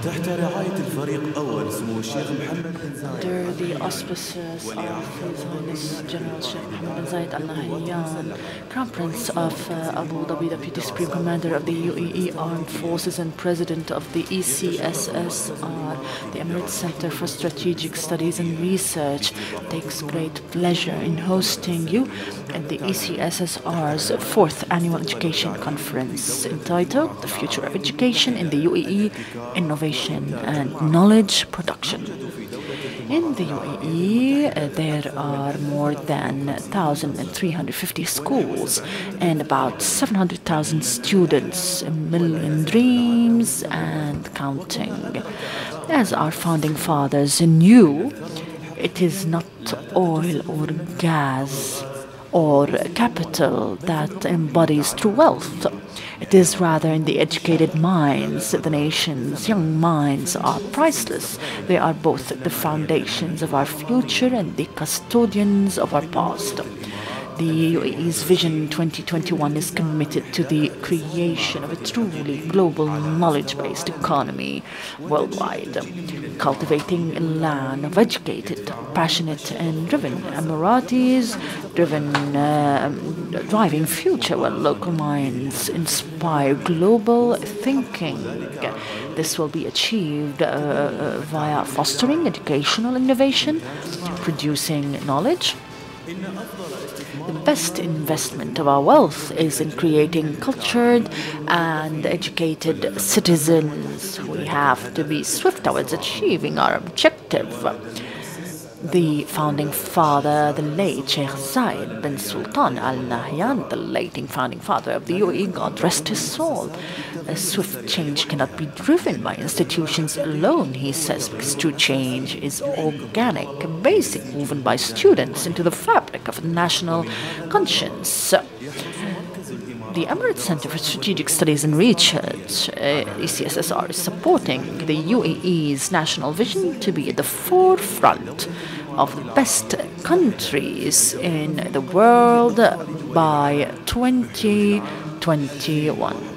Under the auspices of His Highness General Sheikh Mohammed bin Zayed Al Nahyan, Crown Prince of Abu Dhabi, Deputy Supreme Commander of the UAE Armed Forces and President of the ECSSR, the Emirates Center for Strategic Studies and Research, takes great pleasure in hosting you at the ECSSR's 4th Annual Education Conference entitled The Future of Education in the UAE, Innovation and Knowledge Production. In the UAE, there are more than 1,350 schools and about 700,000 students, a million dreams and counting. As our founding fathers knew, it is not oil or gas or capital that embodies true wealth. It is rather in the educated minds. The nation's young minds are priceless. They are both the foundations of our future and the custodians of our past. The UAE's Vision 2021 is committed to the creation of a truly global knowledge-based economy worldwide, cultivating a land of educated, passionate and driven Emiratis, driving future where local minds inspire global thinking. This will be achieved via fostering educational innovation, producing knowledge. The best investment of our wealth is in creating cultured and educated citizens. We have to be swift towards achieving our objective. The founding father, the late Sheikh Zayed bin Sultan Al Nahyan, the late founding father of the UAE, God rest his soul. A swift change cannot be driven by institutions alone, he says, because true change is organic, basic, woven by students into the fabric of national conscience. The Emirates Center for Strategic Studies and Research, ECSSR, is supporting the UAE's national vision to be at the forefront of the best countries in the world by 2021.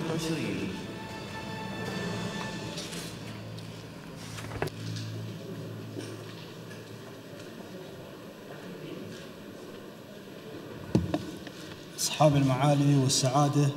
أصحاب المعالي والسعادة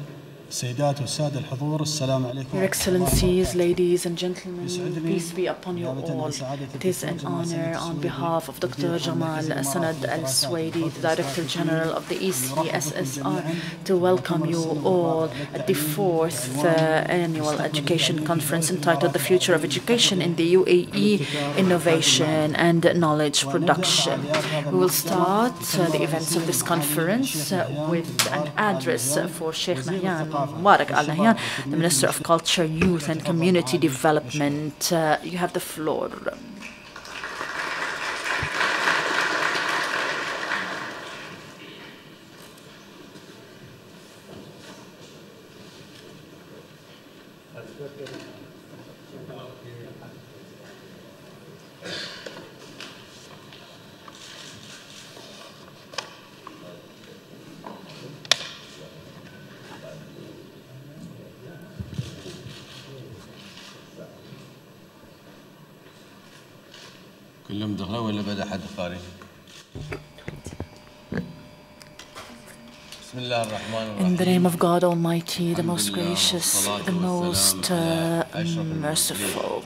السيدات والسادة الحضور السلام عليكم. Your Excellencies, ladies and gentlemen, peace be upon you all. It is an honor on behalf of Dr. Jamal Sanad Al-Swaidi, the Director General of the ECSSR, to welcome you all at the 4th Annual Education Conference entitled The Future of Education in the UAE, Innovation and Knowledge Production. We will start the events of this conference with an address for Sheikh Nahyan Mubarak Al Nahyan, the Minister of Culture, Youth and Community Development. You have the floor. كلهم دخلوا ولا بدأ حد خارج؟ In the name of God Almighty, the most gracious, the most merciful.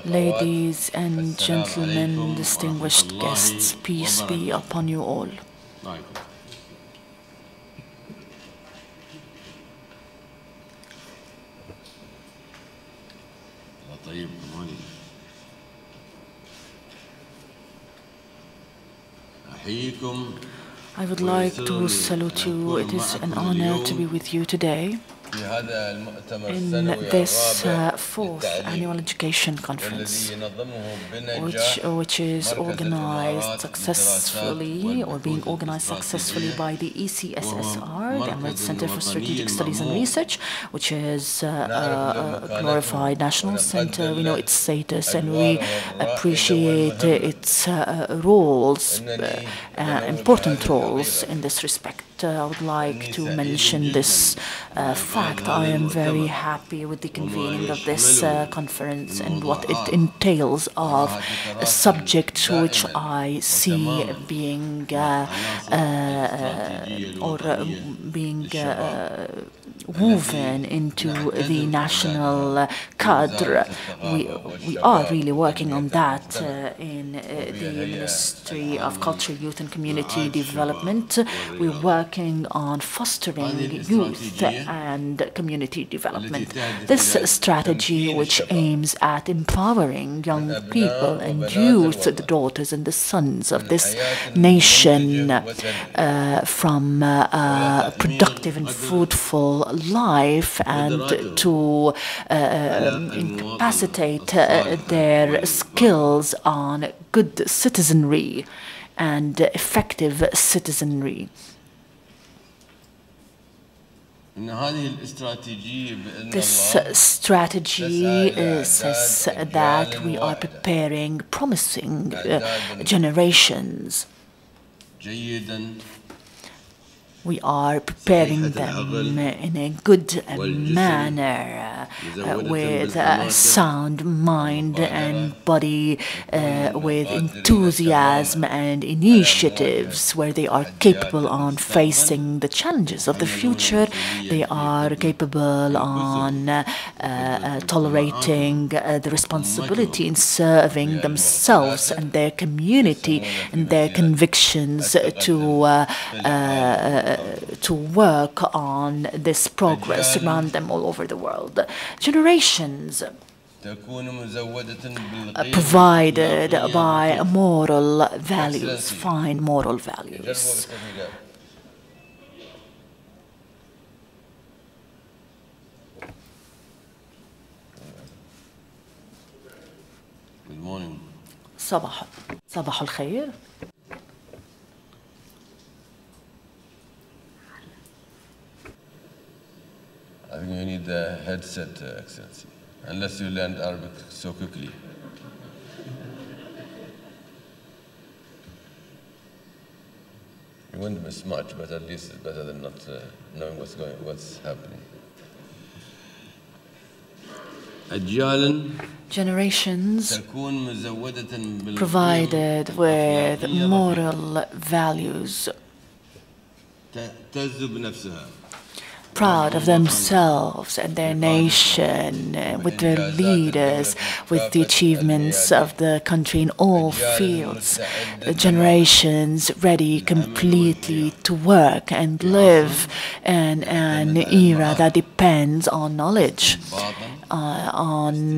Ladies and gentlemen, distinguished guests, peace be upon you all. I would like to salute you. It is an honor to be with you today in this 4th Annual Education Conference, which is organized successfully or being organized successfully by the ECSSR, the Emirates Center for Strategic Studies and Research, which is a glorified national center. We know its status and we appreciate its roles, important roles in this respect. I would like to mention this fact. I am very happy with the convening of this conference and what it entails of a subject which I see being woven into the national cadre. We are really working on that in the Ministry of Culture, Youth and Community Development. We're working on fostering youth and community development. This strategy, which aims at empowering young people and youth, the daughters and the sons of this nation, from a productive and fruitful life, and to incapacitate their skills on good citizenry and effective citizenry. This strategy says that we are preparing promising generations. We are preparing them in a good manner, with a sound mind and body, with enthusiasm and initiatives, where they are capable on facing the challenges of the future. They are capable on tolerating the responsibility in serving themselves and their community and their convictions to work on this progress around them all over the world. Generations provided by moral values, fine moral values. Good morning. صباح الخير. I think you need a headset, Excellency, unless you learned Arabic so quickly. You wouldn't miss much, but at least it's better than not knowing what's happening. Generations provided with moral values, proud of themselves and their nation, with their leaders, with the achievements of the country in all fields. The generations ready completely to work and live in an era that depends on knowledge, on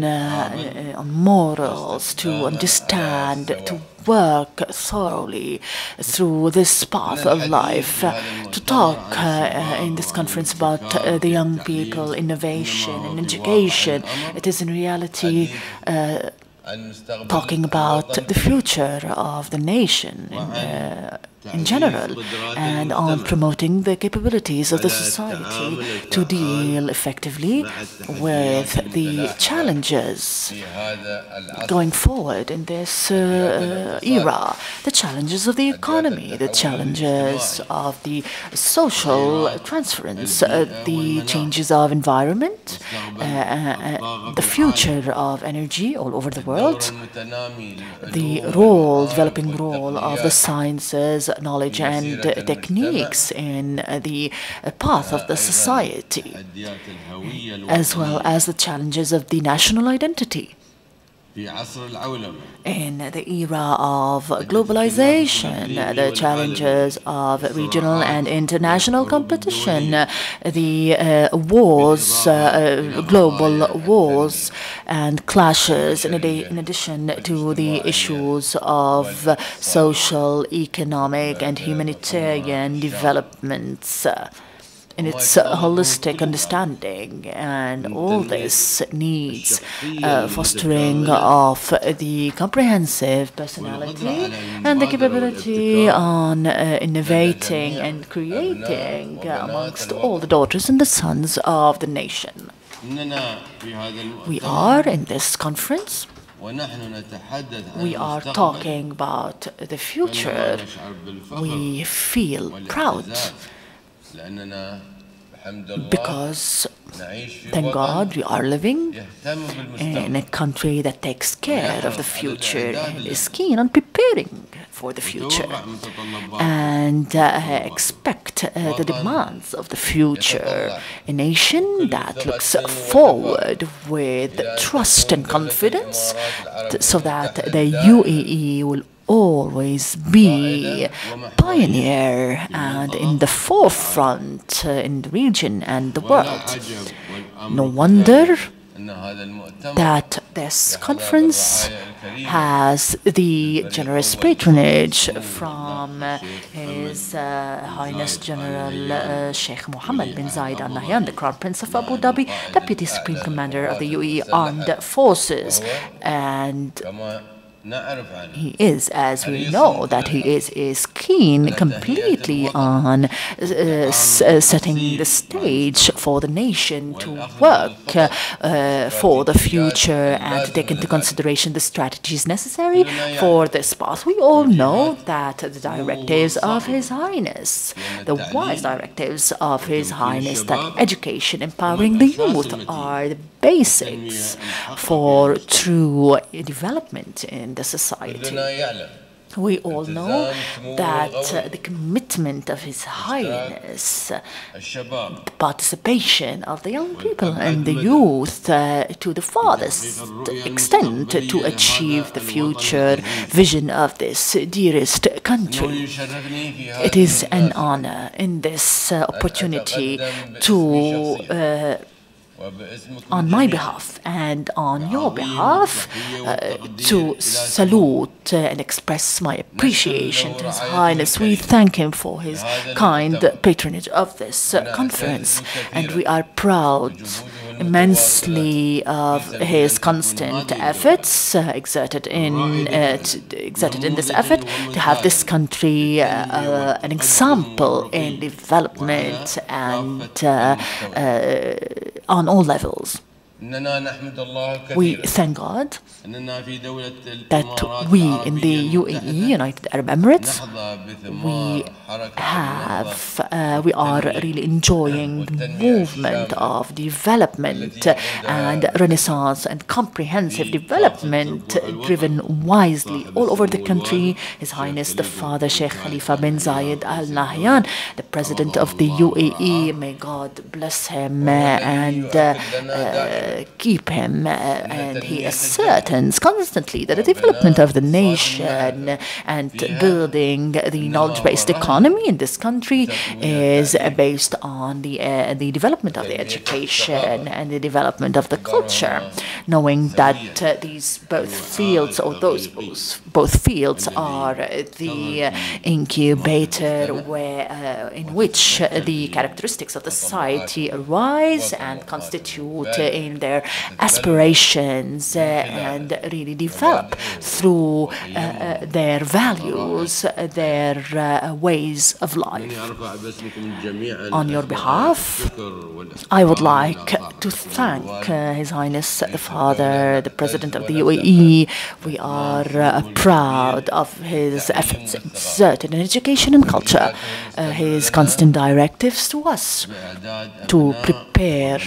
morals, to understand, to work thoroughly through this path of life. To talk in this conference about the young people, innovation and education, it is in reality talking about the future of the nation in general, and on promoting the capabilities of the society to deal effectively with the challenges going forward in this era, the challenges of the economy, the challenges of the social transference, the changes of environment, the future of energy all over the world, the developing role of the sciences, knowledge and techniques in the path of the society, as well as the challenges of the national identity. In the era of globalization, the challenges of regional and international competition, the wars, global wars and clashes, in addition to the issues of social, economic and humanitarian developments in its holistic understanding. And all this needs fostering of the comprehensive personality and the capability on innovating and creating amongst all the daughters and the sons of the nation. We are in this conference. We are talking about the future. We feel proud because, thank God, we are living in a country that takes care of the future and is keen on preparing for the future and expect the demands of the future. A nation that looks forward with trust and confidence so that the UAE will always be pioneer and in the forefront in the region and the world. No wonder that this conference has the generous patronage from His Highness General Sheikh Mohammed bin Zayed Al Nahyan, the Crown Prince of Abu Dhabi, Deputy Supreme Commander of the UAE Armed Forces, and he is, as we know, that he is keen completely on setting the stage for the nation to work for the future and to take into consideration the strategies necessary for this path. We all know that the directives of His Highness, the wise directives of His Highness, that education, empowering the youth are the basics for true development in the society. We all know that the commitment of His Highness, the participation of the young people and the youth to the farthest extent to achieve the future vision of this dearest country. It is an honor in this opportunity to on my behalf and on your behalf to salute and express my appreciation to His Highness. We thank him for his kind patronage of this conference, and we are proud immensely of his constant efforts exerted in this effort to have this country an example in development and on all levels. We thank God that we in the UAE, United Arab Emirates, we are really enjoying the movement of development and renaissance and comprehensive development driven wisely all over the country. His Highness the Father Sheikh Khalifa bin Zayed Al Nahyan, the President of the UAE, may God bless him and keep him, and he ascertains constantly that the development of the nation and building the knowledge-based economy in this country is based on the development of the education and the development of the culture, knowing that these both fields are the incubator in which the characteristics of the society arise and constitute in their aspirations and really develop through their values, their ways of life. On your behalf, I would like to thank His Highness the Father, the President of the UAE. We are proud of his efforts exerted in education and culture, his constant directives to us to prepare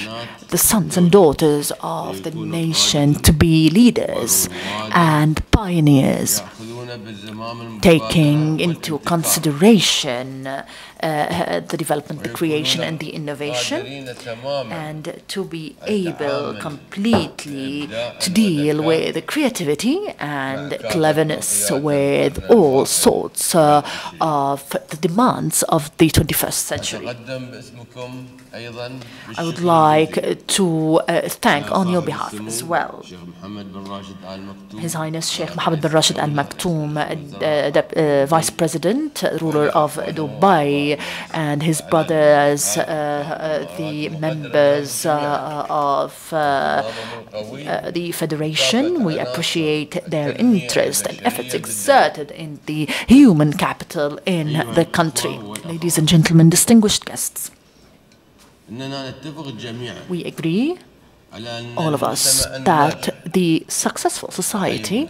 the sons and daughters of the nation to be leaders and pioneers, taking into consideration the development, the creation and the innovation, and to be able completely to deal with the creativity and cleverness with all sorts of the demands of the 21st century. I would like to thank on your behalf as well His Highness Sheikh Mohammed bin Rashid Al Maktoum, the Vice President, ruler of Dubai, and his brothers, the members of the Federation. We appreciate their interest and efforts exerted in the human capital in the country. Ladies and gentlemen, distinguished guests, we agree, all of us, that the successful society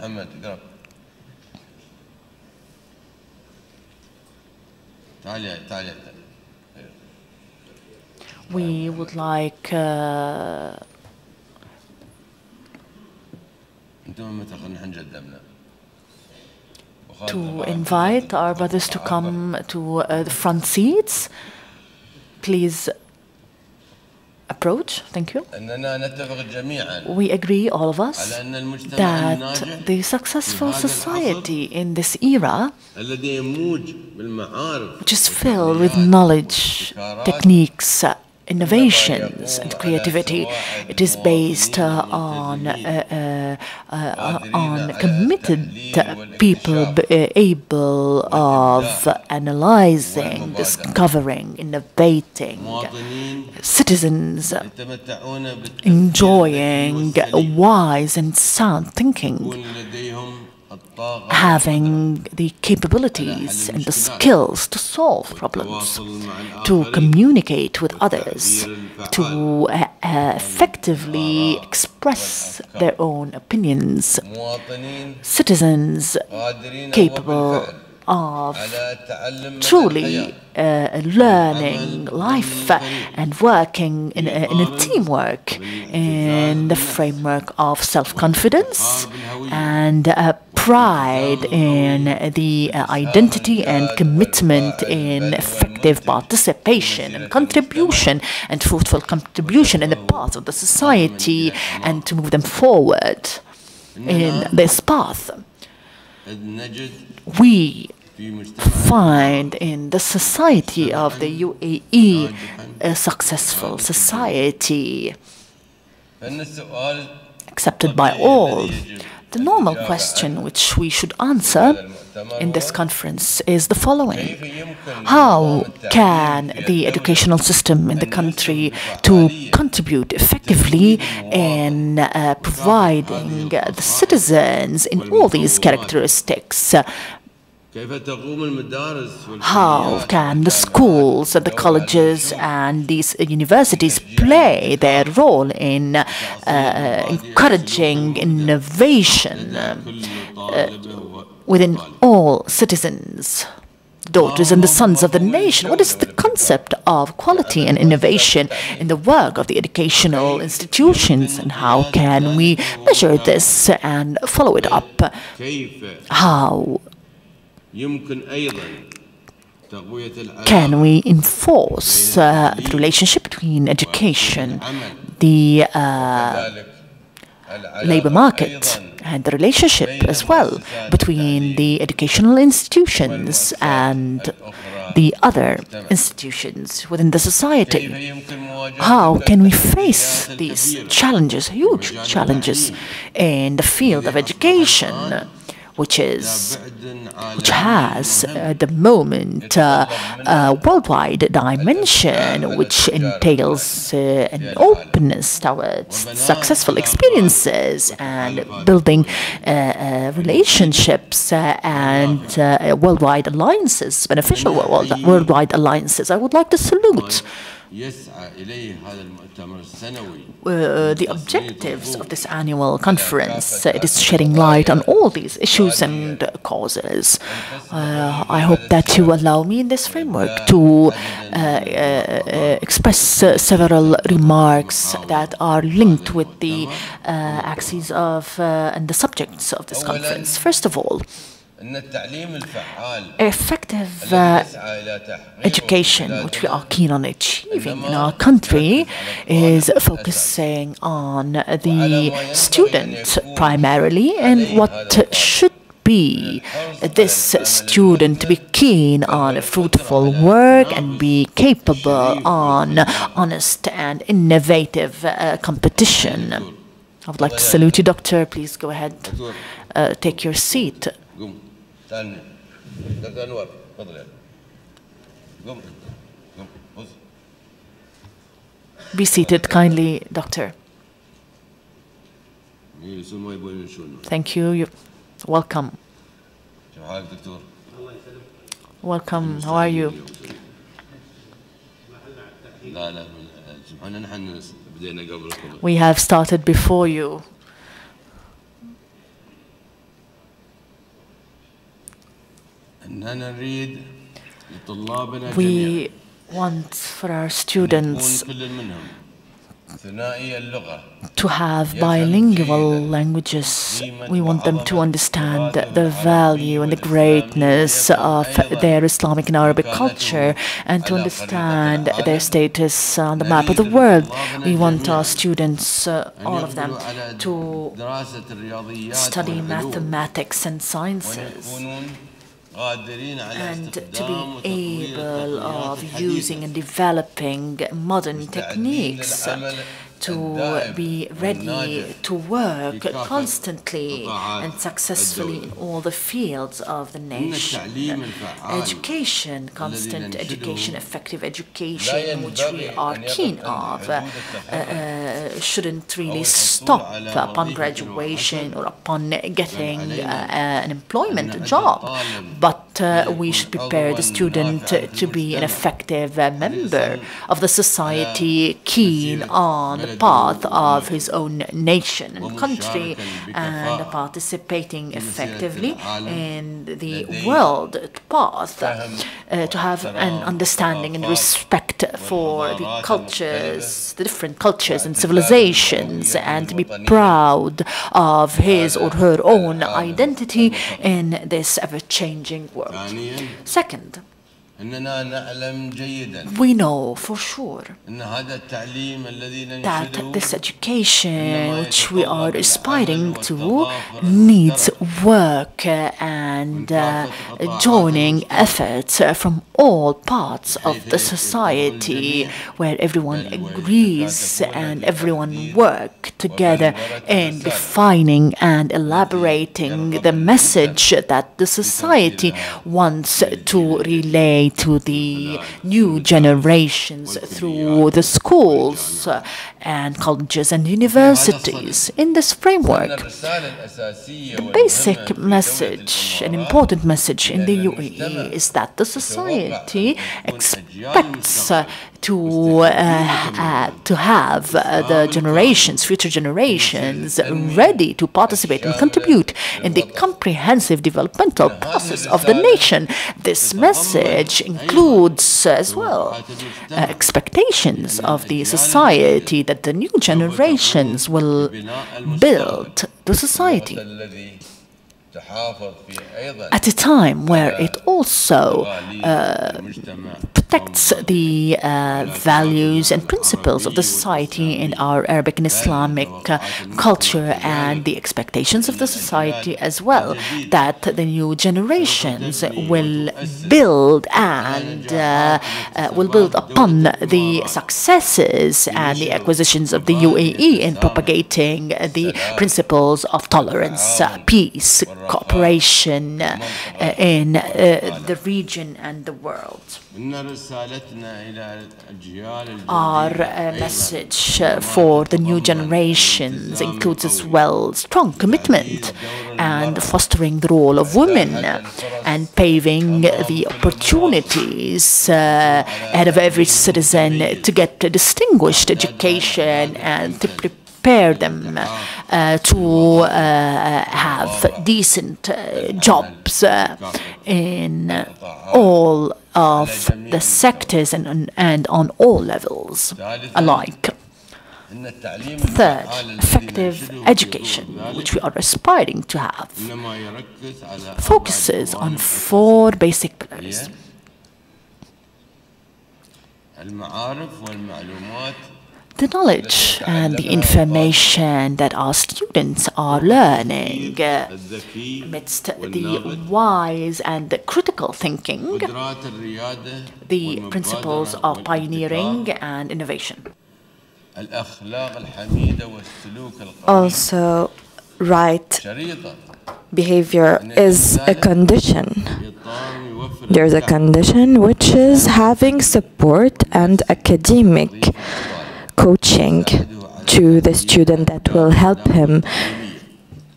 We would like to invite our brothers to come to the front seats. Please approach. Thank you. We agree, all of us, that the successful society in this era, which is filled with knowledge, techniques, innovations and creativity, it is based on committed people able of analyzing, discovering, innovating, citizens enjoying wise and sound thinking, having the capabilities and the skills to solve problems, to communicate with others, to effectively express their own opinions, citizens capable of truly learning life and working in a teamwork in the framework of self-confidence and pride in the identity and commitment in effective participation and contribution and fruitful contribution in the path of the society and to move them forward in this path. We find in the society of the UAE a successful society accepted by all. The normal question which we should answer in this conference is the following: how can the educational system in the country to contribute effectively in providing the citizens in all these characteristics? How can the schools and the colleges and these universities play their role in encouraging innovation within all citizens, daughters and the sons of the nation? What is the concept of quality and innovation in the work of the educational institutions, and how can we measure this and follow it up? How can we enforce the relationship between education, the labor market, and the relationship as well between the educational institutions and the other institutions within the society? How can we face these challenges, huge challenges, in the field of education, which has at the moment a worldwide dimension, which entails an openness towards successful experiences and building relationships and worldwide alliances, beneficial worldwide alliances. I would like to salute the objectives of this annual conference. It is shedding light on all these issues and causes. I hope that you allow me in this framework to express several remarks that are linked with the axes of and the subjects of this conference. First of all, effective education, which we are keen on achieving in our country, is focusing on the student primarily, and what should be this student to be keen on fruitful work and be capable on honest and innovative competition. I would like to salute you, Doctor. Please go ahead, take your seat. Be seated kindly, Doctor. Thank you. You're welcome. Welcome. How are you? We have started before you. We want for our students to have bilingual languages. We want them to understand the value and the greatness of their Islamic and Arabic culture and to understand their status on the map of the world. We want our students, all of them, to study mathematics and sciences and to be able of using and developing modern techniques, to be ready to work constantly and successfully in all the fields of the nation. Education, constant education, effective education, which we are keen of, shouldn't really stop upon graduation or upon getting an employment job, but we should prepare the student to be an effective member of the society, keen on the path of his own nation and country, and participating effectively in the world path, to have an understanding and respect for the cultures, the different cultures and civilizations, and to be proud of his or her own identity in this ever-changing world. Second, we know for sure that this education which we are aspiring to needs work and joining efforts from all parts of the society, where everyone agrees and everyone works together in defining and elaborating the message that the society wants to relay to the new generations through the schools and colleges and universities. In this framework, the basic message, an important message in the UAE, is that the society expects to have the generations, future generations, ready to participate and contribute in the comprehensive developmental process of the nation. This message includes as well expectations of the society that the new generations will build the society at a time where it also protects the values and principles of the society in our Arabic and Islamic culture, and the expectations of the society as well, that the new generations will build and will build upon the successes and the acquisitions of the UAE in propagating the principles of tolerance, peace, cooperation in the region and the world. Our message for the new generations includes as well strong commitment and fostering the role of women and paving the opportunities ahead of every citizen to get a distinguished education and to prepare them to have decent jobs in all of the sectors and on all levels alike. Third, effective education, which we are aspiring to have, focuses on 4 basic pillars: the knowledge and the information that our students are learning amidst the wise and the critical thinking, the principles of pioneering and innovation. Also, right behavior is a condition. There's a condition which is having support and academic coaching to the student that will help him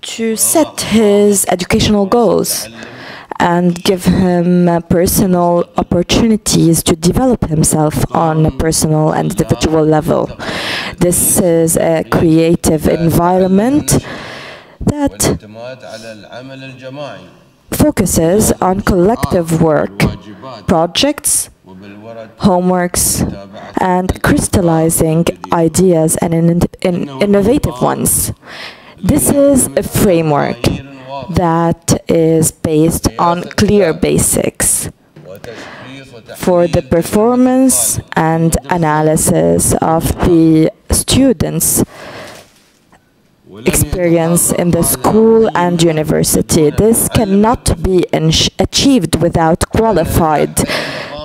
to set his educational goals and give him personal opportunities to develop himself on a personal and individual level. This is a creative environment that focuses on collective work, projects, homeworks, and crystallizing ideas and innovative ones. This is a framework that is based on clear basics for the performance and analysis of the students' experience in the school and university. This cannot be achieved without qualified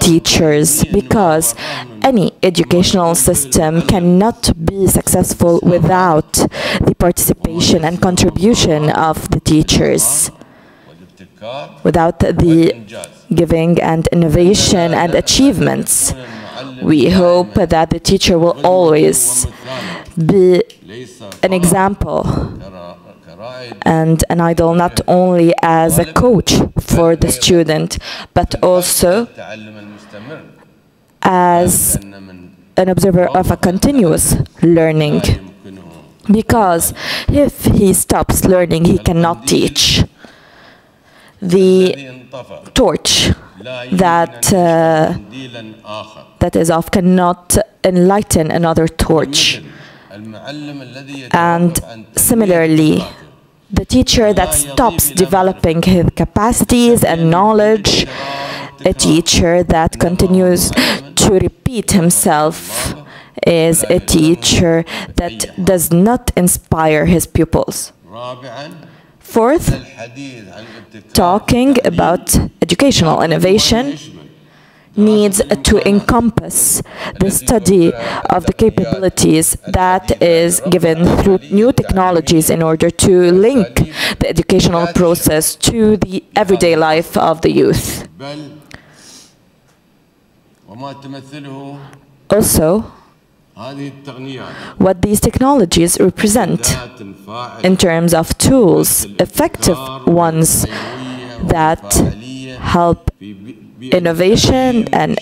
teachers, because any educational system cannot be successful without the participation and contribution of the teachers, without the giving and innovation and achievements. We hope that the teacher will always be an example and an idol, not only as a coach for the student, but also as an observer of a continuous learning. Because if he stops learning, he cannot teach. The torch that is off cannot enlighten another torch. And similarly, the teacher that stops developing his capacities and knowledge, a teacher that continues to repeat himself, is a teacher that does not inspire his pupils. Fourth, talking about educational innovation needs to encompass the study of the capabilities that is given through new technologies in order to link the educational process to the everyday life of the youth. Also, what these technologies represent in terms of tools, effective ones that help innovation and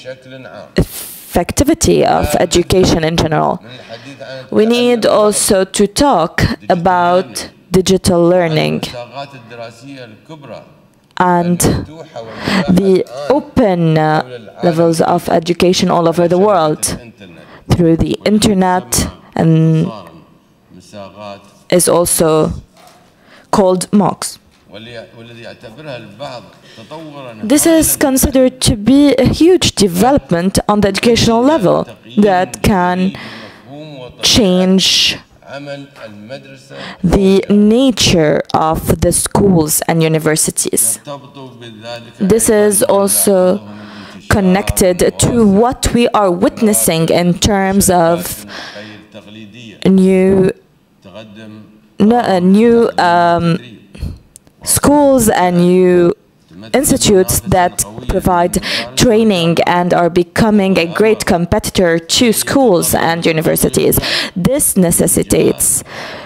effectivity of education in general. We need also to talk about digital learning and the open levels of education all over the world through the internet, and is also called MOOCs. This is considered to be a huge development on the educational level that can change the nature of the schools and universities. This is also connected to what we are witnessing in terms of new schools and new institutes that provide training and are becoming a great competitor to schools and universities. This necessitates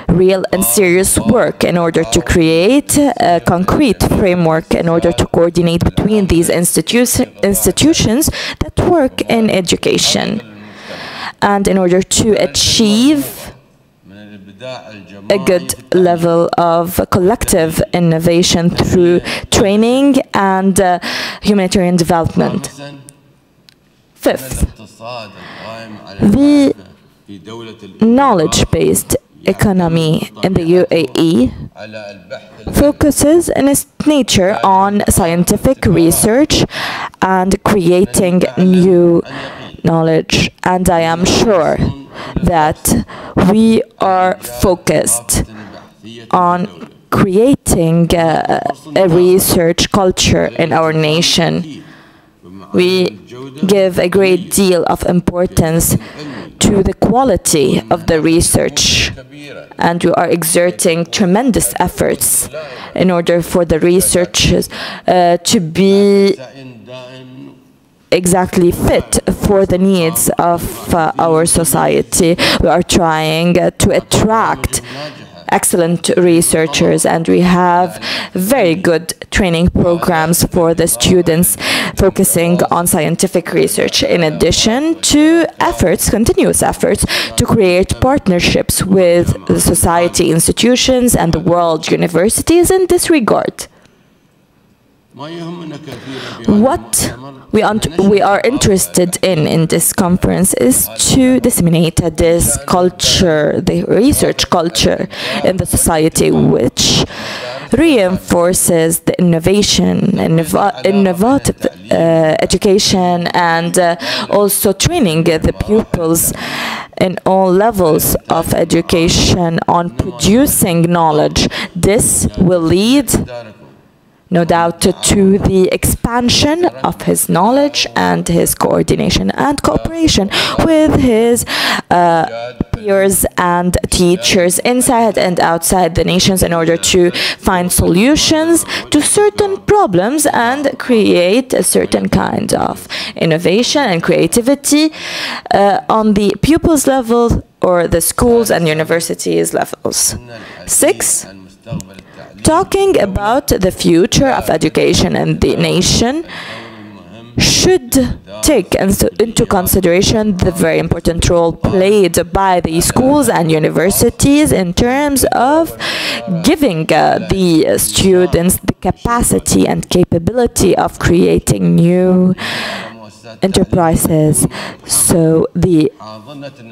real and serious work in order to create a concrete framework in order to coordinate between these institutions that work in education, and in order to achieve a good level of collective innovation through training and humanitarian development. Fifth, the knowledge-based economy in the UAE focuses in its nature on scientific research and creating new knowledge, and I am sure that we are focused on creating a research culture in our nation. We give a great deal of importance to the quality of the research, and we are exerting tremendous efforts in order for the research to be exactly fit for the needs of our society. We are trying to attract excellent researchers, and we have very good training programs for the students focusing on scientific research, in addition to efforts, continuous efforts, to create partnerships with the society institutions and the world universities in this regard. What we are interested in this conference is to disseminate this culture, the research culture in the society, which reinforces the innovation, innovative education, and also training the pupils in all levels of education on producing knowledge. This will lead, no doubt, to the expansion of his knowledge and his coordination and cooperation with his peers and teachers inside and outside the nations in order to find solutions to certain problems and create a certain kind of innovation and creativity on the pupils' level or the schools and universities levels. 6. Talking about the future of education in the nation should take into consideration the very important role played by the schools and universities in terms of giving the students the capacity and capability of creating new enterprises. So the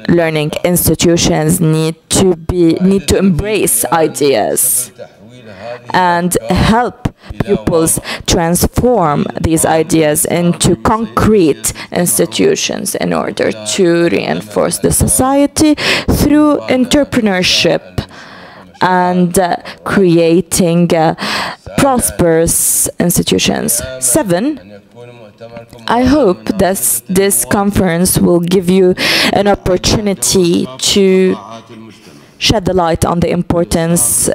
learning institutions need to embrace ideas and help pupils transform these ideas into concrete institutions in order to reinforce the society through entrepreneurship and creating prosperous institutions. 7. I hope that this conference will give you an opportunity to shed the light on the importance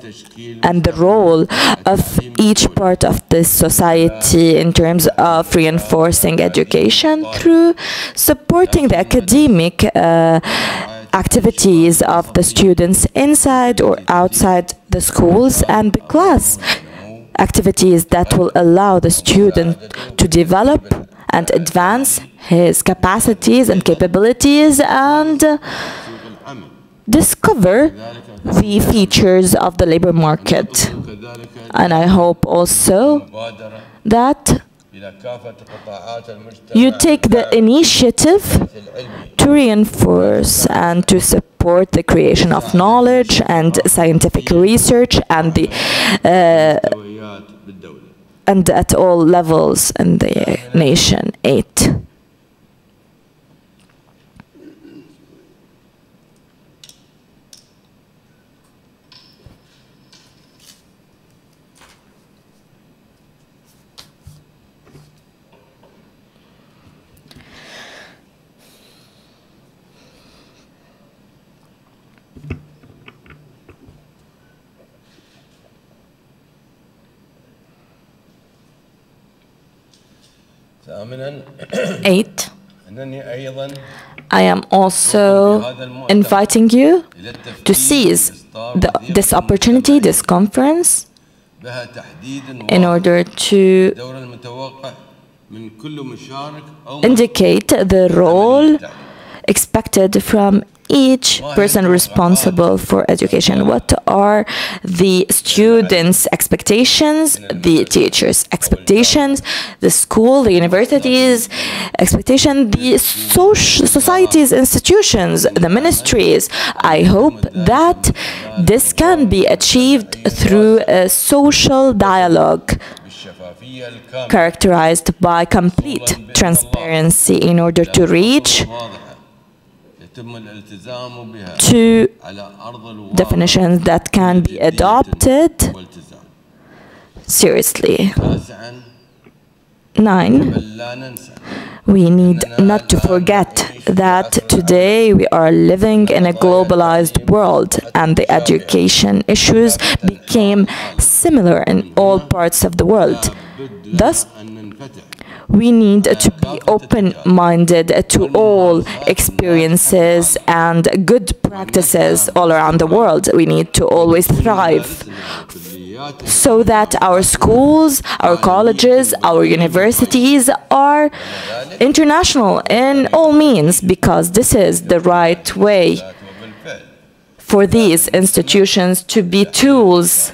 and the role of each part of this society in terms of reinforcing education through supporting the academic activities of the students inside or outside the schools, and the class activities that will allow the student to develop and advance his capacities and capabilities and discover the features of the labor market. And I hope also that you take the initiative to reinforce and to support the creation of knowledge and scientific research and at all levels in the nation. 8. Eight, I am also inviting you to seize this opportunity, this conference, in order to indicate the role expected from each person responsible for education. What are the students' expectations, the teachers' expectations, the school, the universities' expectations, the society's institutions, the ministries? I hope that this can be achieved through a social dialogue characterized by complete transparency in order to reach to definitions that can be adopted seriously. 9. We need not to forget that today we are living in a globalized world and the education issues became similar in all parts of the world. Thus, we need to be open-minded to all experiences and good practices all around the world. We need to always thrive so that our schools, our colleges, our universities are international in all means, because this is the right way for these institutions to be tools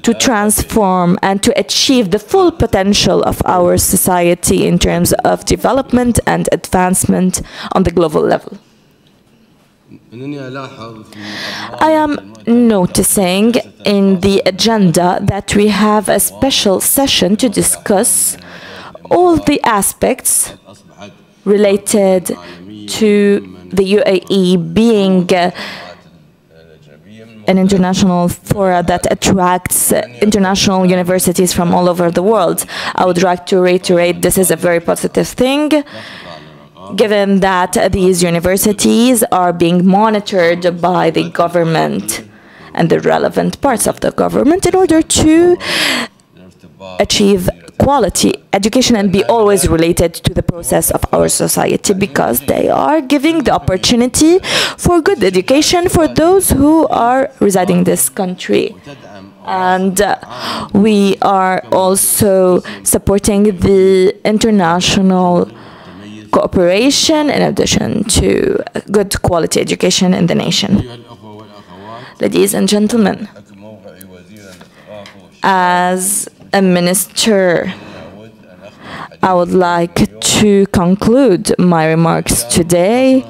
to transform and to achieve the full potential of our society in terms of development and advancement on the global level. I am noticing in the agenda that we have a special session to discuss all the aspects related to the UAE being an international forum that attracts international universities from all over the world. I would like to reiterate this is a very positive thing, given that these universities are being monitored by the government and the relevant parts of the government in order to achieve quality education and be always related to the process of our society, because they are giving the opportunity for good education for those who are residing in this country. And we are also supporting the international cooperation in addition to good quality education in the nation. Ladies and gentlemen, as a minister, I would like to conclude my remarks today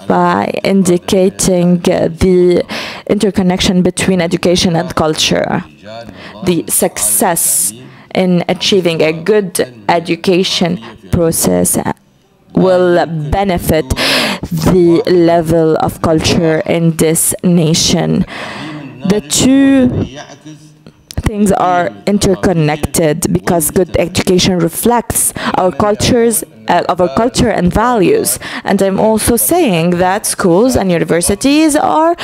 by indicating the interconnection between education and culture. The success in achieving a good education process will benefit the level of culture in this nation. The two things are interconnected because good education reflects our culture and values. And I'm also saying that schools and universities are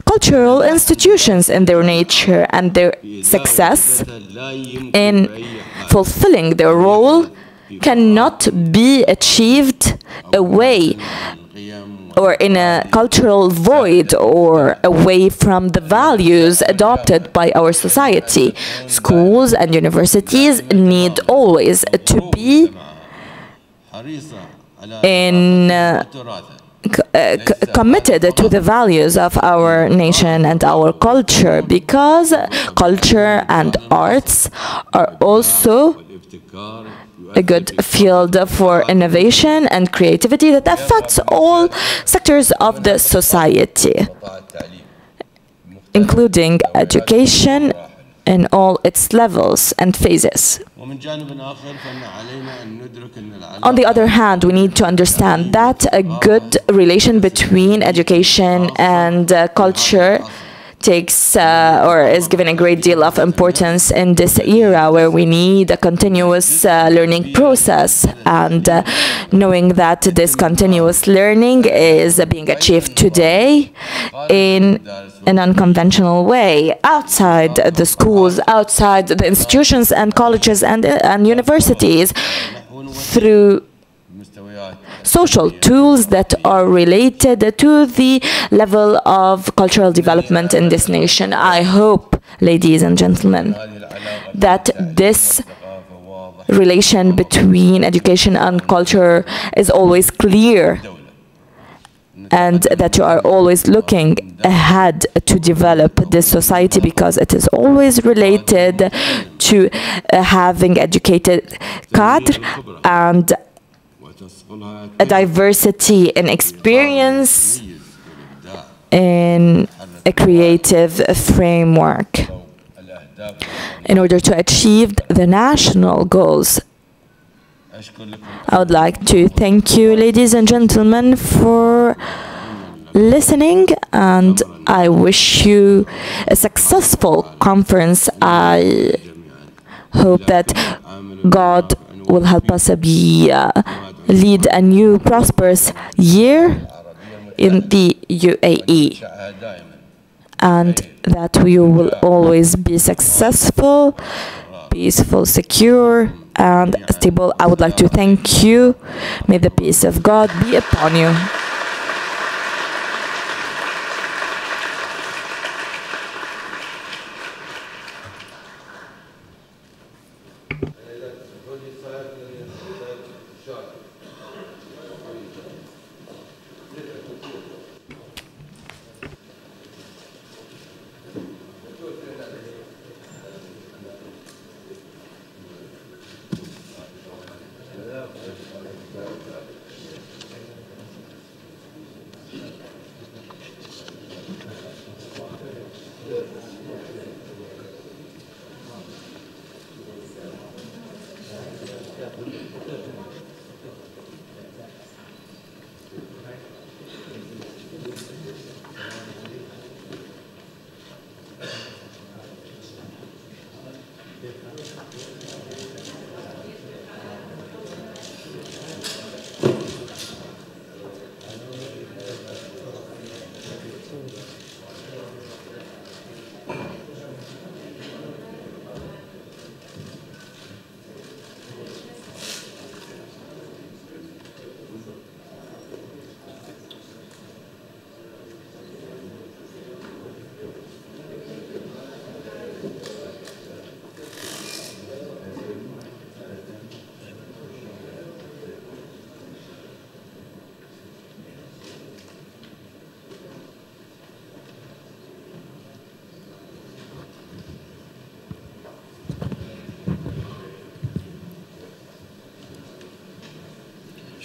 cultural institutions in their nature, and their success in fulfilling their role cannot be achieved away or in a cultural void or away from the values adopted by our society. Schools and universities need always to be committed to the values of our nation and our culture, because culture and arts are also a good field for innovation and creativity that affects all sectors of the society, including education in all its levels and phases. On the other hand, we need to understand that a good relation between education and culture takes or is given a great deal of importance in this era where we need a continuous learning process, and knowing that this continuous learning is being achieved today in an unconventional way outside the schools, outside the institutions and colleges and universities, through social tools that are related to the level of cultural development in this nation. I hope, ladies and gentlemen, that this relation between education and culture is always clear, and that you are always looking ahead to develop this society, because it is always related to having educated cadre and a diversity in experience in a creative framework in order to achieve the national goals. I would like to thank you, ladies and gentlemen, for listening, and I wish you a successful conference. I hope that God will help us lead a new prosperous year in the UAE, and that we will always be successful, peaceful, secure, and stable. I would like to thank you. May the peace of God be upon you.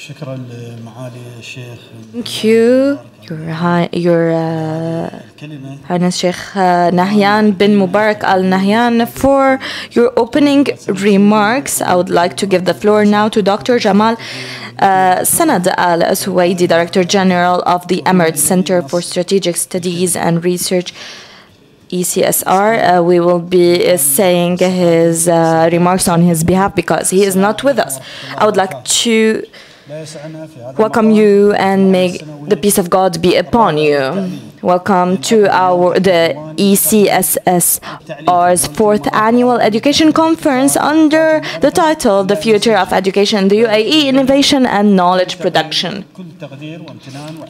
Thank you, Your Highness Sheikh Nahyan bin Mubarak Al Nahyan, for your opening remarks. I would like to give the floor now to Dr. Jamal Sanad Al Suwaidi, Director General of the Emirates Center for Strategic Studies and Research, ECSSR. We will be saying his remarks on his behalf because he is not with us. I would like to welcome you and may the peace of God be upon you. Welcome to the ECSSR's 4th Annual Education Conference under the title The Future of Education in the UAE, Innovation and Knowledge Production.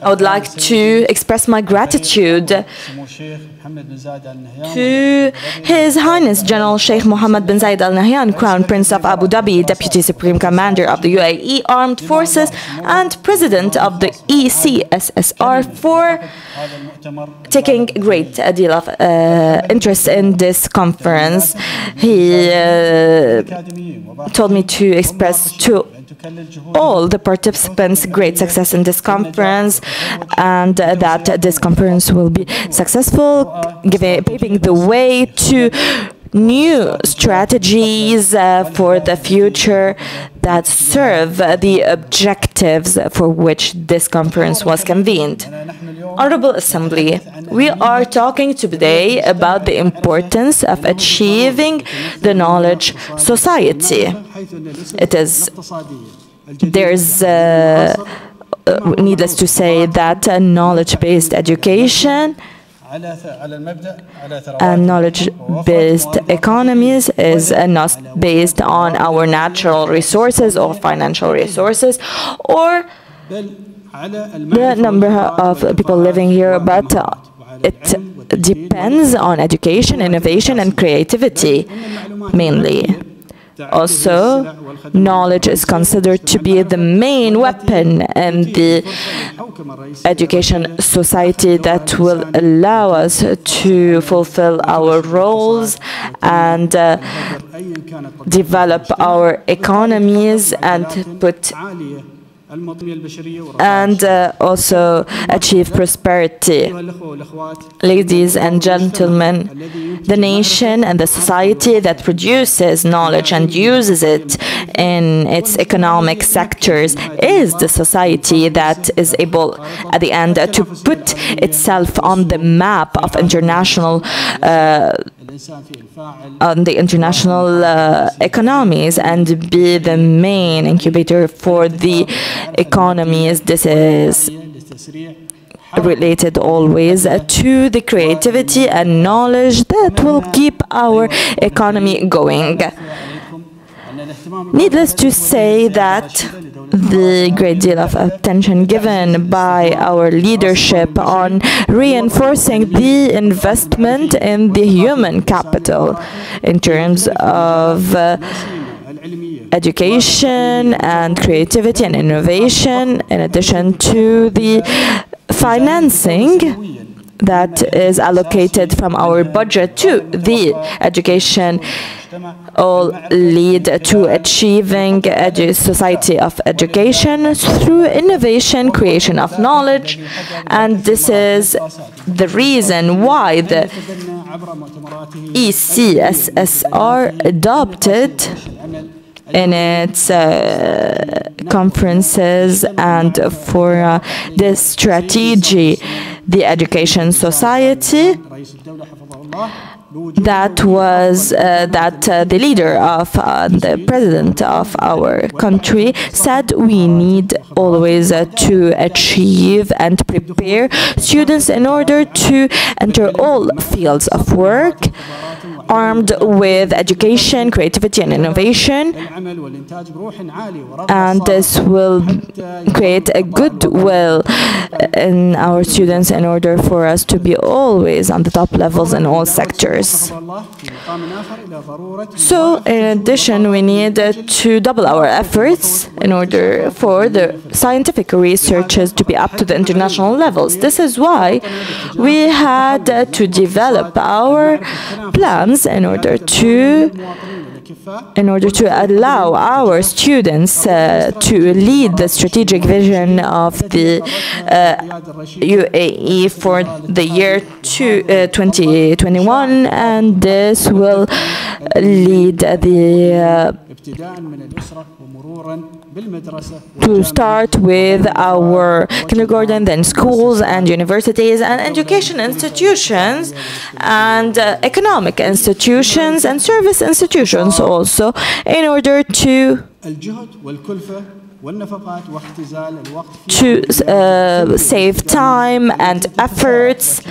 I would like to express my gratitude to His Highness General Sheikh Mohammed bin Zayed Al Nahyan, Crown Prince of Abu Dhabi, Deputy Supreme Commander of the UAE Armed Forces and President of the ECSSR, for taking a great deal of interest in this conference. He told me to express to all the participants great success in this conference, and that this conference will be successful, paving the way to new strategies for the future that serve the objectives for which this conference was convened. Honorable Assembly, we are talking today about the importance of achieving the knowledge society. There's needless to say that knowledge-based education and knowledge-based economies is not based on our natural resources or financial resources or the number of people living here, but it depends on education, innovation, and creativity mainly. Also, knowledge is considered to be the main weapon in the education society that will allow us to fulfill our roles and develop our economies and also achieve prosperity. Ladies and gentlemen, the nation and the society that produces knowledge and uses it in its economic sectors is the society that is able, at the end, to put itself on the map of international economies and be the main incubator for the economies. This is related always to the creativity and knowledge that will keep our economy going. Needless to say that the great deal of attention given by our leadership on reinforcing the investment in the human capital in terms of education and creativity and innovation, in addition to the financing that is allocated from our budget to the education, all lead to achieving a society of education through innovation, creation of knowledge, and this is the reason why the ECSSR adopted in its conferences and for this strategy, the education society, that was the leader of the president of our country said we need always to achieve and prepare students in order to enter all fields of work armed with education, creativity, and innovation, and this will create a goodwill in our students in order for us to be always on the top levels in all sectors. So, in addition, we need to double our efforts in order for the scientific researches to be up to the international levels. This is why we had to develop our plans in order to in order to allow our students to lead the strategic vision of the UAE for the year 2021, and this will lead to start with our kindergarten, then schools and universities and education institutions and economic institutions and service institutions also, in order to save time and efforts,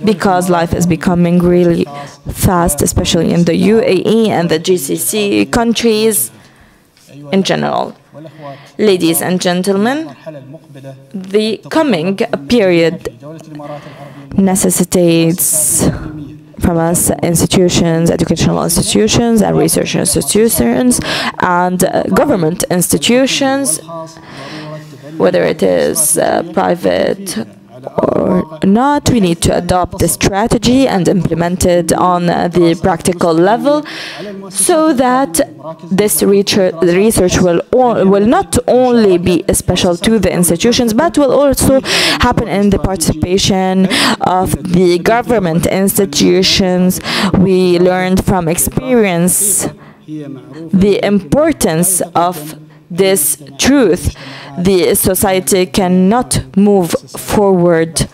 because life is becoming really fast, especially in the UAE and the GCC countries in general. Ladies and gentlemen, the coming period necessitates from us institutions, educational institutions and research institutions and government institutions, whether it is private or not. We need to adopt this strategy and implement it on the practical level, so that this research will not only be special to the institutions, but will also happen in the participation of the government institutions. We learned from experience the importance of this truth. The society cannot move forward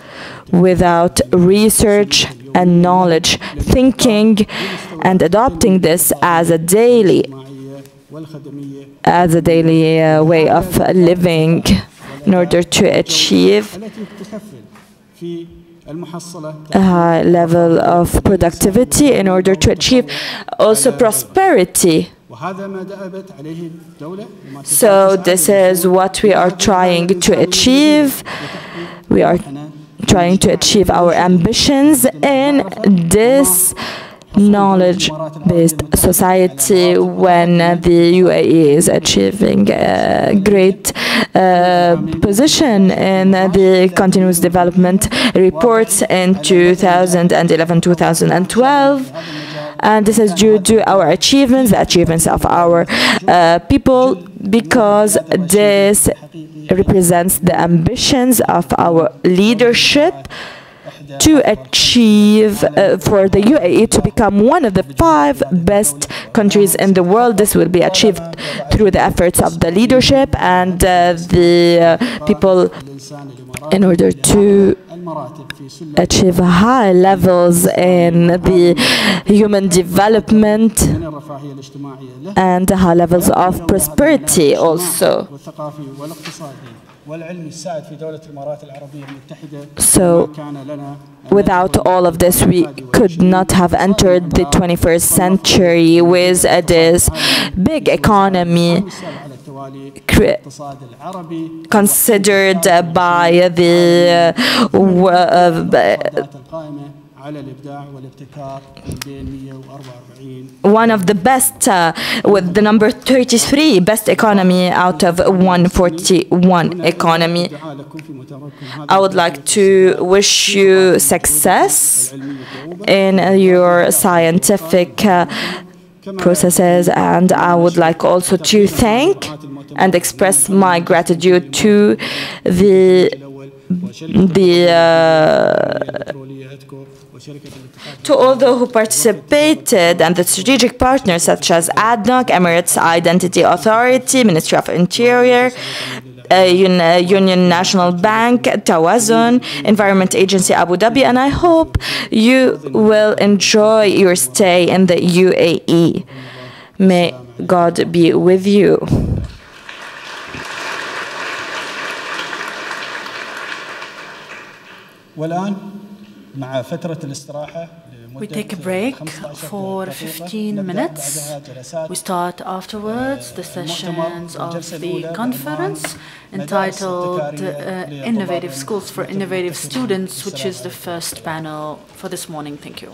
without research and knowledge, thinking and adopting this as a daily way of living, in order to achieve a high level of productivity, in order to achieve also prosperity. So this is what we are trying to achieve. We are trying to achieve our ambitions in this knowledge-based society, when the UAE is achieving a great position in the continuous development reports in 2011-2012. And this is due to our achievements, the achievements of our people, because this represents the ambitions of our leadership to achieve, for the UAE to become one of the 5 best countries in the world. This will be achieved through the efforts of the leadership and the people, in order to achieve high levels in the human development and high levels of prosperity also. So, without all of this, we could not have entered the 21st century with this big economy considered by the one of the best, with the number 33 best economy out of 141 economy. I would like to wish you success in your scientific processes, and I would like also to thank and express my gratitude to to all those who participated, and the strategic partners such as ADNOC, Emirates Identity Authority, Ministry of Interior, Union National Bank, Tawazun, Environment Agency Abu Dhabi, and I hope you will enjoy your stay in the UAE. May God be with you. We take a break for 15 minutes. We start afterwards the sessions of the conference entitled Innovative Schools for Innovative Students, which is the first panel for this morning. Thank you.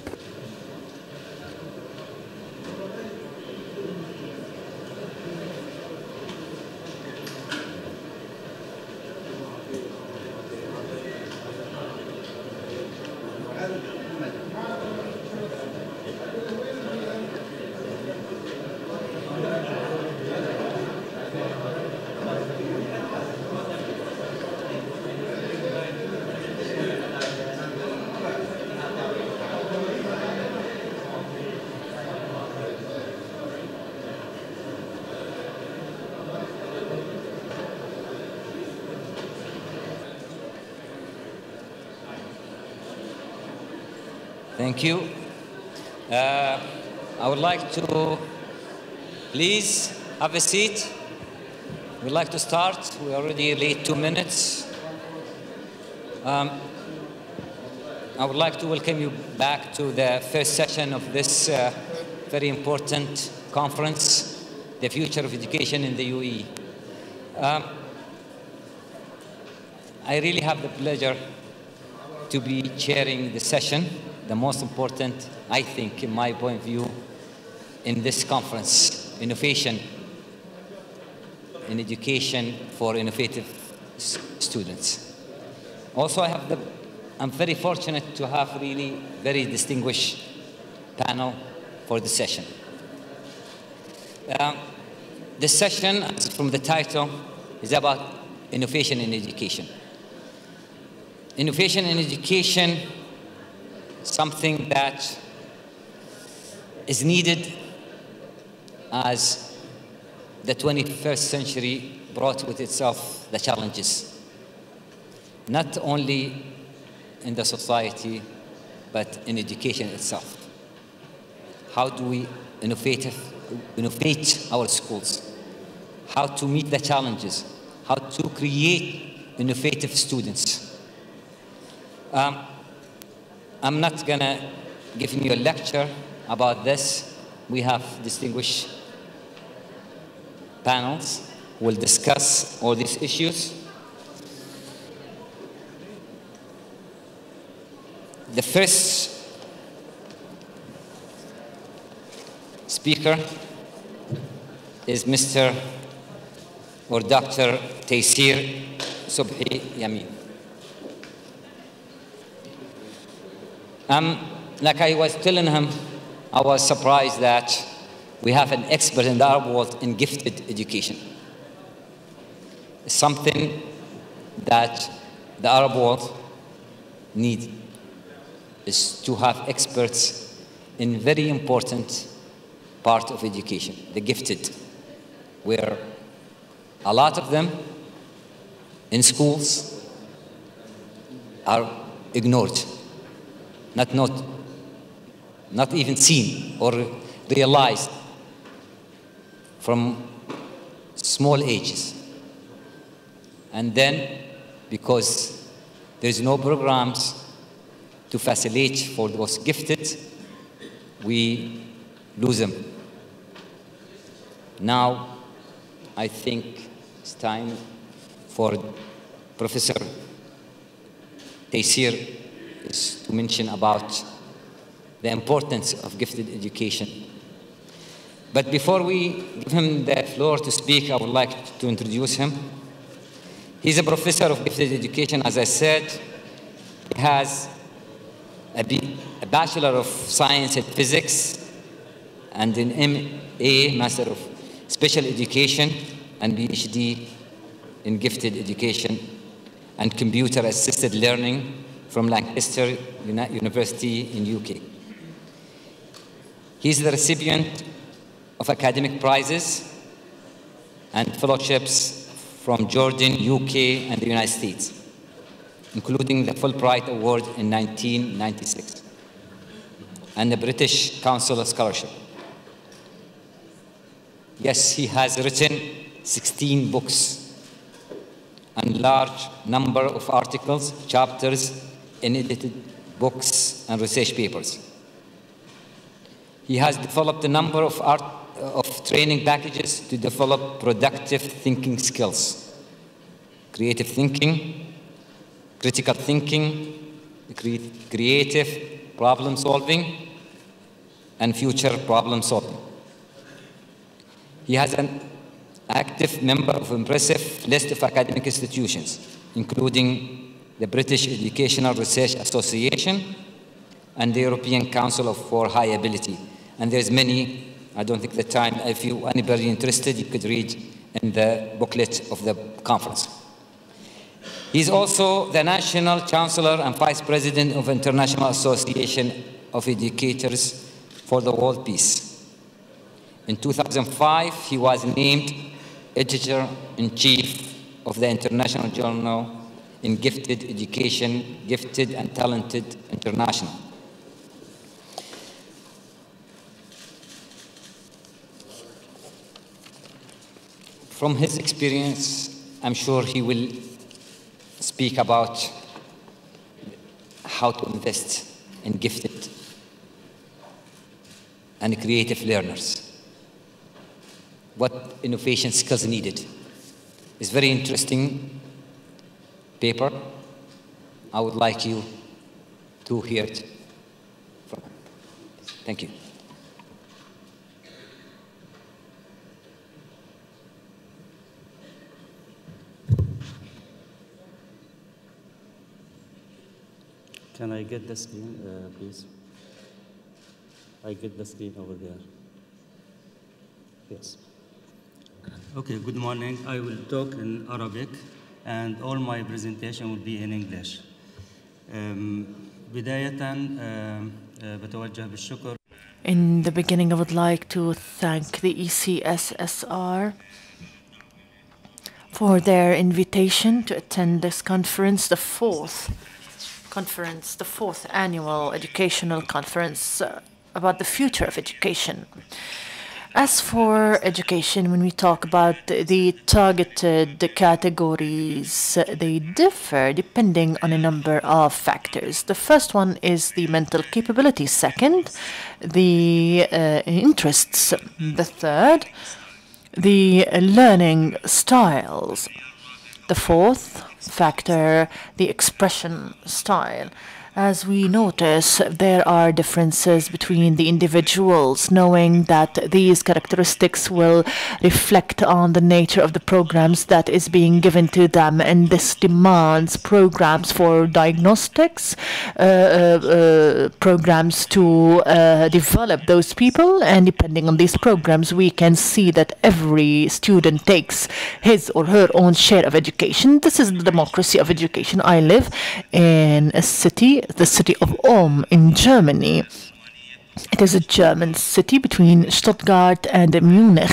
Thank you. I would like to please have a seat. We'd like to start. We're already late 2 minutes. I would like to welcome you back to the first session of this very important conference, The Future of Education in the UAE. I really have the pleasure to be chairing the session, the most important, I think, in my point of view, in this conference, innovation in education for innovative students. Also, I'm very fortunate to have really very distinguished panel for the session. This session, as from the title, is about innovation in education. Innovation in education, something that is needed as the 21st century brought with itself the challenges, not only in the society, but in education itself. How do we innovate our schools? How to meet the challenges? How to create innovative students? I'm not gonna give you a lecture about this. We have distinguished panels who will discuss all these issues. The first speaker is Mr. or Dr. Taysir Subhi Yamin. Like I was telling him, I was surprised that we have an expert in the Arab world in gifted education. It's something that the Arab world needs, is to have experts in very important part of education, the gifted, where a lot of them in schools are ignored, not even seen or realized from small ages. And then, because there's no programs to facilitate for those gifted, we lose them. Now, I think it's time for Professor Taysir to mention about the importance of gifted education. But before we give him the floor to speak, I would like to introduce him. He's a professor of gifted education, as I said. He has a Bachelor of Science in Physics and an MA, Master of Special Education, and PhD in Gifted Education and Computer Assisted Learning from Lancaster University in UK. He's the recipient of academic prizes and fellowships from Jordan, UK, and the United States, including the Fulbright Award in 1996 and the British Council Scholarship. Yes, he has written 16 books and large number of articles, chapters, and edited books and research papers. He has developed a number of training packages to develop productive thinking skills, creative thinking, critical thinking, creative problem solving, and future problem solving. He has an active member of impressive list of academic institutions, including the British Educational Research Association and the European Council for High Ability. And there's many, I don't think the time, if anybody interested, you could read in the booklet of the conference. He's also the National Chancellor and Vice President of International Association of Educators for the World Peace. In 2005, he was named Editor-in-Chief of the International Journal in Gifted Education, Gifted and Talented International. from his experience, I'm sure he will speak about how to invest in gifted and creative learners, what innovation skills needed. It's very interesting paper. I would like you to hear it from him. Thank you. Can I get the screen, please? I get the screen over there. Yes. Okay, good morning. I will talk in Arabic, and all my presentation will be in English. بداية بتوجه بالشكر. In the beginning, I would like to thank the ECSSR for their invitation to attend this conference, the fourth annual educational conference about the future of education. As for education, when we talk about the targeted categories, they differ depending on a number of factors. The first one is the mental capability. Second, the interests. The third, the learning styles. The fourth factor, the expression style. As we notice, there are differences between the individuals, knowing that these characteristics will reflect on the nature of the programs that is being given to them, and this demands programs for diagnostics, programs to develop those people, and depending on these programs, we can see that every student takes his or her own share of education. This is the democracy of education. I live in a city, the city of Ulm in Germany. It is a German city between Stuttgart and Munich.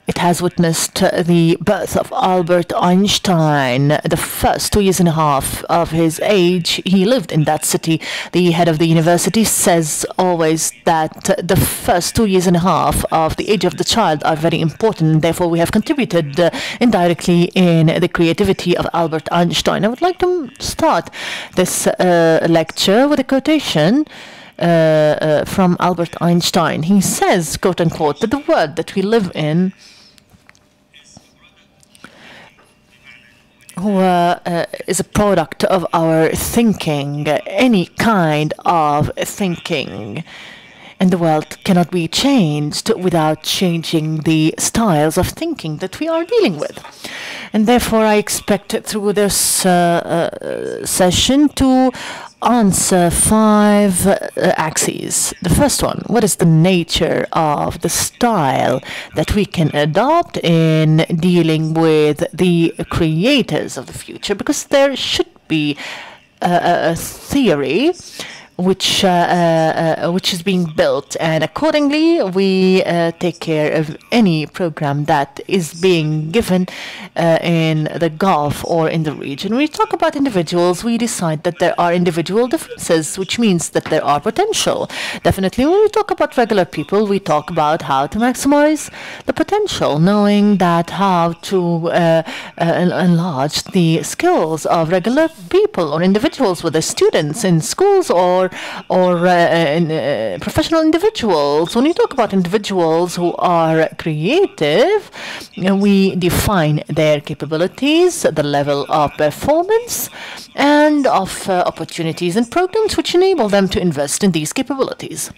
It has witnessed the birth of Albert Einstein. The first 2 years and a half of his age, he lived in that city. The head of the university says always that the first 2 years and a half of the age of the child are very important. Therefore, we have contributed indirectly in the creativity of Albert Einstein. I would like to start this lecture with a quotation from Albert Einstein. He says, quote unquote, that the world that we live in is a product of our thinking, any kind of thinking. And the world cannot be changed without changing the styles of thinking that we are dealing with. And therefore, I expect through this session to answer 5 axes. The first one, what is the nature of the style that we can adopt in dealing with the creators of the future? Because there should be a theory which is being built, and accordingly we take care of any program that is being given in the Gulf or in the region. When we talk about individuals, we decide that there are individual differences, which means that there are potential. Definitely, when we talk about regular people, we talk about how to maximize the potential, knowing that how to enlarge the skills of regular people or individuals, whether students in schools or professional individuals. When we talk about individuals who are creative, we define their capabilities, the level of performance, and of opportunities and programs which enable them to invest in these capabilities.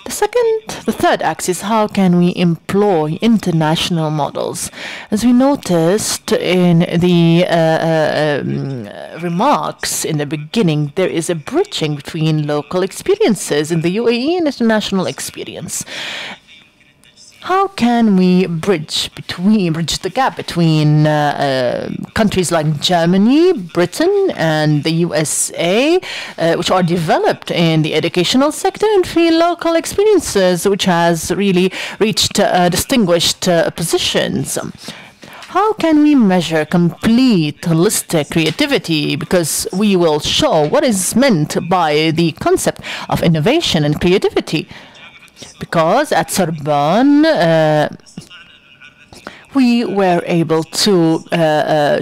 The third axis, how can we employ international models? As we noticed in the remarks in the beginning, there is a bridging between local experiences in the UAE and international experience. How can we bridge the gap between countries like Germany, Britain, and the USA, which are developed in the educational sector, and feel local experiences, which has really reached distinguished positions? How can we measure complete holistic creativity? Because we will show what is meant by the concept of innovation and creativity. because at Sorbonne we were able to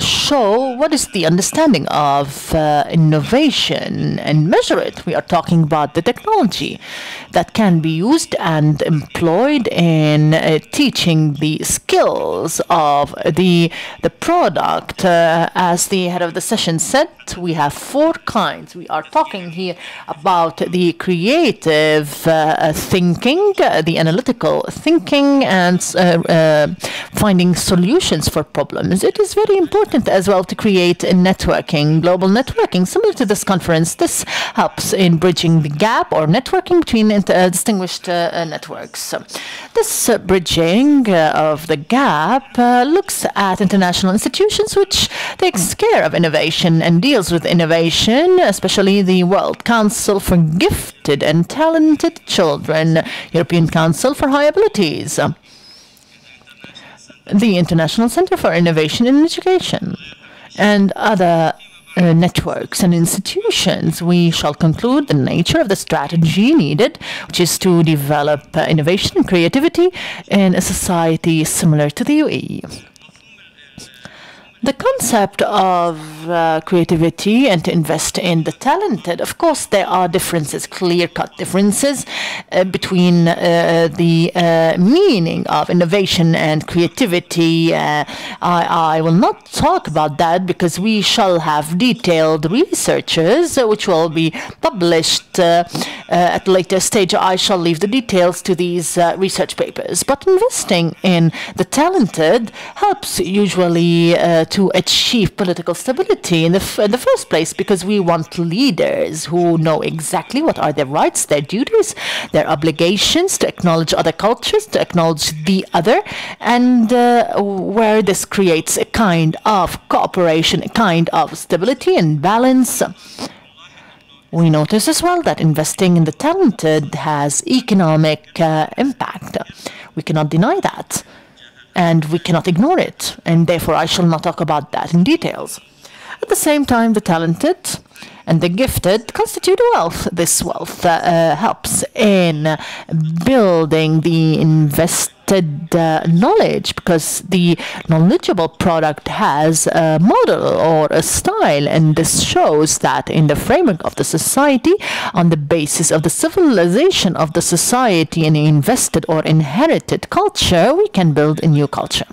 show what is the understanding of innovation and measure it. We are talking about the technology that can be used and employed in teaching the skills of the product. As the head of the session said, we have 4 kinds. We are talking here about the creative thinking, the analytical thinking, and finding solutions for problems. It is very important as well to create networking, global networking. Similar to this conference, this helps in bridging the gap or networking between distinguished networks. This bridging of the gap looks at international institutions which takes care of innovation and deals with innovation, especially the World Council for Gifted and Talented Children, European Council for High Abilities, the International Center for Innovation in Education, and other networks and institutions. We shall conclude the nature of the strategy needed, which is to develop innovation and creativity in a society similar to the UAE. The concept of creativity and to invest in the talented, of course, there are differences, clear-cut differences between the meaning of innovation and creativity. I will not talk about that because we shall have detailed researches which will be published at a later stage. I shall leave the details to these research papers. But investing in the talented helps usually to achieve political stability in the first place, because we want leaders who know exactly what are their rights, their duties, their obligations, to acknowledge other cultures, to acknowledge the other, and where this creates a kind of cooperation, a kind of stability and balance. We notice as well that investing in the talented has economic impact. We cannot deny that, and we cannot ignore it, and therefore I shall not talk about that in details. At the same time, the talented and the gifted constitute wealth. This wealth helps in building the invested knowledge, because the knowledgeable product has a model or a style, and this shows that in the framework of the society, on the basis of the civilization of the society and invested or inherited culture, we can build a new culture.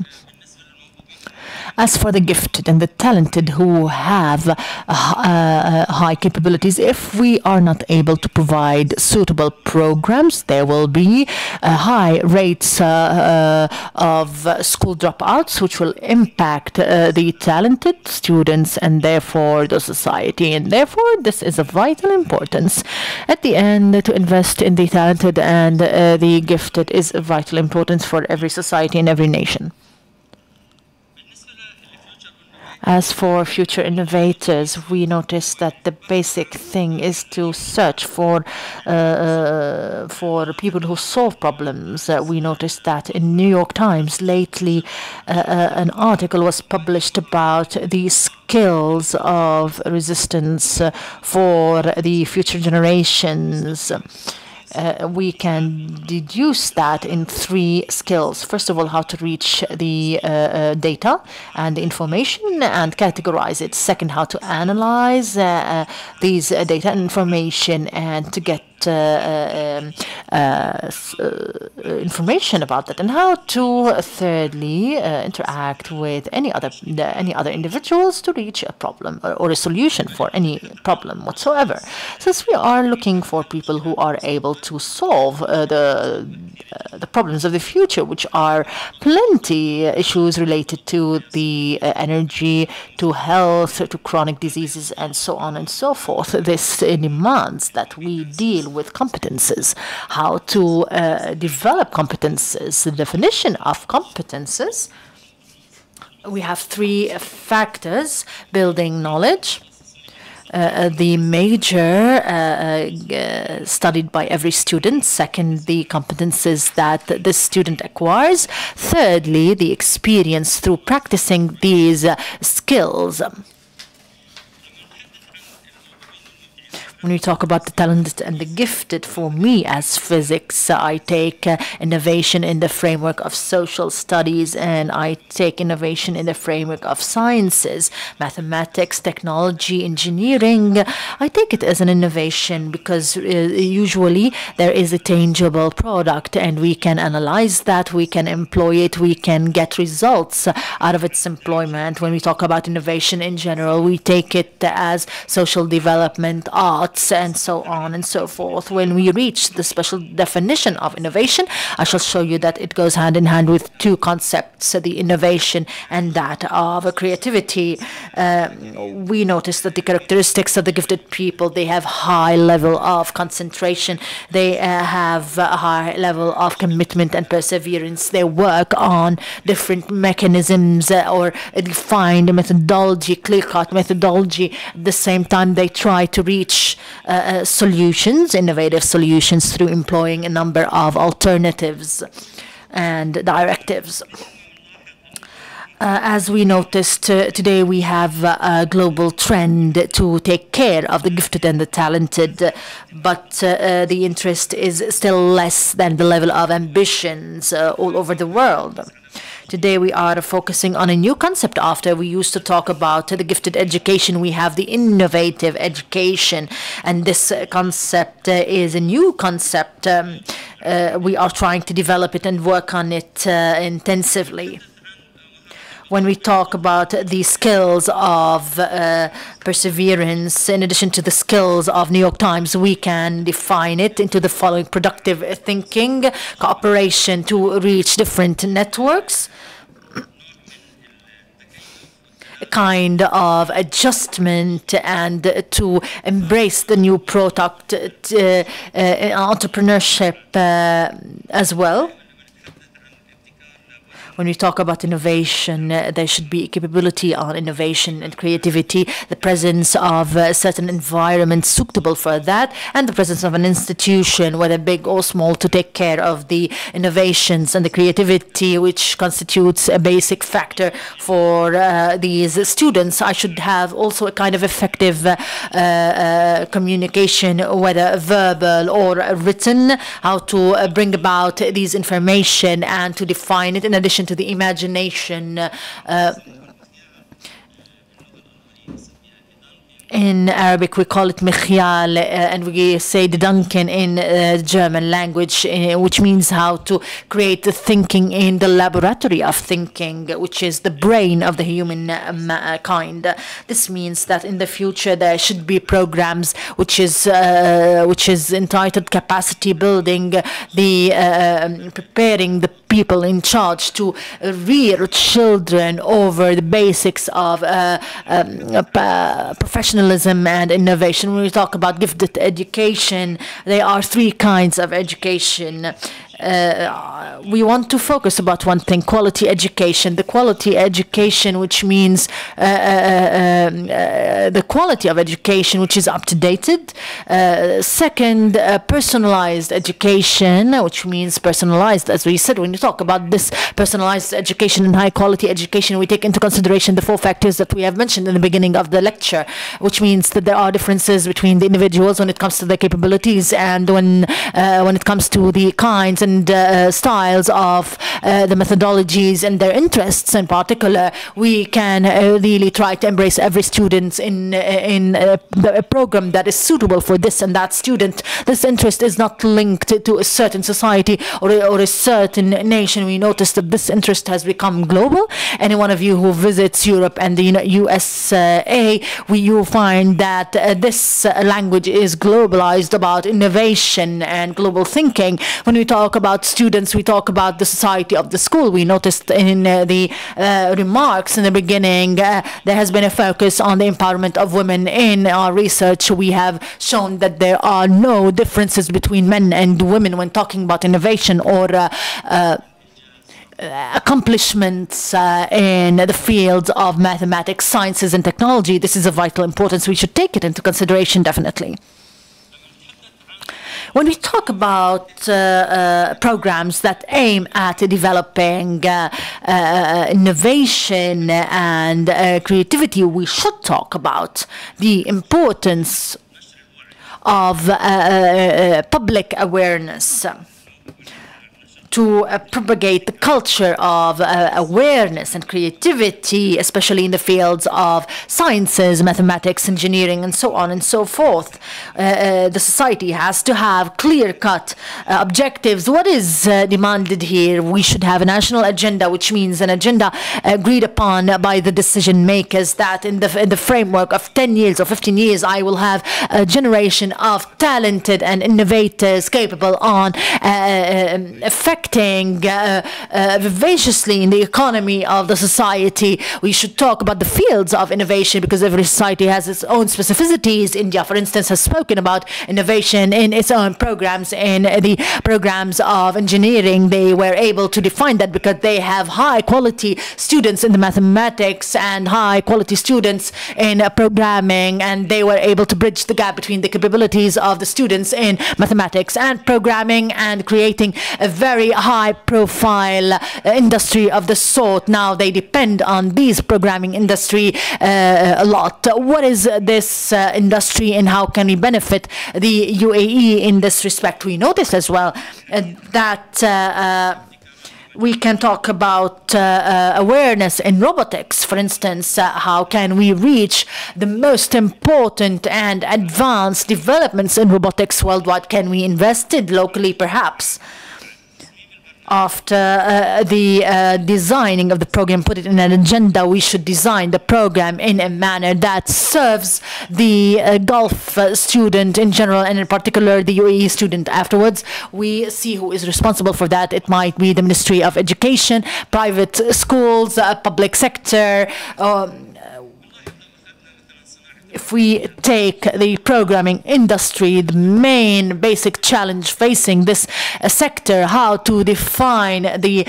As for the gifted and the talented who have high capabilities, if we are not able to provide suitable programs, there will be high rates of school dropouts, which will impact the talented students and therefore the society. And therefore, this is of vital importance. At the end, to invest in the talented and the gifted is of vital importance for every society and every nation. As for future innovators, we notice that the basic thing is to search for people who solve problems. We noticed that in New York Times lately, an article was published about the skills of resistance for the future generations. We can deduce that in 3 skills. First of all, how to reach the data and the information and categorize it. Second, how to analyze these data and information and to get information about that, and how to thirdly interact with any other individuals to reach a problem or a solution for any problem whatsoever. Since we are looking for people who are able to solve the problems of the future, which are plenty issues related to the energy, to health, to chronic diseases, and so on and so forth. This demands that we deal with competences, how to develop competences, the definition of competences. We have 3 factors: building knowledge, the major studied by every student. Second, the competences that the student acquires. Thirdly, the experience through practicing these skills. When we talk about the talented and the gifted, for me as physics, I take innovation in the framework of social studies, and I take innovation in the framework of sciences, mathematics, technology, engineering. I take it as an innovation because usually there is a tangible product and we can analyze that, we can employ it, we can get results out of its employment. When we talk about innovation in general, we take it as social development, art, and so on and so forth. When we reach the special definition of innovation, I shall show you that it goes hand in hand with two concepts, the innovation and that of creativity. We notice that the characteristics of the gifted people, they have high level of concentration, they have a high level of commitment and perseverance. They work on different mechanisms or defined methodology, clear-cut methodology. At the same time, they try to reach solutions, innovative solutions, through employing a number of alternatives and directives. As we noticed today, we have a global trend to take care of the gifted and the talented, but the interest is still less than the level of ambitions all over the world. Today we are focusing on a new concept. After we used to talk about the gifted education, we have the innovative education, and this concept is a new concept. We are trying to develop it and work on it intensively. When we talk about the skills of perseverance, in addition to the skills of New York Times, we can define it into the following: productive thinking, cooperation to reach different networks, a kind of adjustment and to embrace the new product, entrepreneurship as well. When we talk about innovation, there should be capability on innovation and creativity, the presence of certain environments suitable for that, and the presence of an institution, whether big or small, to take care of the innovations and the creativity, which constitutes a basic factor for these students. I should have also a kind of effective communication, whether verbal or written, how to bring about these information and to define it, in addition to the imagination. In Arabic, we call it mikhyal, and we say the Duncan in German language, which means how to create the thinking in the laboratory of thinking, which is the brain of the human kind. This means that in the future there should be programs which is entitled capacity building, the preparing the people in charge to rear children over the basics of professionalism and innovation. When we talk about gifted education, there are three kinds of education. We want to focus about one thing: quality education. The quality education, which means the quality of education which is up to date. Second, personalized education, which means personalized, as we said. When you talk about this personalized education and high quality education, we take into consideration the four factors that we have mentioned in the beginning of the lecture, which means that there are differences between the individuals when it comes to their capabilities, and when it comes to the kinds and styles of the methodologies and their interests in particular. We can really try to embrace every student in a program that is suitable for this and that student. This interest is not linked to a certain society or a certain nation. We notice that this interest has become global. Any one of you who visits Europe and the USA, you will find that this language is globalized about innovation and global thinking. When we talk about students, we talk about the society of the school. We noticed in the remarks in the beginning, there has been a focus on the empowerment of women. In our research, we have shown that there are no differences between men and women when talking about innovation or accomplishments in the fields of mathematics, sciences, and technology. This is of vital importance. We should take it into consideration, definitely. When we talk about programs that aim at developing innovation and creativity, we should talk about the importance of public awareness, to propagate the culture of awareness and creativity, especially in the fields of sciences, mathematics, engineering, and so on and so forth. The society has to have clear-cut objectives. What is demanded here? We should have a national agenda, which means an agenda agreed upon by the decision makers, that in the framework of 10 years or 15 years, I will have a generation of talented and innovators capable on affecting vivaciously in the economy of the society. We should talk about the fields of innovation, because every society has its own specificities. India, for instance, has spoken about innovation in its own programs. In the programs of engineering, they were able to define that because they have high quality students in the mathematics and high quality students in programming, and they were able to bridge the gap between the capabilities of the students in mathematics and programming, and creating a very high profile industry of the sort. Now they depend on these programming industry a lot. What is this industry, and how can we benefit the UAE in this respect? We notice as well that we can talk about awareness in robotics, for instance. How can we reach the most important and advanced developments in robotics worldwide? Can we invest it locally, perhaps? After the designing of the program, put it in an agenda. We should design the program in a manner that serves the Gulf student in general, and in particular the UAE student. Afterwards, we see who is responsible for that. It might be the Ministry of Education, private schools, public sector. If we take the programming industry, the main basic challenge facing this sector, how to define the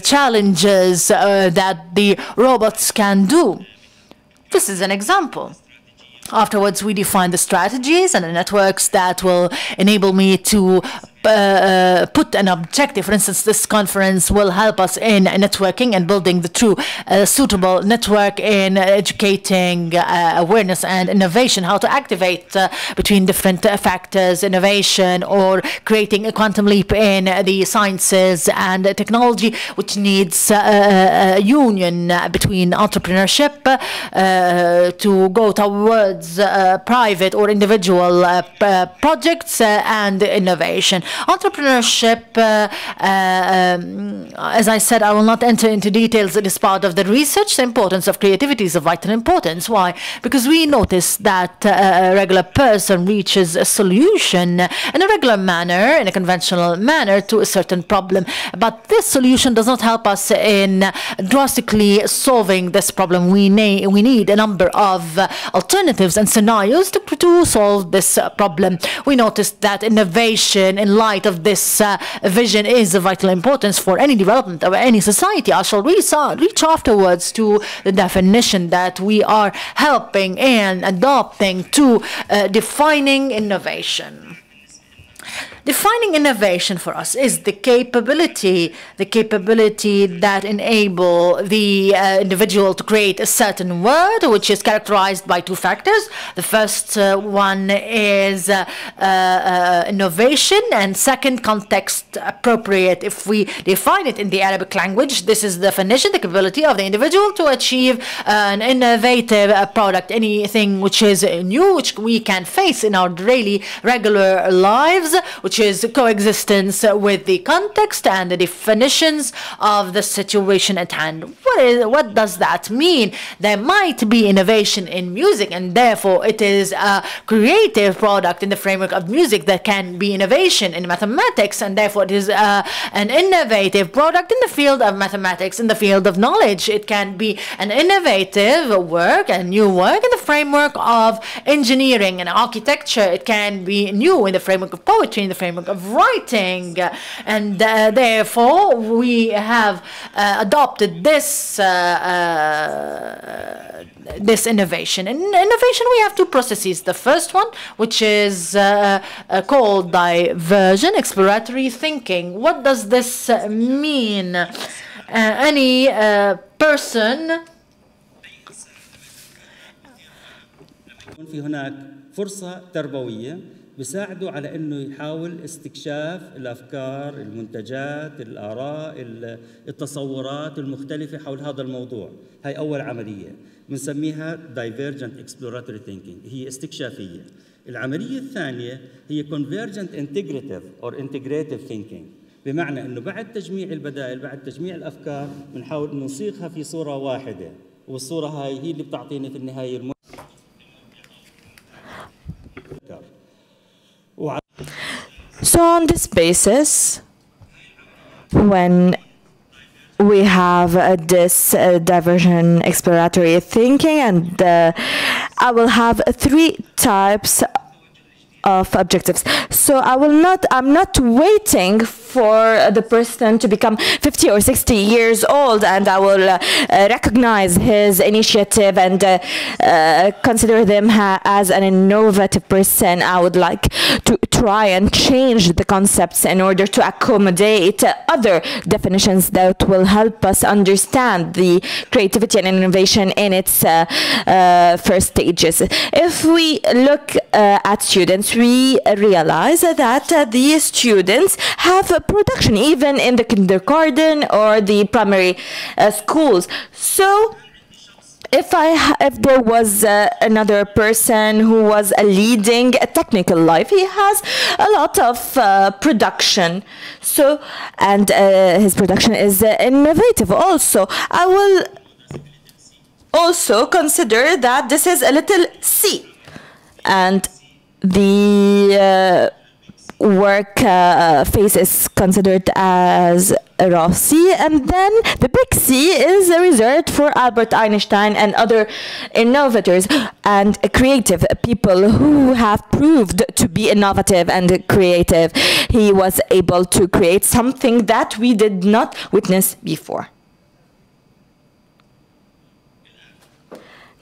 challenges that the robots can do. This is an example. Afterwards, we define the strategies and the networks that will enable me to put an objective. For instance, this conference will help us in networking and building the true suitable network, in educating awareness and innovation, how to activate between different factors, innovation, or creating a quantum leap in the sciences and technology, which needs a union between entrepreneurship to go towards private or individual projects and innovation. Entrepreneurship, as I said, I will not enter into details. It is part of the research. The importance of creativity is of vital importance. Why? Because we notice that a regular person reaches a solution in a regular manner, in a conventional manner, to a certain problem. But this solution does not help us in drastically solving this problem. We need a number of alternatives and scenarios to solve this problem. We notice that innovation in light of this vision is of vital importance for any development of any society. I shall reach afterwards to the definition that we are helping and adopting to defining innovation. Defining innovation for us is the capability that enable the individual to create a certain world, which is characterized by two factors. The first one is innovation, and second, context appropriate. If we define it in the Arabic language, this is the definition: the capability of the individual to achieve an innovative product, anything which is new, which we can face in our daily regular lives, which is coexistence with the context and the definitions of the situation at hand. What does that mean? There might be innovation in music, and therefore it is a creative product in the framework of music. That can be innovation in mathematics, and therefore it is an innovative product in the field of mathematics. In the field of knowledge, it can be an innovative work, a new work in the framework of engineering and architecture. It can be new in the framework of poetry, in the framework of writing, and therefore we have adopted this this innovation. In innovation, we have two processes. The first one, which is called diversion, exploratory thinking. What does this mean? Any person في هناك فرصة تربوية بيساعدوا على انه يحاول استكشاف الافكار، المنتجات، الاراء، التصورات المختلفة حول هذا الموضوع. هاي اول عملية بنسميها divergent exploratory thinking، هي استكشافية. العملية الثانية هي convergent integrative or integrative thinking، بمعنى انه بعد تجميع البدائل، بعد تجميع الافكار، بنحاول انه نصيغها في صورة واحدة، والصورة هاي هي اللي بتعطينا في النهاية So on this basis, when we have this diversion exploratory thinking, and I will have 3 types of objectives. So I'm not waiting for the person to become 50 or 60 years old, and I will recognize his initiative and consider them as an innovative person. I would like to try and change the concepts in order to accommodate other definitions that will help us understand the creativity and innovation in its first stages. If we look at students, we realize that these students have production even in the kindergarten or the primary schools. So if there was another person who was leading a technical life, he has a lot of production. So, and his production is innovative also. I will also consider that this is a little C, and the work phase is considered as a raw C, and then the big C is reserved for Albert Einstein and other innovators and creative people who have proved to be innovative and creative. He was able to create something that we did not witness before.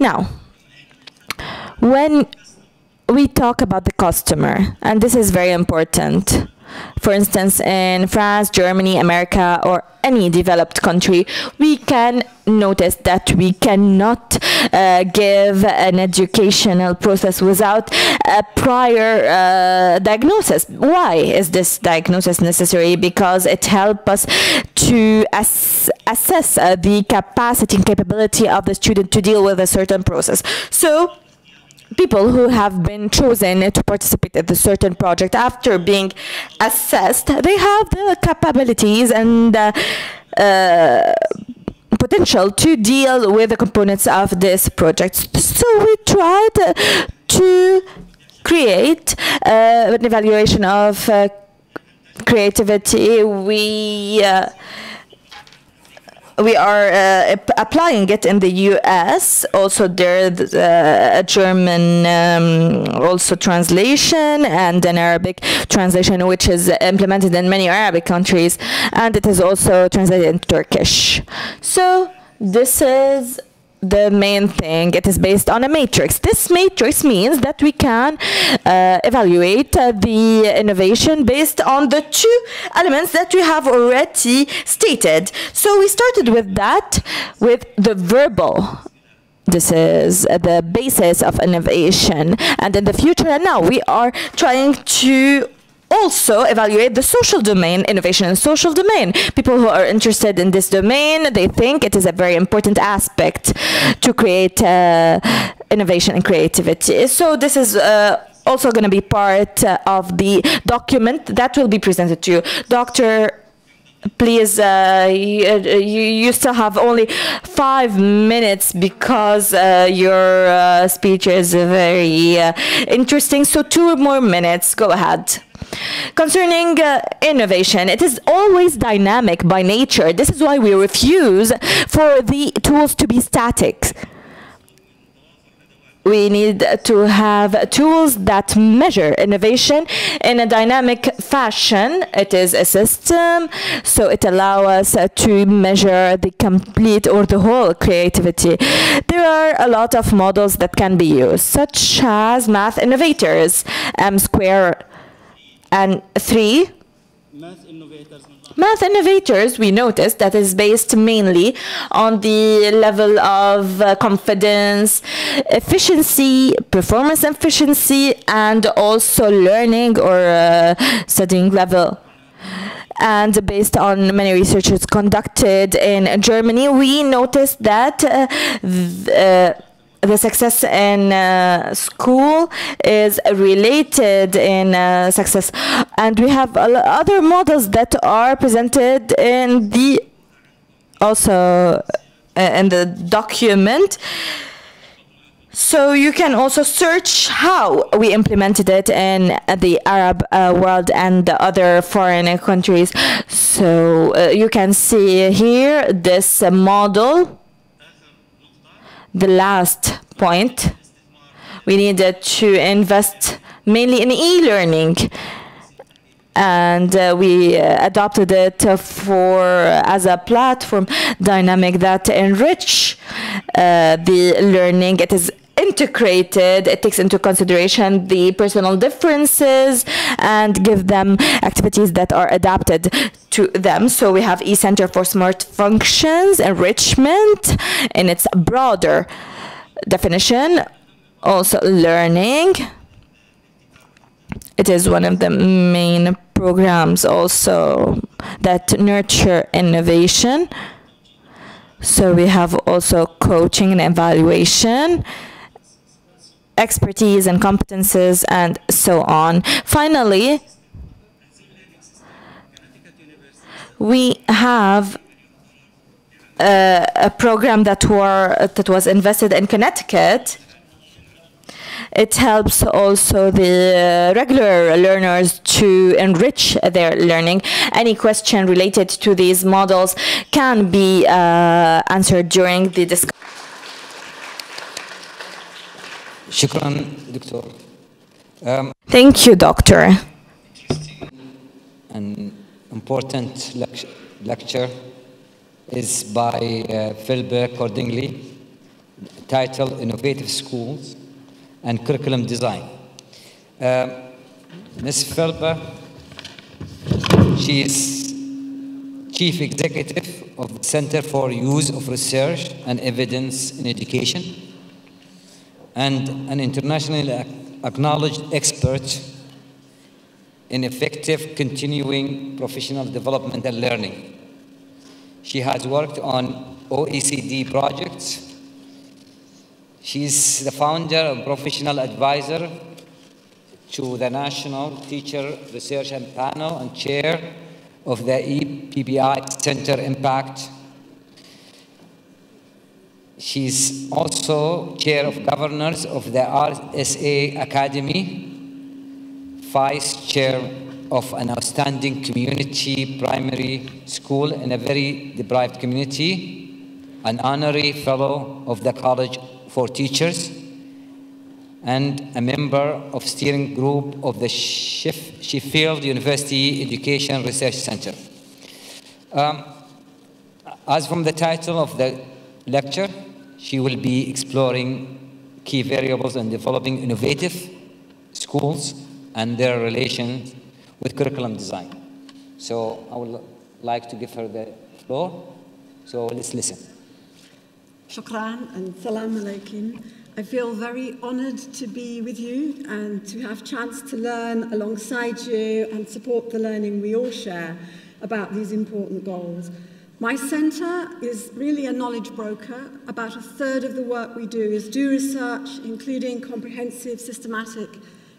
Now, when we talk about the customer, and this is very important. For instance, in France, Germany, America, or any developed country, we can notice that we cannot give an educational process without a prior diagnosis. Why is this diagnosis necessary? Because it helps us to assess the capacity and capability of the student to deal with a certain process. So people who have been chosen to participate in a certain project, after being assessed, they have the capabilities and potential to deal with the components of this project. So we tried to create an evaluation of creativity. We are applying it in the US. Also, there's a German also translation and an Arabic translation, which is implemented in many Arabic countries, and it is also translated in Turkish. So this is the main thing. It is based on a matrix. This matrix means that we can evaluate the innovation based on the 2 elements that we have already stated. So we started with that, with the verbal. This is the basis of innovation. And in the future, and now we are trying to also evaluate the social domain, innovation in social domain. People who are interested in this domain, they think it is a very important aspect to create innovation and creativity. So this is also going to be part of the document that will be presented to you. Doctor, please, you still have only 5 minutes because your speech is very interesting. So 2 more minutes. Go ahead. Concerning innovation, it is always dynamic by nature. This is why we refuse for the tools to be static. We need to have tools that measure innovation in a dynamic fashion. It is a system, so it allows us to measure the complete or the whole creativity. There are a lot of models that can be used, such as math innovators, M² and 3. Math innovators, we noticed that is based mainly on the level of confidence, efficiency, performance efficiency, and also learning or studying level. And based on many researches conducted in Germany, we noticed that the success in school is related in success. And we have other models that are presented in the document. So you can also search how we implemented it in the Arab world and the other foreign countries. So you can see here this model. The last point, we needed to invest mainly in e-learning, and we adopted it as a platform dynamic that enrich the learning. It is integrated, it takes into consideration the personal differences and give them activities that are adapted to them. So we have e-Center for Smart Functions, enrichment in its broader definition, also learning. It is one of the main programs also that nurture innovation. So we have also coaching and evaluation, expertise and competences, and so on. Finally, we have a program that was invested in Connecticut. It helps also the regular learners to enrich their learning. Any question related to these models can be answered during the discussion. Shukran, Doctor. Thank you, Doctor. An important lecture is by Philip Cordingley, titled Innovative Schools and Curriculum Design. Ms. Philip, she is Chief Executive of the Center for Use of Research and Evidence in Education, and an internationally acknowledged expert in effective continuing professional development and learning. She has worked on OECD projects. She is the founder and professional advisor to the National Teacher Research and Panel and chair of the EPBI Center Impact. She's also chair of governors of the RSA Academy, vice chair of an outstanding community primary school in a very deprived community, an honorary fellow of the College for Teachers, and a member of steering group of the Sheffield University Education Research Center. As from the title of the lecture, she will be exploring key variables in developing innovative schools and their relations with curriculum design. So I would like to give her the floor. So let's listen. Shukran and salam alaikum. I feel very honored to be with you and to have a chance to learn alongside you and support the learning we all share about these important goals. My centre is really a knowledge broker. About a third of the work we do is do research, including comprehensive, systematic,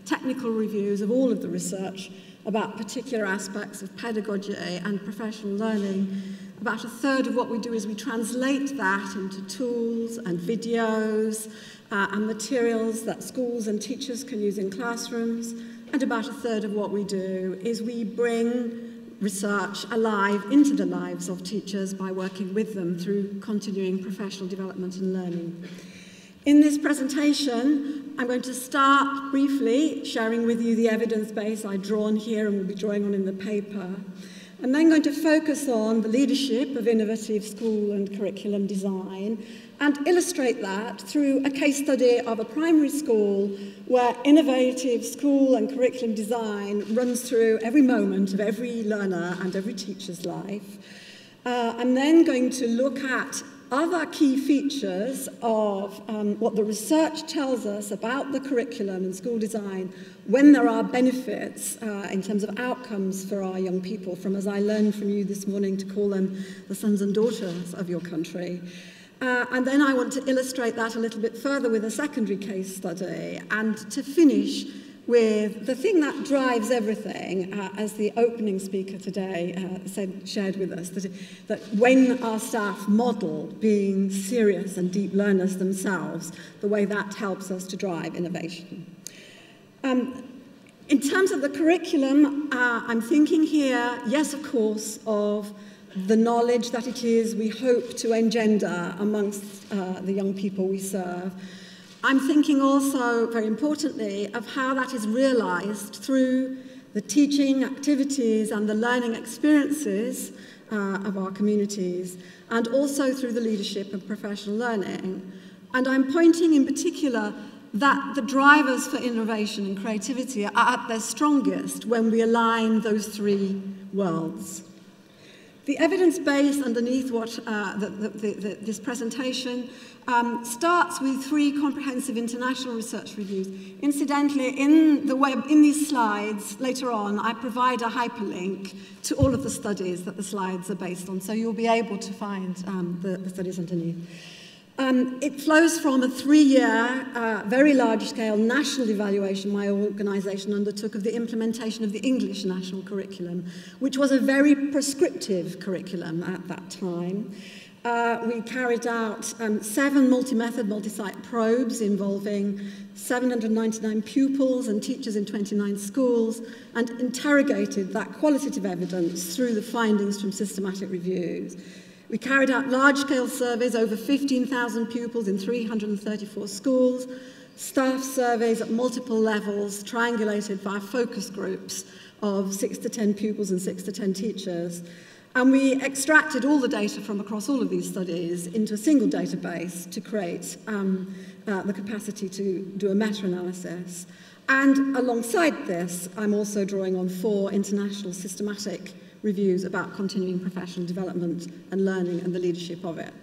technical reviews of all of the research about particular aspects of pedagogy and professional learning. About a third of what we do is we translate that into tools and videos and materials that schools and teachers can use in classrooms. And about a third of what we do is we bring research alive into the lives of teachers by working with them through continuing professional development and learning. In this presentation, I'm going to start briefly sharing with you the evidence base I've drawn here and will be drawing on in the paper. I'm then going to focus on the leadership of innovative school and curriculum design and illustrate that through a case study of a primary school where innovative school and curriculum design runs through every moment of every learner and every teacher's life. I'm then going to look at other key features of what the research tells us about the curriculum and school design when there are benefits in terms of outcomes for our young people, from, as I learned from you this morning, to call them the sons and daughters of your country. And then I want to illustrate that a little bit further with a secondary case study, and to finish with the thing that drives everything, as the opening speaker today shared with us, that when our staff model being serious and deep learners themselves, the way that helps us to drive innovation. In terms of the curriculum, I'm thinking here, yes, of course, of the knowledge that it is we hope to engender amongst the young people we serve. I'm thinking also, very importantly, of how that is realized through the teaching activities and the learning experiences of our communities, and also through the leadership of professional learning. And I'm pointing in particular that the drivers for innovation and creativity are at their strongest when we align those three worlds. The evidence base underneath what this presentation starts with 3 comprehensive international research reviews. Incidentally, in these slides later on, I provide a hyperlink to all of the studies that the slides are based on, so you'll be able to find the studies underneath. It flows from a 3-year, very large-scale national evaluation my organisation undertook of the implementation of the English national curriculum, which was a very prescriptive curriculum at that time. We carried out 7 multi-method, multi-site probes involving 799 pupils and teachers in 29 schools, and interrogated that qualitative evidence through the findings from systematic reviews. We carried out large-scale surveys, over 15,000 pupils in 334 schools, staff surveys at multiple levels, triangulated via focus groups of 6 to 10 pupils and 6 to 10 teachers. And we extracted all the data from across all of these studies into a single database to create the capacity to do a meta-analysis. And alongside this, I'm also drawing on 4 international systematic reviews about continuing professional development and learning and the leadership of it.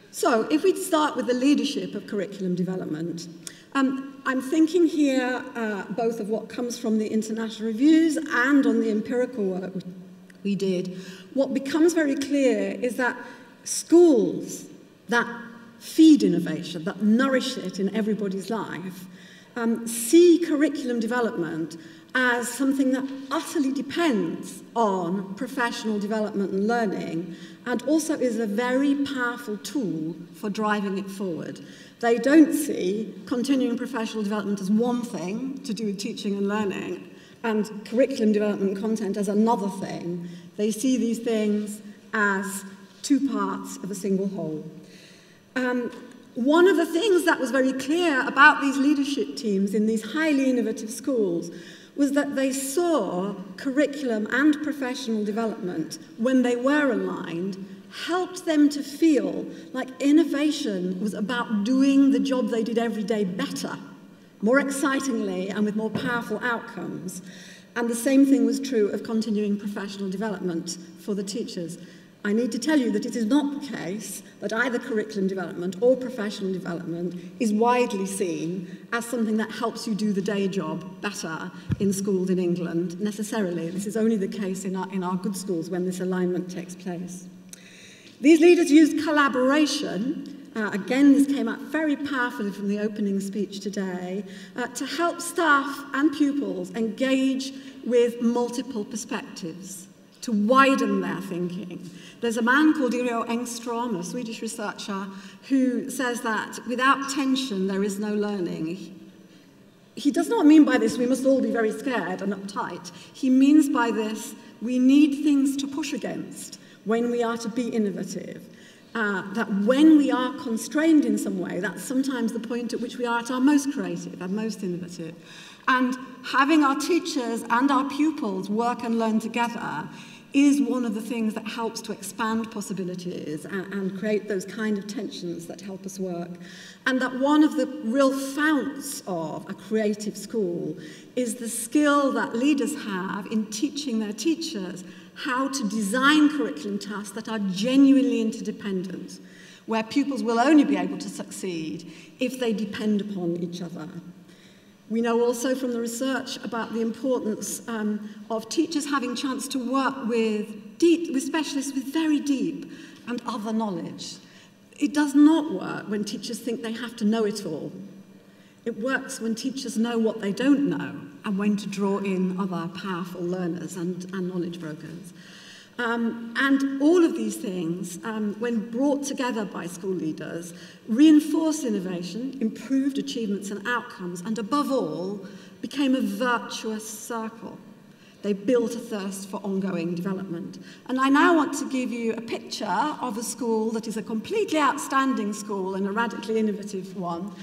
So if we start with the leadership of curriculum development, I'm thinking here both of what comes from the international reviews and on the empirical work we did. What becomes very clear is that schools that feed innovation, that nourish it in everybody's life, see curriculum development as something that utterly depends on professional development and learning, and also is a very powerful tool for driving it forward. They don't see continuing professional development as one thing to do with teaching and learning, and curriculum development content as another thing. They see these things as 2 parts of a single whole. One of the things that was very clear about these leadership teams in these highly innovative schools was that they saw curriculum and professional development, when they were aligned, helped them to feel like innovation was about doing the job they did every day better, more excitingly and with more powerful outcomes. And the same thing was true of continuing professional development for the teachers. I need to tell you that it is not the case that either curriculum development or professional development is widely seen as something that helps you do the day job better in schools in England, necessarily. This is only the case in our good schools when this alignment takes place. These leaders used collaboration, again this came out very powerfully from the opening speech today, to help staff and pupils engage with multiple perspectives, to widen their thinking. There's a man called Iro Engstrom, a Swedish researcher, who says that without tension there is no learning. He does not mean by this we must all be very scared and uptight. He means by this we need things to push against when we are to be innovative. That when we are constrained in some way, that's sometimes the point at which we are at our most creative and most innovative. And having our teachers and our pupils work and learn together is one of the things that helps to expand possibilities and create those kind of tensions that help us work. And that one of the real founts of a creative school is the skill that leaders have in teaching their teachers how to design curriculum tasks that are genuinely interdependent, where pupils will only be able to succeed if they depend upon each other. We know also from the research about the importance of teachers having a chance to work with specialists with very deep and other knowledge. It does not work when teachers think they have to know it all. It works when teachers know what they don't know and when to draw in other powerful learners and knowledge brokers. And all of these things, when brought together by school leaders, reinforced innovation, improved achievements and outcomes, and above all, became a virtuous circle. They built a thirst for ongoing development. And I now want to give you a picture of a school that is a completely outstanding school and a radically innovative one,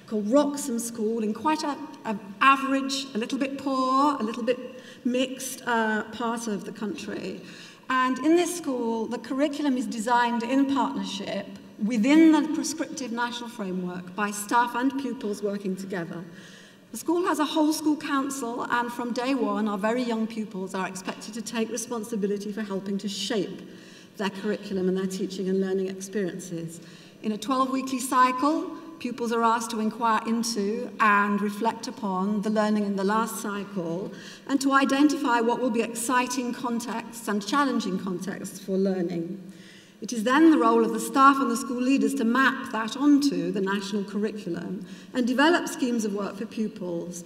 called Wroxham School, in quite an average, a little bit poor, a little bit mixed part of the country. And in this school, the curriculum is designed in partnership within the prescriptive national framework by staff and pupils working together. The school has a whole school council, and from day one, our very young pupils are expected to take responsibility for helping to shape their curriculum and their teaching and learning experiences. In a 12-weekly cycle, pupils are asked to inquire into and reflect upon the learning in the last cycle and to identify what will be exciting contexts and challenging contexts for learning. It is then the role of the staff and the school leaders to map that onto the national curriculum and develop schemes of work for pupils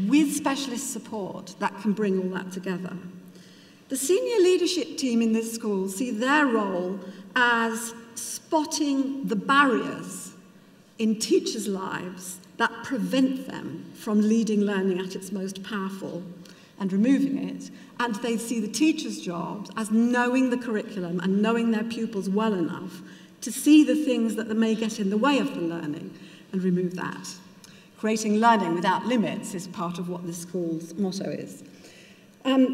with specialist support that can bring all that together. The senior leadership team in this school see their role as spotting the barriers in teachers' lives that prevent them from leading learning at its most powerful and removing it. And they see the teachers' jobs as knowing the curriculum and knowing their pupils well enough to see the things that may get in the way of the learning and remove that. Creating learning without limits is part of what this school's motto is.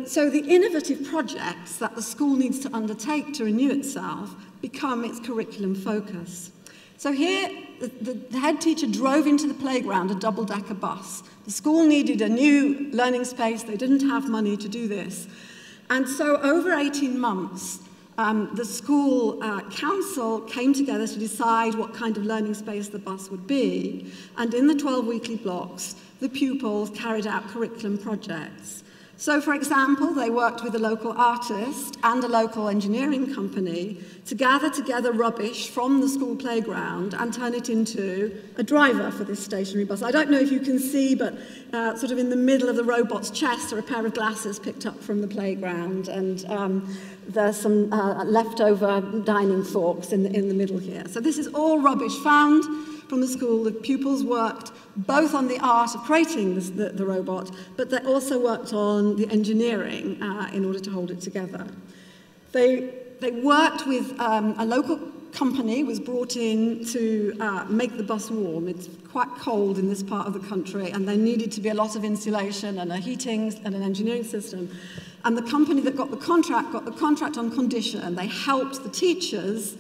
So the innovative projects that the school needs to undertake to renew itself become its curriculum focus. So here, the head teacher drove into the playground a double-decker bus. The school needed a new learning space. They didn't have money to do this. And so over 18 months, the school council came together to decide what kind of learning space the bus would be. And in the 12-weekly blocks, the pupils carried out curriculum projects. So, for example, they worked with a local artist and a local engineering company to gather together rubbish from the school playground and turn it into a driver for this stationary bus. I don't know if you can see, but sort of in the middle of the robot's chest are a pair of glasses picked up from the playground, and there's some leftover dining forks in the middle here. So this is all rubbish found from the school. The pupils worked both on the art of creating the robot, but they also worked on the engineering in order to hold it together. They worked with a local company was brought in to make the bus warm. It's quite cold in this part of the country, and there needed to be a lot of insulation and a heating and an engineering system. And the company that got the contract on condition. They helped the teachers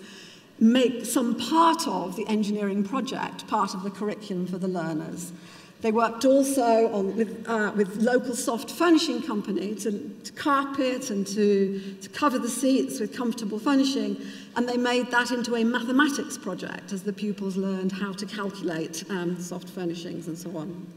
make some part of the engineering project part of the curriculum for the learners. They worked also with local soft furnishing company to carpet and to cover the seats with comfortable furnishing, and they made that into a mathematics project as the pupils learned how to calculate soft furnishings and so on.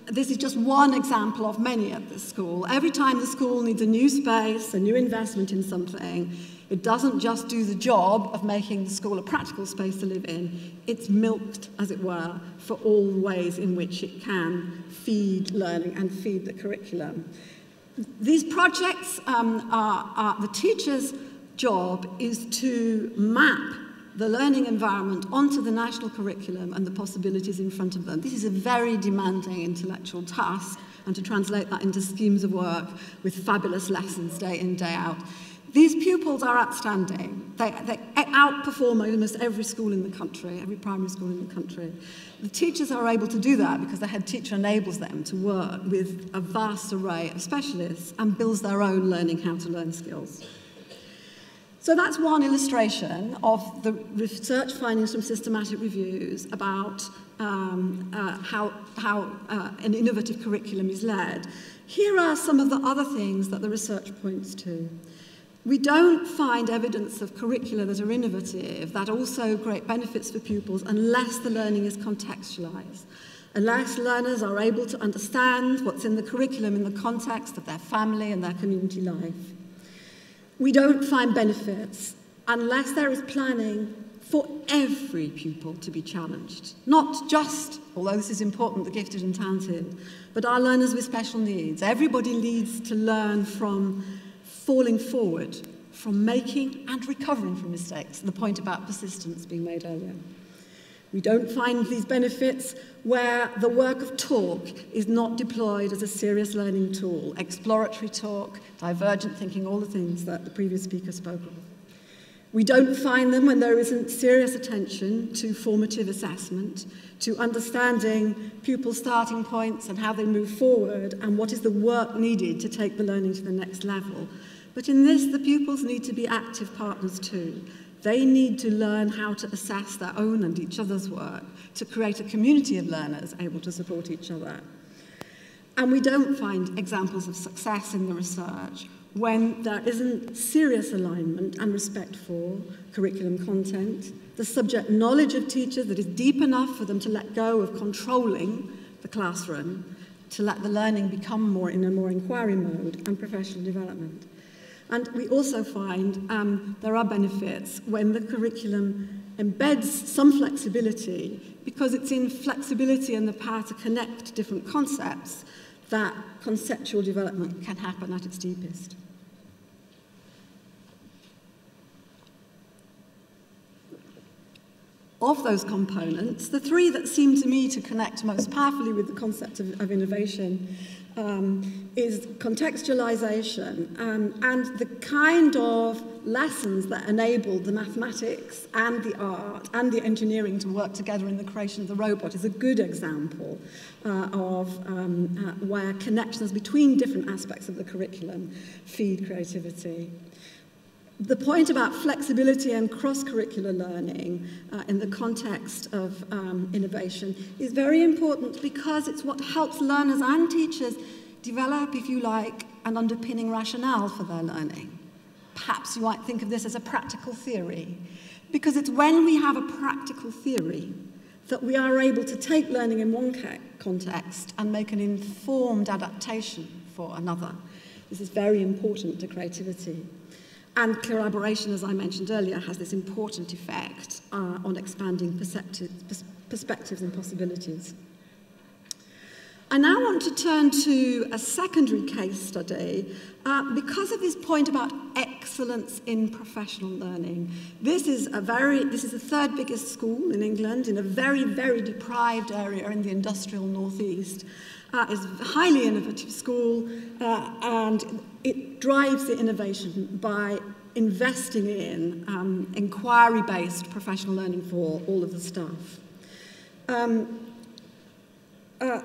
This is just one example of many at this school. Every time the school needs a new space, a new investment in something, it doesn't just do the job of making the school a practical space to live in. It's milked, as it were, for all the ways in which it can feed learning and feed the curriculum. These projects the teacher's job is to map the learning environment onto the national curriculum and the possibilities in front of them. This is a very demanding intellectual task, and to translate that into schemes of work with fabulous lessons day in, day out. These pupils are outstanding. They outperform almost every school in the country, every primary school in the country. The teachers are able to do that because the head teacher enables them to work with a vast array of specialists and builds their own learning how to learn skills. So that's one illustration of the research findings from systematic reviews about how an innovative curriculum is led. Here are some of the other things that the research points to. We don't find evidence of curricula that are innovative, that also create benefits for pupils, unless the learning is contextualized, unless learners are able to understand what's in the curriculum in the context of their family and their community life. We don't find benefits unless there is planning for every pupil to be challenged, not just, although this is important, the gifted and talented, but our learners with special needs. Everybody needs to learn from falling forward, from making and recovering from mistakes, the point about persistence being made earlier. We don't find these benefits where the work of talk is not deployed as a serious learning tool, exploratory talk, divergent thinking, all the things that the previous speaker spoke of. We don't find them when there isn't serious attention to formative assessment, to understanding pupils' starting points and how they move forward and what is the work needed to take the learning to the next level. But in this, the pupils need to be active partners too. They need to learn how to assess their own and each other's work, to create a community of learners able to support each other. And we don't find examples of success in the research when there isn't serious alignment and respect for curriculum content, the subject knowledge of teachers that is deep enough for them to let go of controlling the classroom, to let the learning become more in a more inquiry mode, and professional development. And we also find there are benefits when the curriculum embeds some flexibility, because it's in flexibility and the power to connect different concepts that conceptual development can happen at its deepest. Of those components, the three that seem to me to connect most powerfully with the concept of innovation is contextualization and the kind of lessons that enable the mathematics and the art and the engineering to work together in the creation of the robot is a good example of where connections between different aspects of the curriculum feed creativity. The point about flexibility and cross-curricular learning in the context of innovation is very important because it's what helps learners and teachers develop, if you like, an underpinning rationale for their learning. Perhaps you might think of this as a practical theory, because it's when we have a practical theory that we are able to take learning in one context and make an informed adaptation for another. This is very important to creativity. And collaboration, as I mentioned earlier, has this important effect on expanding perspectives and possibilities. I now want to turn to a secondary case study because of this point about excellence in professional learning. This is the third biggest school in England in a very, very deprived area in the industrial northeast. It's a highly innovative school, and it drives the innovation by investing in inquiry-based professional learning for all of the staff.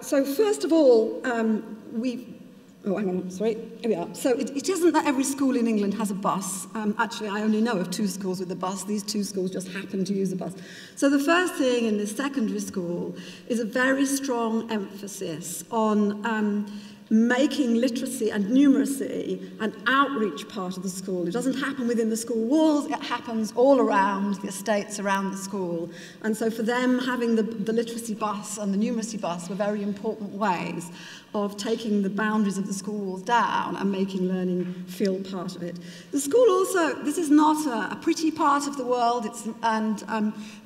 So first of all, here we are. So it isn't that every school in England has a bus. Actually, I only know of 2 schools with a bus. These 2 schools just happen to use a bus. So the first thing in this secondary school is a very strong emphasis on making literacy and numeracy an outreach part of the school. It doesn't happen within the school walls, it happens all around the estates around the school. And so for them, having the literacy bus and the numeracy bus were very important ways of taking the boundaries of the school walls down and making learning feel part of it. The school also, this is not a pretty part of the world,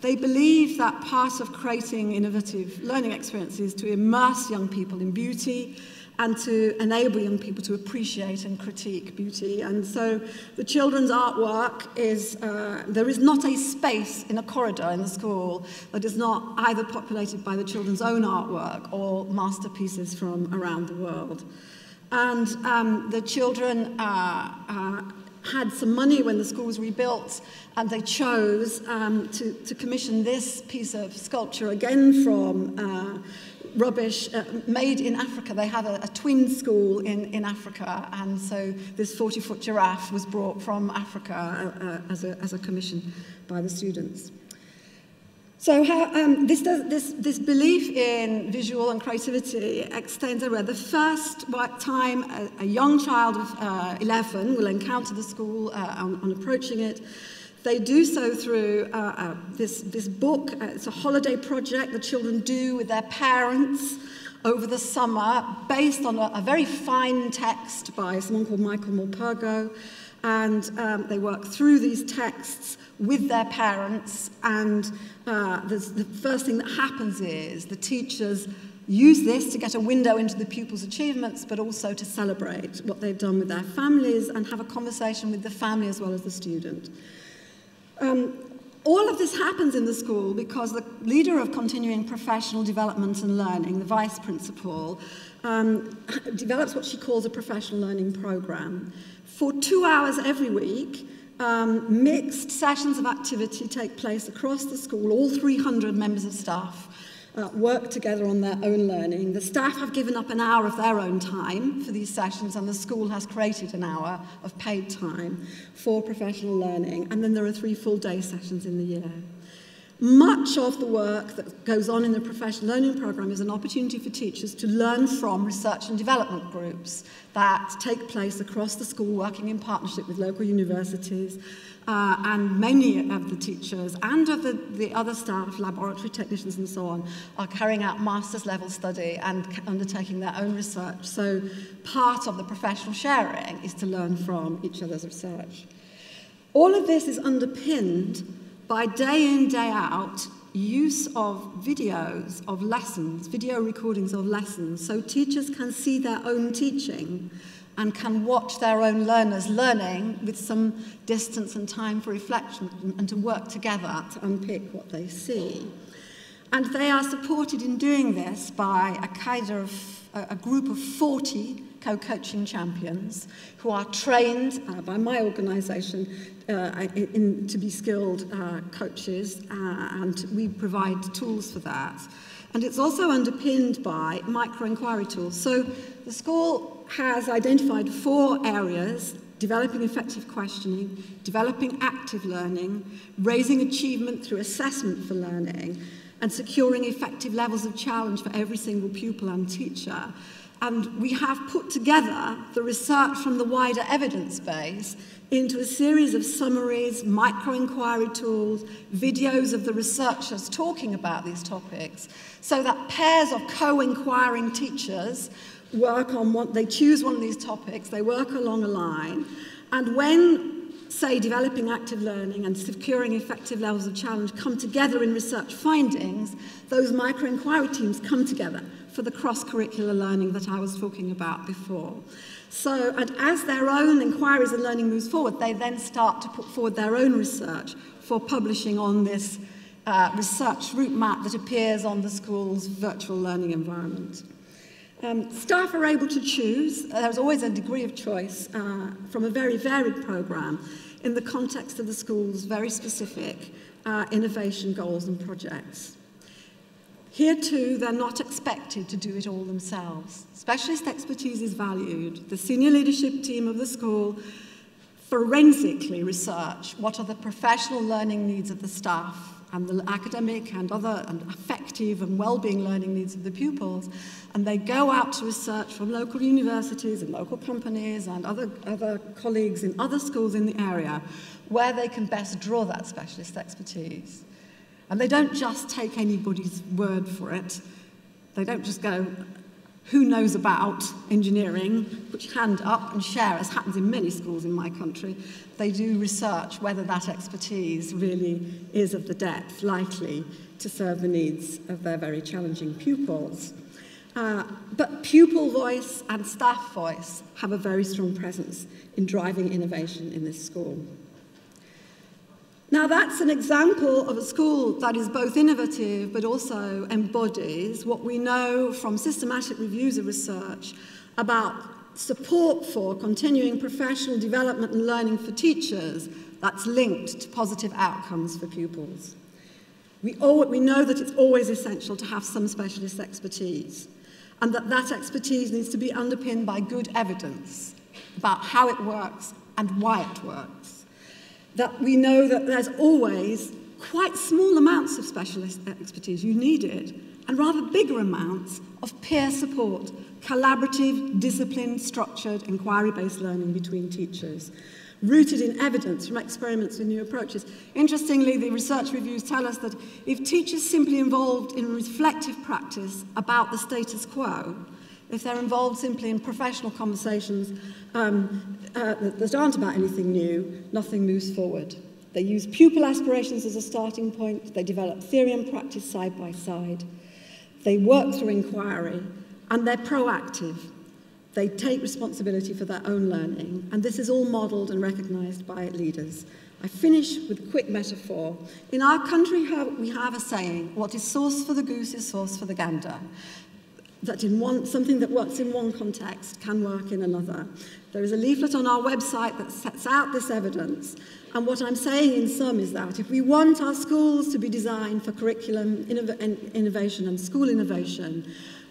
they believe that part of creating innovative learning experiences is to immerse young people in beauty, and to enable young people to appreciate and critique beauty. And so the children's artwork is, there is not a space in a corridor in the school that is not either populated by the children's own artwork or masterpieces from around the world. And the children had some money when the school was rebuilt, and they chose to commission this piece of sculpture again from rubbish made in Africa. They had a twin school in Africa, and so this 40-foot giraffe was brought from Africa as a commission by the students. So how, this belief in visual and creativity extends everywhere. The first time a young child of 11 will encounter the school on approaching it, they do so through this book. It's a holiday project the children do with their parents over the summer, based on a very fine text by someone called Michael Morpurgo. And they work through these texts with their parents, and the first thing that happens is the teachers use this to get a window into the pupils' achievements, but also to celebrate what they've done with their families and have a conversation with the family as well as the student. All of this happens in the school because the leader of continuing professional development and learning, the vice principal, develops what she calls a professional learning program. For 2 hours every week, mixed sessions of activity take place across the school. All 300 members of staff work together on their own learning. The staff have given up an hour of their own time for these sessions, and the school has created an hour of paid time for professional learning. And then there are 3 full-day sessions in the year. Much of the work that goes on in the professional learning program is an opportunity for teachers to learn from research and development groups that take place across the school, working in partnership with local universities, and many of the teachers and of the other staff, laboratory technicians and so on, are carrying out master's level study and undertaking their own research. So part of the professional sharing is to learn from each other's research. All of this is underpinned by day in, day out, use of videos of lessons, video recordings of lessons, so teachers can see their own teaching and can watch their own learners learning with some distance and time for reflection and to work together to unpick what they see. And they are supported in doing this by a group of 40 co-coaching champions who are trained by my organisation to be skilled coaches, and we provide tools for that. And it's also underpinned by micro-inquiry tools. So the school has identified 4 areas: developing effective questioning, developing active learning, raising achievement through assessment for learning, and securing effective levels of challenge for every single pupil and teacher. And we have put together the research from the wider evidence base into a series of summaries, micro-inquiry tools, videos of the researchers talking about these topics, so that pairs of co-inquiring teachers work on they choose one of these topics, they work along a line, and when, say, developing active learning and securing effective levels of challenge come together in research findings, those micro-inquiry teams come together for the cross-curricular learning that I was talking about before. So, and as their own inquiries and learning moves forward, they then start to put forward their own research for publishing on this research route map that appears on the school's virtual learning environment. Staff are able to choose. There's always a degree of choice from a very varied programme in the context of the school's very specific innovation goals and projects. Here too, they're not expected to do it all themselves. Specialist expertise is valued. The senior leadership team of the school forensically research what are the professional learning needs of the staff and the academic and other and affective and well-being learning needs of the pupils, and they go out to research from local universities and local companies and other colleagues in other schools in the area where they can best draw that specialist expertise. And they don't just take anybody's word for it. They don't just go, who knows about engineering, put your hand up and share, as happens in many schools in my country. They do research whether that expertise really is of the depth likely to serve the needs of their very challenging pupils. But pupil voice and staff voice have a very strong presence in driving innovation in this school. Now, that's an example of a school that is both innovative but also embodies what we know from systematic reviews of research about support for continuing professional development and learning for teachers that's linked to positive outcomes for pupils. We know that it's always essential to have some specialist expertise, and that expertise needs to be underpinned by good evidence about how it works and why it works. That we know that there's always quite small amounts of specialist expertise, you need it, and rather bigger amounts of peer support, collaborative, disciplined, structured, inquiry-based learning between teachers, rooted in evidence from experiments with new approaches. Interestingly, the research reviews tell us that if teachers simply involved in reflective practice about the status quo, if they're involved simply in professional conversations that aren't about anything new, nothing moves forward. They use pupil aspirations as a starting point, they develop theory and practice side by side, they work through inquiry, and they're proactive. They take responsibility for their own learning, and this is all modelled and recognised by leaders. I finish with a quick metaphor. In our country, we have a saying, what is sauce for the goose is sauce for the gander. That something that works in one context can work in another. There is a leaflet on our website that sets out this evidence. And what I'm saying in sum is that if we want our schools to be designed for curriculum innovation and school innovation,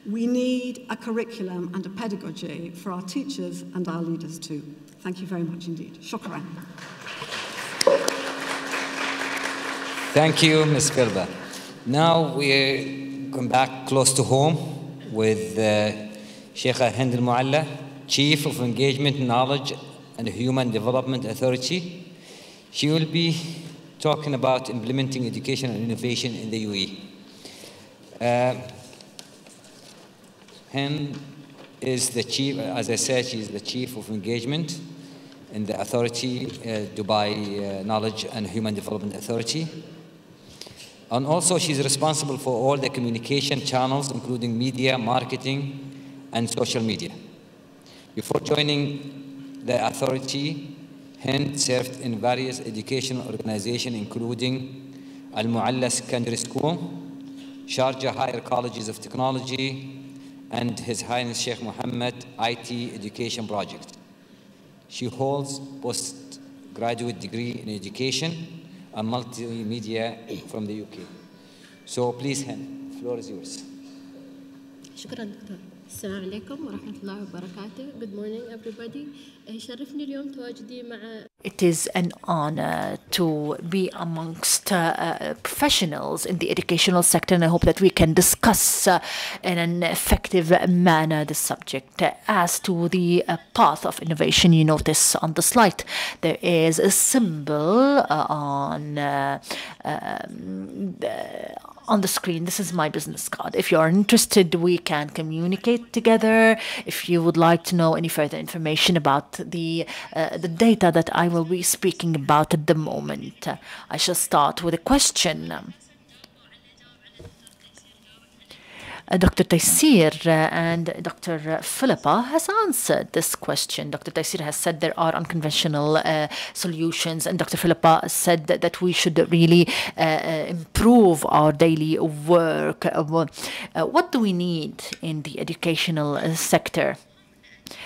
we need a curriculum and a pedagogy for our teachers and our leaders too. Thank you very much indeed. Shukran. Thank you, Ms. Filba. Now we come back close to home with Sheikh Hind Al-Mualla, Chief of Engagement, Knowledge and Human Development Authority. She will be talking about implementing education and innovation in the UAE. Hind is the chief, as I said, she's the Chief of Engagement in the authority, Dubai Knowledge and Human Development Authority. And also she's responsible for all the communication channels, including media, marketing, and social media. Before joining the authority, Hind served in various educational organizations, including Al-Mualla Secondary School, Sharjah Higher Colleges of Technology, and His Highness Sheikh Mohammed IT Education Project. She holds postgraduate degree in education and multimedia from the UK. So please, Hind, the floor is yours. شكرا دكتور. السلام عليكم ورحمة الله وبركاته. Good morning everybody. يشرفني اليوم تواجدي مع. It is an honor to be amongst professionals in the educational sector, and I hope that we can discuss in an effective manner the subject. As to the path of innovation, you notice on the slide there is a symbol on the screen. This is my business card. If you are interested, we can communicate together. If you would like to know any further information about the data that I will be speaking about at the moment, I shall start with a question. Dr. Taysir and Dr. Philippa has answered this question. Dr. Taysir has said there are unconventional solutions, and Dr. Philippa said that we should really improve our daily work. What do we need in the educational sector?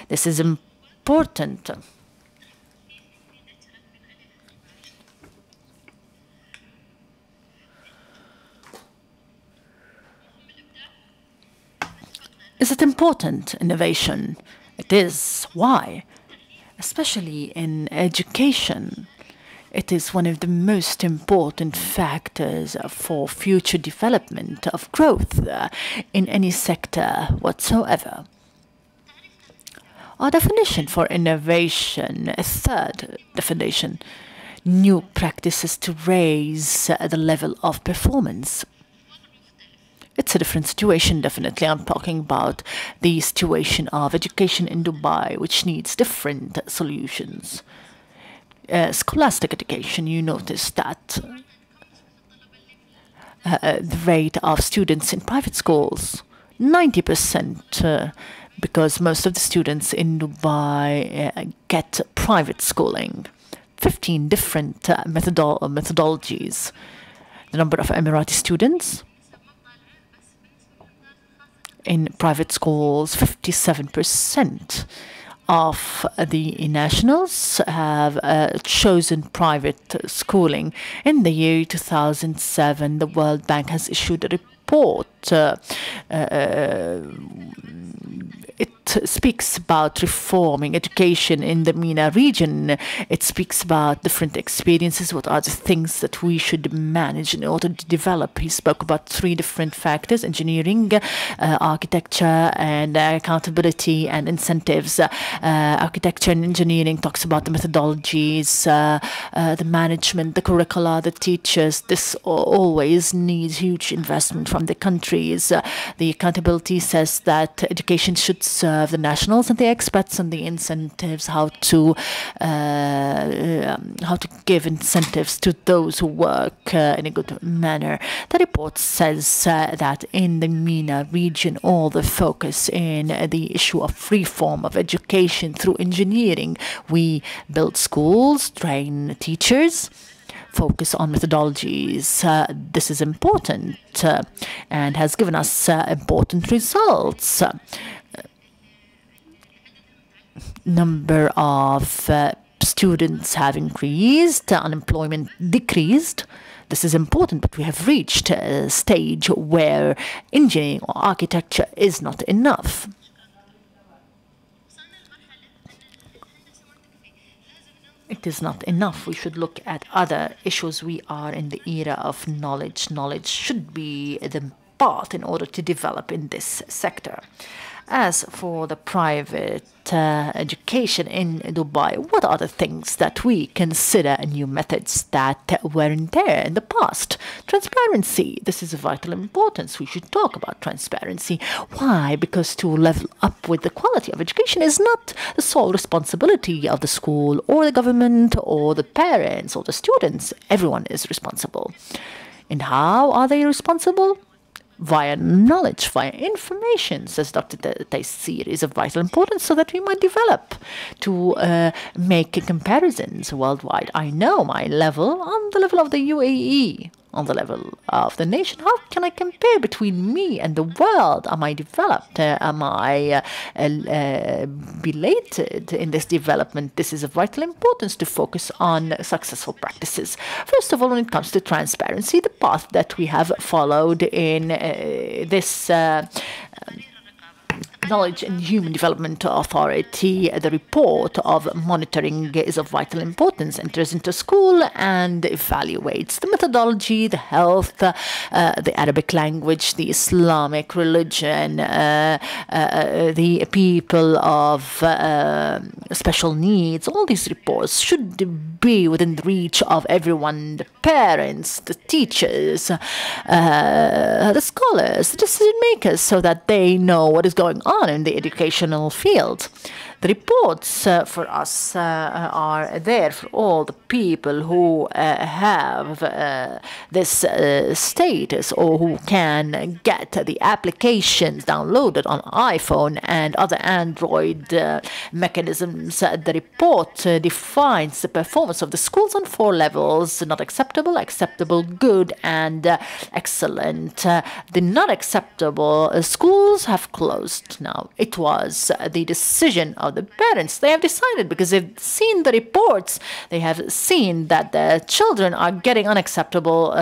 This is important. Is it important, innovation? It is. Why? Especially in education. It is one of the most important factors for future development of growth in any sector whatsoever. Our definition for innovation, a third definition, new practices to raise the level of performance. It's a different situation, definitely. I'm talking about the situation of education in Dubai, which needs different solutions. Scholastic education, you notice that the rate of students in private schools, 90%, because most of the students in Dubai get private schooling. 15 different methodologies. The number of Emirati students in private schools, 57%. of the nationals have chosen private schooling. In the year 2007, the World Bank has issued a report. It speaks about reforming education in the MENA region. It speaks about different experiences. What are the things that we should manage in order to develop? He spoke about 3 different factors: engineering, architecture, and accountability and incentives. Architecture and engineering talks about the methodologies, the management, the curricula, the teachers. This always needs huge investment from the countries. The accountability says that education should serve the nationals and the expats, and the incentives, how to give incentives to those who work in a good manner. The report says that in the MENA region, all the focus in the issue of reform of education through engineering. We build schools, train teachers, focus on methodologies. This is important and has given us important results. Number of students have increased, unemployment decreased. This is important, but we have reached a stage where engineering or architecture is not enough. It is not enough. We should look at other issues. We are in the era of knowledge. Knowledge should be the path in order to develop in this sector. As for the private education in Dubai, what are the things that we consider new methods that weren't there in the past? Transparency. This is of vital importance. We should talk about transparency. Why? Because to level up with the quality of education is not the sole responsibility of the school or the government or the parents or the students. Everyone is responsible. And how are they responsible? Via knowledge, via information, says Dr. Taysir, is of vital importance so that we might develop to make comparisons worldwide. I know my level on the level of the UAE, on the level of the nation. How can I compare between me and the world? Am I developed? Am I belated in this development? This is of vital importance to focus on successful practices. First of all, when it comes to transparency, the path that we have followed in this Knowledge and Human Development Authority, the report of monitoring is of vital importance, enters into school and evaluates the methodology, the health, the Arabic language, the Islamic religion, the people of special needs. All these reports should be within the reach of everyone, the parents, the teachers, the scholars, the decision makers, so that they know what is going on in the educational field. The reports for us are there for all the people who have this status or who can get the applications downloaded on iPhone and other Android mechanisms. The report defines the performance of the schools on 4 levels: not acceptable, acceptable, good, and excellent. The not acceptable schools have closed now. It was the decision of the parents. They have decided because they've seen the reports. They have seen that the children are getting unacceptable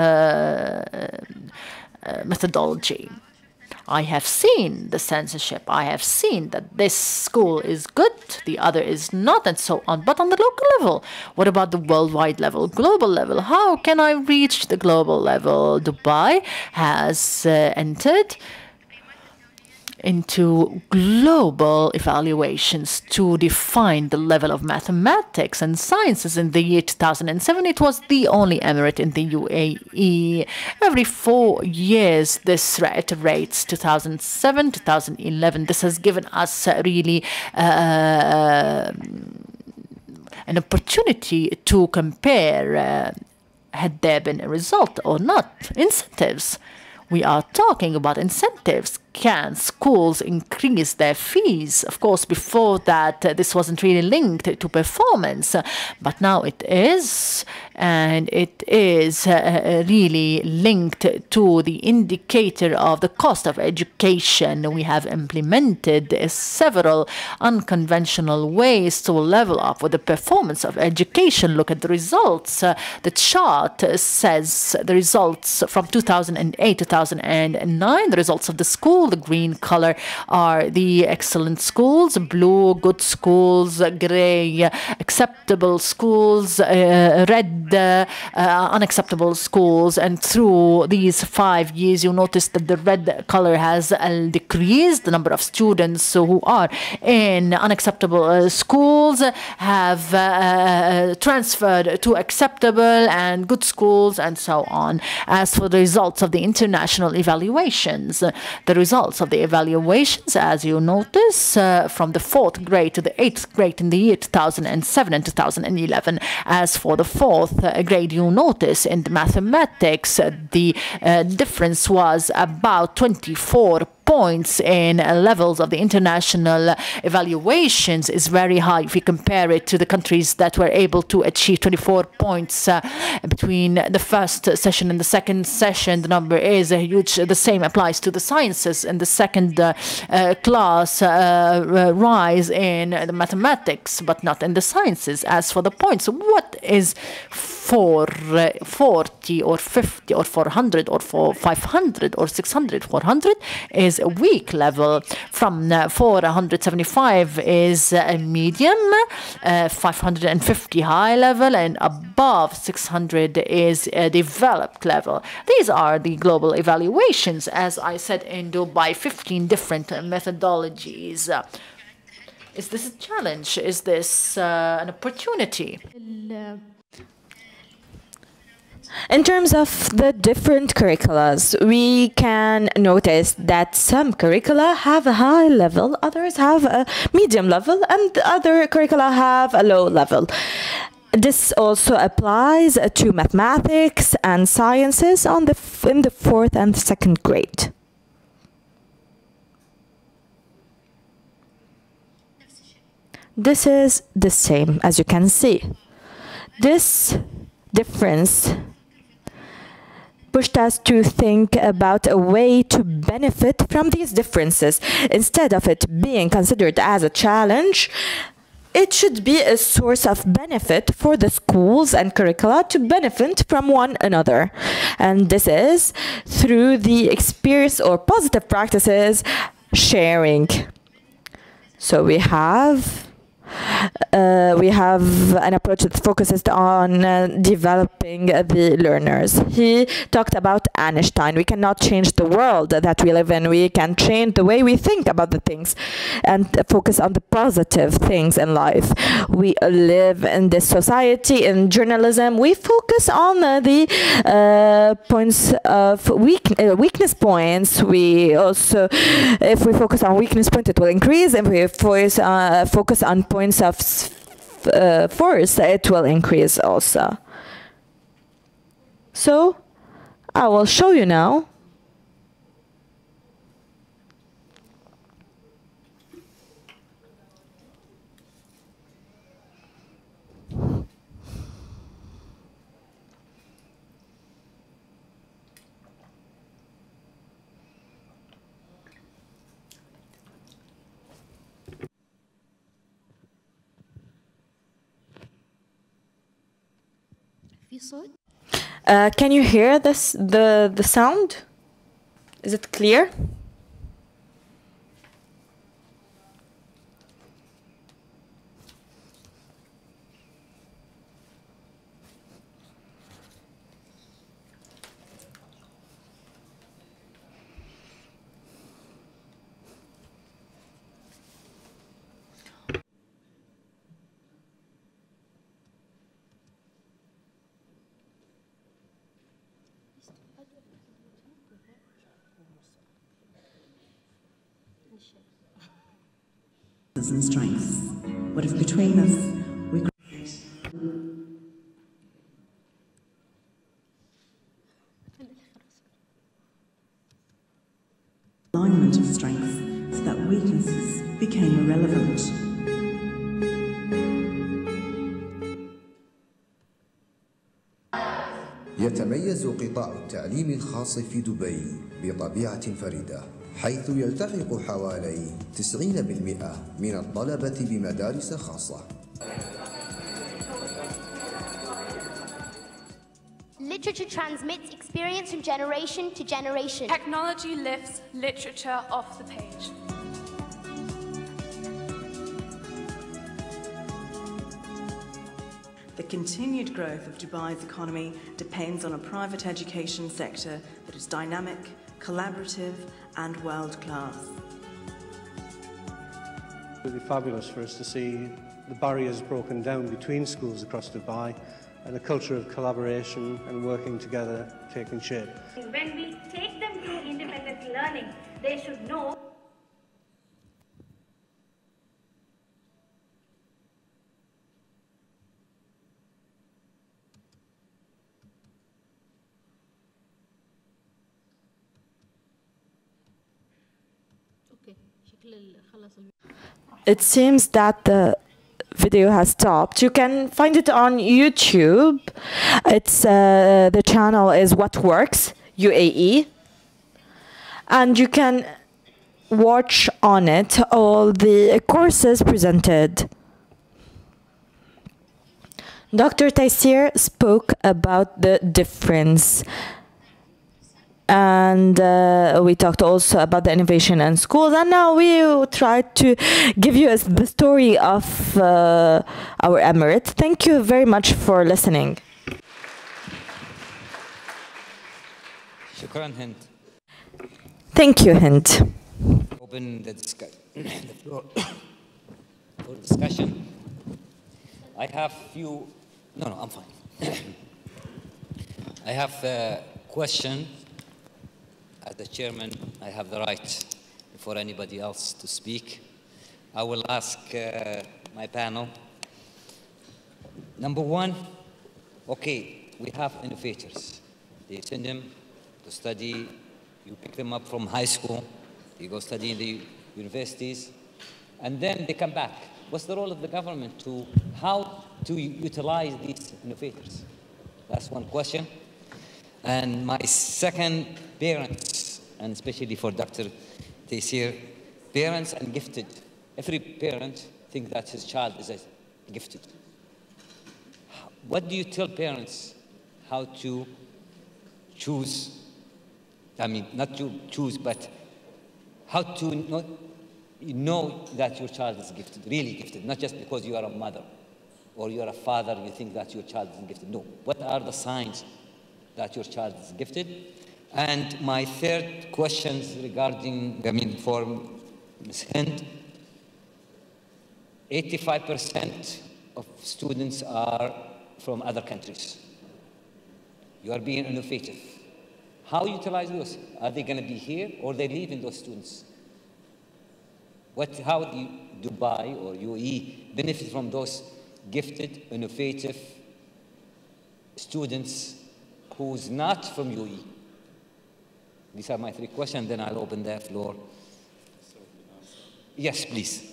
methodology. I have seen the censorship. I have seen that this school is good, the other is not, and so on. But on the local level, what about the worldwide level, global level? How can I reach the global level? Dubai has entered into global evaluations to define the level of mathematics and sciences. In the year 2007, it was the only emirate in the UAE. Every 4 years, this reiterates. 2007, 2011. This has given us really an opportunity to compare had there been a result or not. Incentives. We are talking about incentives. can schools increase their fees? Of course, before that, this wasn't really linked to performance, but now it is, and it is really linked to the indicator of the cost of education. We have implemented several unconventional ways to level up with the performance of education. Look at the results. The chart says the results from 2008 2009, the results of the school. The green color are the excellent schools, blue good schools, gray acceptable schools, red unacceptable schools. And through these 5 years, you notice that the red color has decreased. The number of students who are in unacceptable schools have transferred to acceptable and good schools, and so on. As for the results of the international evaluations, the results of the evaluations, as you notice, from the 4th grade to the 8th grade in the year 2007 and 2011. As for the 4th grade, you notice in the mathematics, the difference was about 24 points in levels of the international evaluations is very high if you compare it to the countries that were able to achieve 24 points between the first session and the second session. The number is huge. The same applies to the sciences. In the second class, rise in the mathematics, but not in the sciences. As for the points, what is 440 or 50 or 400 or 500 or 600? 400 is a weak level. From 475 is a medium, 550 high level, and above 600 is a developed level. These are the global evaluations, as I said, in Dubai, 15 different methodologies. Is this a challenge? Is this an opportunity? In terms of the different curriculums, we can notice that some curricula have a high level, others have a medium level, and other curricula have a low level. This also applies to mathematics and sciences in the 4th and 2nd grade. This is the same, as you can see. This difference pushed us to think about a way to benefit from these differences. Instead of it being considered as a challenge, it should be a source of benefit for the schools and curricula to benefit from one another. And this is through the experience or positive practices sharing. So we have an approach that focuses on developing the learners. He talked about Einstein. We cannot change the world that we live in. We can change the way we think about the things and focus on the positive things in life. We live in this society. In journalism, we focus on the points of weakness points. We also, if we focus on weakness point, it will increase. If we focus on points of force, it will increase also. So I will show you now. Can you hear this? The sound? Is it clear? And strengths. What if between us we create alignment of weaknesses became irrelevant. يتميز قطاع التعليم الخاص في دبي بطبيعة فريدة، حيث يلتحق حوالي 90% من الطلبة بمدارس خاصة. Literature transmits experience from generation to generation. Technology lifts literature off the page. The continued growth of Dubai's economy depends on a private education sector that is dynamic, collaborative and world-class. It would be fabulous for us to see the barriers broken down between schools across Dubai and a culture of collaboration and working together taking shape. When we take them through independent learning, they should know It seems that the video has stopped. You can find it on YouTube. It's the channel is What Works UAE, and you can watch on it all the courses presented. Dr. Taysir spoke about the difference. And we talked also about the innovation in schools, and now we tried to give you the story of our Emirates. Thank you very much for listening. Shukran, Hind. Thank you, Hind. Open the floor for discussion. I have few. No, I'm fine. I have a question. As the chairman, I have the right before anybody else to speak. I will ask my panel. Number one, okay, we have innovators. They send them to study. You pick them up from high school. They go study in the universities. And then they come back. What's the role of the government to how to utilize these innovators? That's one question. And my second, parents, and especially for Dr. Taysir, parents and gifted. Every parent thinks that his child is gifted. What do you tell parents how to choose? I mean, not to choose, but how to know that your child is gifted, really gifted, not just because you are a mother or you are a father, you think that your child is gifted. No. What are the signs that your child is gifted? And my third question is regarding, I mean, for Ms. Hind, 85% of students are from other countries. You are being innovative. How utilize those? Are they going to be here or they leaving those students? How do Dubai or UAE benefit from those gifted, innovative students who's not from UAE? These are my three questions, then I'll open the floor. Yes, please.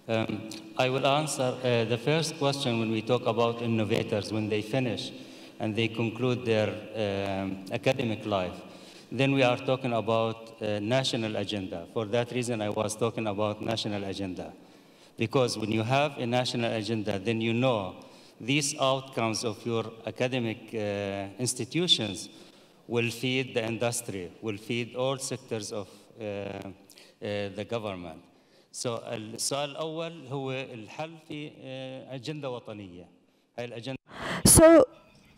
I will answer the first question when we talk about innovators, when they finish and they conclude their academic life. Then we are talking about national agenda. For that reason, I was talking about national agenda. Because when you have a national agenda, then you know these outcomes of your academic institutions will feed the industry, will feed all sectors of the government. So السؤال الأول هو الحل في أجندة وطنية. هاي الأجندة. So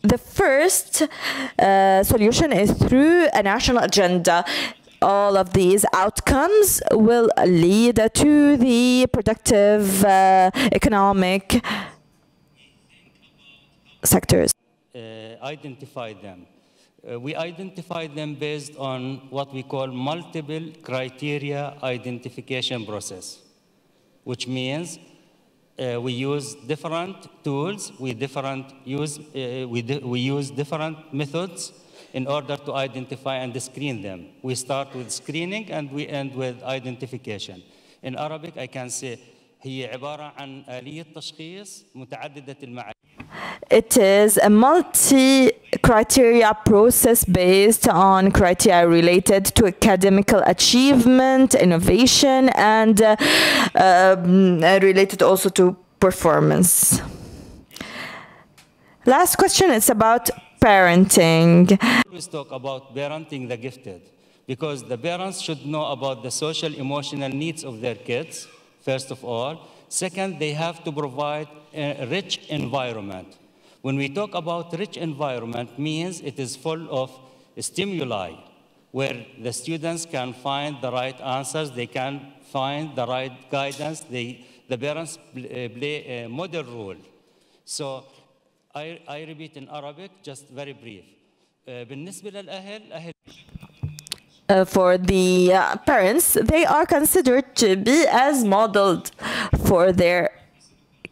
the first solution is through a national agenda. All of these outcomes will lead to the productive economic sectors. Identify them. We identify them based on what we call multiple criteria identification process, which means we use different tools, we use different methods in order to identify and screen them. We start with screening and we end with identification. In Arabic, I can say هي عبارة عن آلية تشخيص متعددة المعايير. It is a multi-criteria process based on criteria related to academical achievement, innovation, and related also to performance. Last question is about parenting. We always talk about parenting the gifted because the parents should know about the social emotional needs of their kids, first of all. Second, they have to provide a rich environment. When we talk about rich environment, means it is full of stimuli where the students can find the right answers, they can find the right guidance, the parents play a model role. So I repeat in Arabic, just very brief. بالنسبة للأهل for the parents, they are considered to be as modeled for their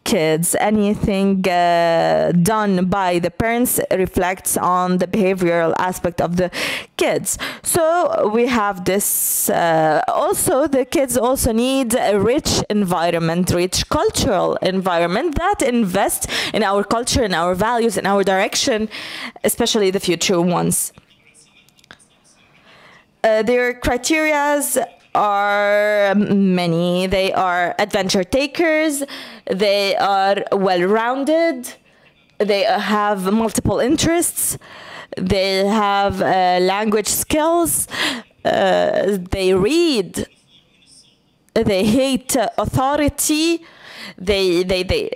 kids. Anything done by the parents reflects on the behavioral aspect of the kids. So we have this. Also, the kids also need a rich environment, rich cultural environment that invests in our culture, in our values, in our direction, especially the future ones. Their criterias are many. They are adventure takers, they are well-rounded, they have multiple interests, they have language skills, they read, they hate authority, they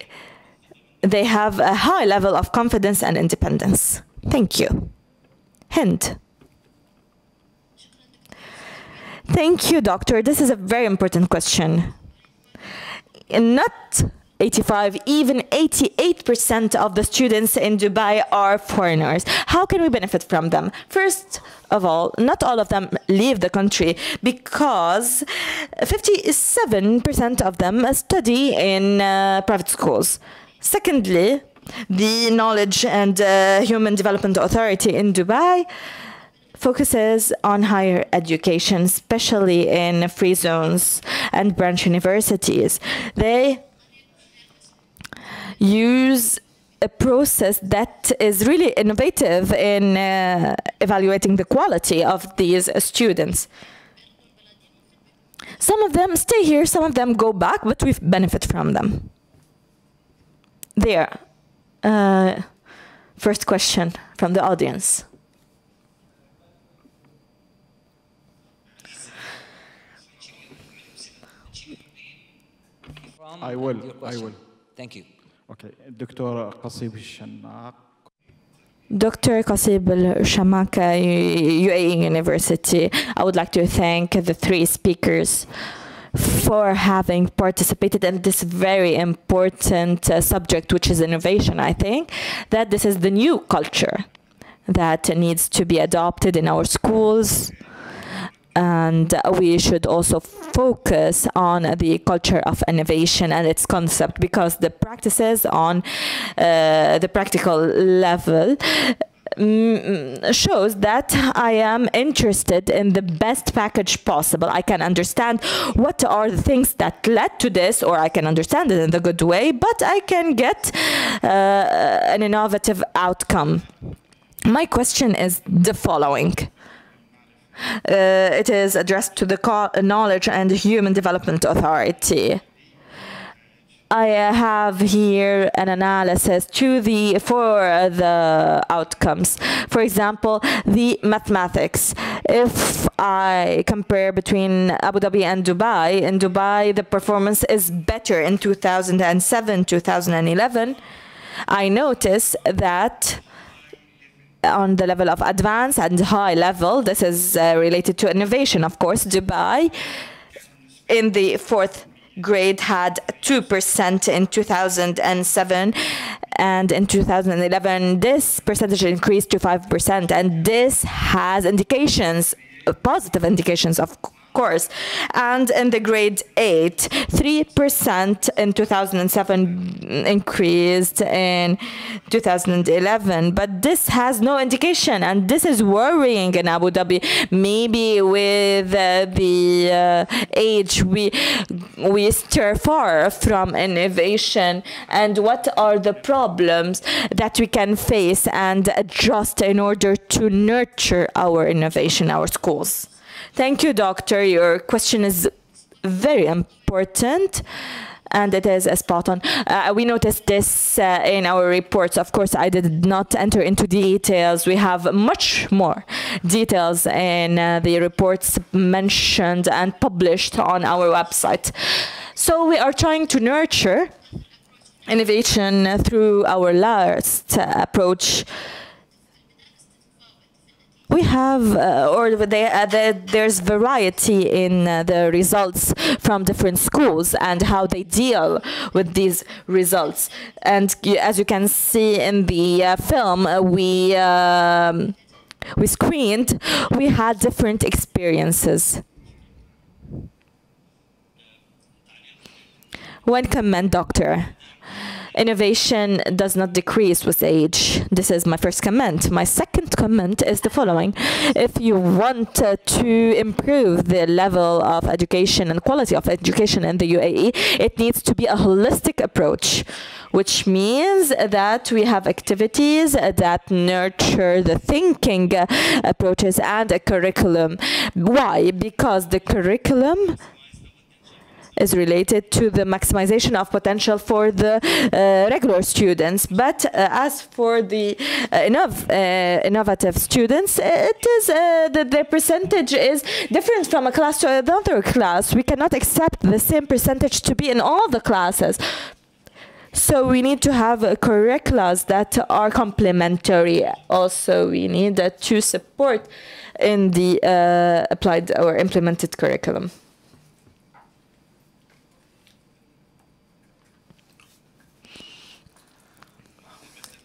have a high level of confidence and independence. Thank you. Hind. Thank you, doctor. This is a very important question. Not 85, even 88% of the students in Dubai are foreigners. How can we benefit from them? First of all, not all of them leave the country because 57% of them study in private schools. Secondly, the Knowledge and Human Development Authority in Dubai focuses on higher education, especially in free zones and branch universities. They use a process that is really innovative in evaluating the quality of these students. Some of them stay here, some of them go back, but we benefit from them. There. First question from the audience. I will. Thank you. Okay. Dr. Qasib al-Shamaq. Dr. Qasib al-Shamaq, UAE University. I would like to thank the three speakers for having participated in this very important subject, which is innovation. I think that this is the new culture that needs to be adopted in our schools. And we should also focus on the culture of innovation and its concept, because the practices on the practical level shows that I am interested in the best package possible. I can understand what are the things that led to this, or I can understand it in the good way, but I can get an innovative outcome. My question is the following. It is addressed to the Knowledge and Human Development Authority. I have here an analysis for the outcomes. For example, the mathematics. If I compare between Abu Dhabi and Dubai, in Dubai the performance is better in 2007, 2011. I notice that on the level of advanced and high level, this is related to innovation, of course. Dubai in the 4th grade had 2% in 2007, and in 2011 this percentage increased to 5%, and this has indications, positive indications of course. And in the grade 8, 3% in 2007 increased in 2011. But this has no indication, and this is worrying in Abu Dhabi. Maybe with the age, we stir far from innovation. And what are the problems that we can face and adjust in order to nurture our innovation, our schools? Thank you, Doctor. Your question is very important, and it is spot on. We noticed this in our reports. Of course, I did not enter into details. We have much more details in the reports mentioned and published on our website. So we are trying to nurture innovation through our last approach. We have, there's variety in the results from different schools and how they deal with these results. And as you can see in the film, we screened, we had different experiences. One comment, Doctor. Innovation does not decrease with age. This is my first comment. My second comment is the following. If you want to improve the level of education and quality of education in the UAE, it needs to be a holistic approach, which means that we have activities that nurture the thinking approaches and a curriculum. Why? Because the curriculum is related to the maximization of potential for the regular students. But as for the innovative students, it is the percentage is different from a class to another class. We cannot accept the same percentage to be in all the classes. So we need to have curriculums that are complementary. Also, we need to support in the applied or implemented curriculum.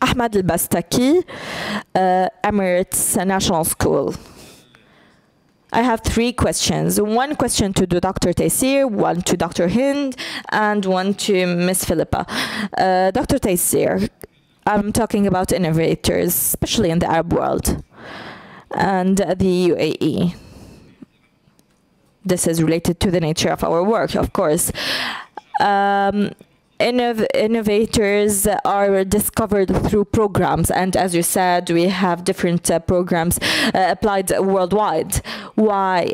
Ahmed Al-Bastaki, Emirates National School. I have 3 questions. One question to Dr. Taysir, one to Dr. Hind, and one to Ms. Philippa. Dr. Taysir, I'm talking about innovators, especially in the Arab world and the UAE. This is related to the nature of our work, of course. Innovators are discovered through programs, and as you said, we have different programs applied worldwide. Why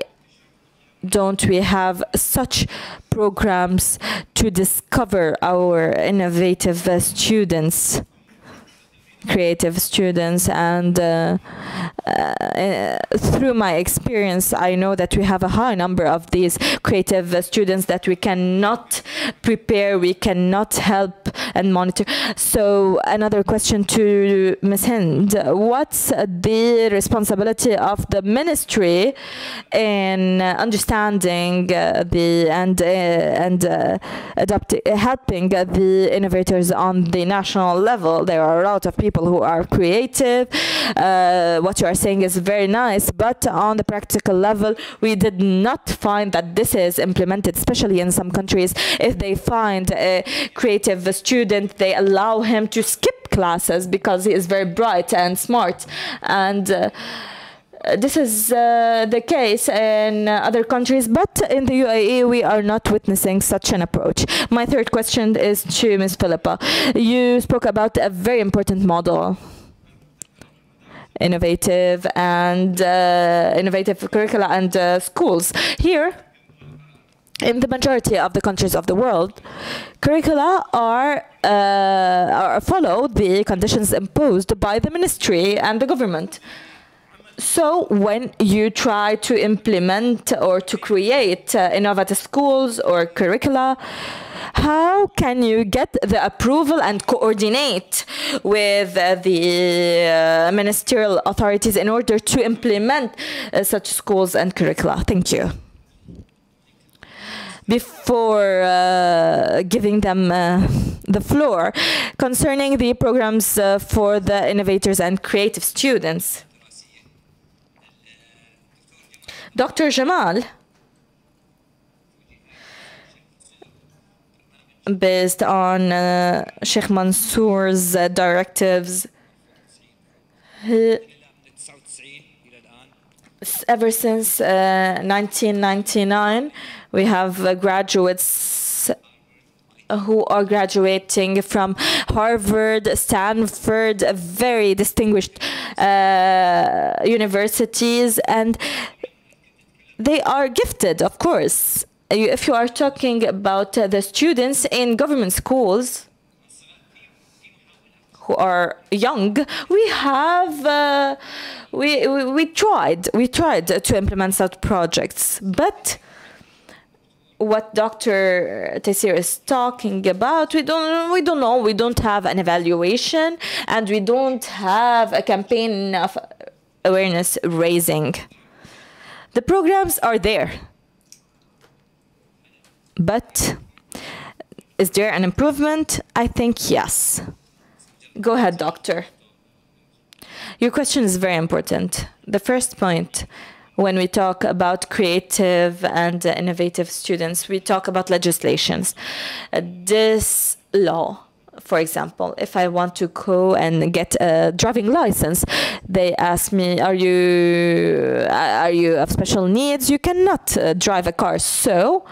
don't we have such programs to discover our innovative students, creative students? And through my experience, I know that we have a high number of these creative students that we cannot prepare, we cannot help and monitor. So another question to Ms. Hind. What's the responsibility of the ministry in understanding helping the innovators on the national level? There are a lot of people who are creative. What you are saying is very nice, but on the practical level, we did not find that this is implemented, especially in some countries. If they find a creative student, they allow him to skip classes because he is very bright and smart. And this is the case in other countries, but in the UAE, we are not witnessing such an approach. My third question is to Ms. Philippa. You spoke about a very important model, innovative curricula and schools. Here, in the majority of the countries of the world, curricula are follow the conditions imposed by the ministry and the government. So when you try to implement or to create innovative schools or curricula, how can you get the approval and coordinate with the ministerial authorities in order to implement such schools and curricula? Thank you. Before giving them the floor, concerning the programs for the innovators and creative students, Dr. Jamal based on Sheikh Mansour's directives. Ever since 1999, we have graduates who are graduating from Harvard, Stanford, very distinguished universities, and they are gifted, of course. If you are talking about the students in government schools who are young, we have we tried to implement such projects, but what Dr. Taysir is talking about, we don't know. We don't have an evaluation, and we don't have a campaign of awareness raising. The programs are there, but is there an improvement? I think yes. Go ahead, doctor. Your question is very important. The first point, when we talk about creative and innovative students, we talk about legislations. This law, for example, if I want to go and get a driving license, they ask me, are you of special needs? You cannot drive a car. So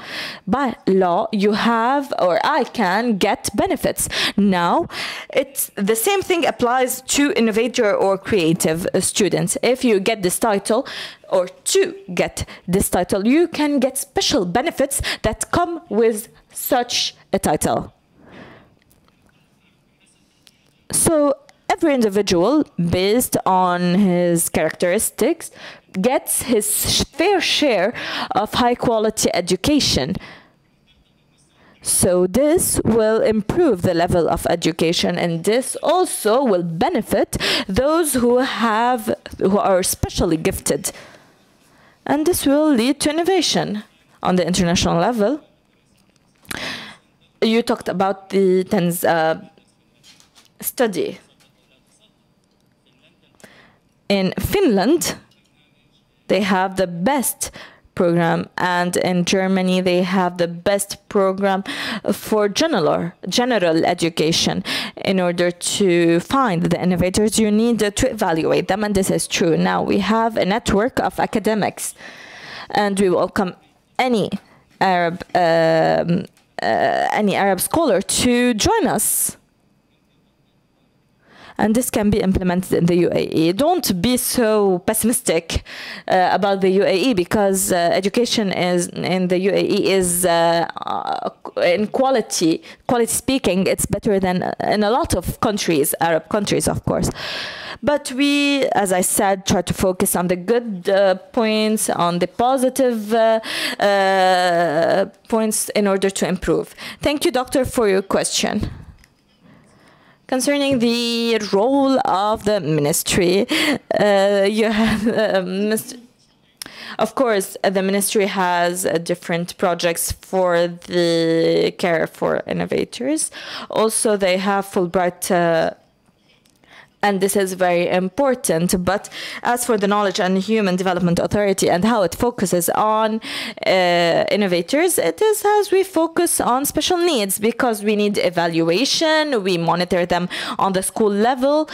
by law, you have, or I can get benefits. Now, it's the same thing applies to innovator or creative students. If you get this title, or to get this title, you can get special benefits that come with such a title. So every individual, based on his characteristics, gets his fair share of high-quality education. So this will improve the level of education, and this also will benefit those who are specially gifted. And this will lead to innovation on the international level. You talked about the TENS study. In Finland, they have the best program, and in Germany they have the best program for general education. In order to find the innovators, you need to evaluate them, and this is true. Now we have a network of academics, and we welcome any Arab scholar to join us. And this can be implemented in the UAE. Don't be so pessimistic about the UAE, because education in the UAE is, in quality speaking, it's better than in a lot of countries, Arab countries, of course. But we, as I said, try to focus on the good points, on the positive points in order to improve. Thank you, doctor, for your question. Concerning the role of the ministry, you have, of course, the ministry has different projects for the care for innovators. Also, they have Fulbright, and this is very important. But as for the Knowledge and Human Development Authority and how it focuses on innovators, it is as we focus on special needs, because we need evaluation, we monitor them on the school level,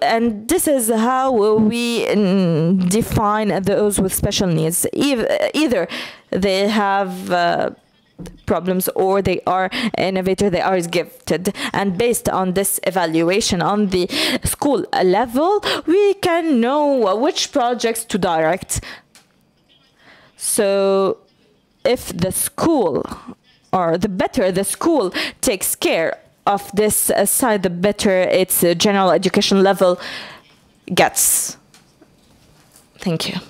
and this is how we define those with special needs. Either they have problems, or they are innovator, they are gifted, and based on this evaluation on the school level, we can know which projects to direct. So if the school, or the better the school takes care of this side, the better its general education level gets. Thank you.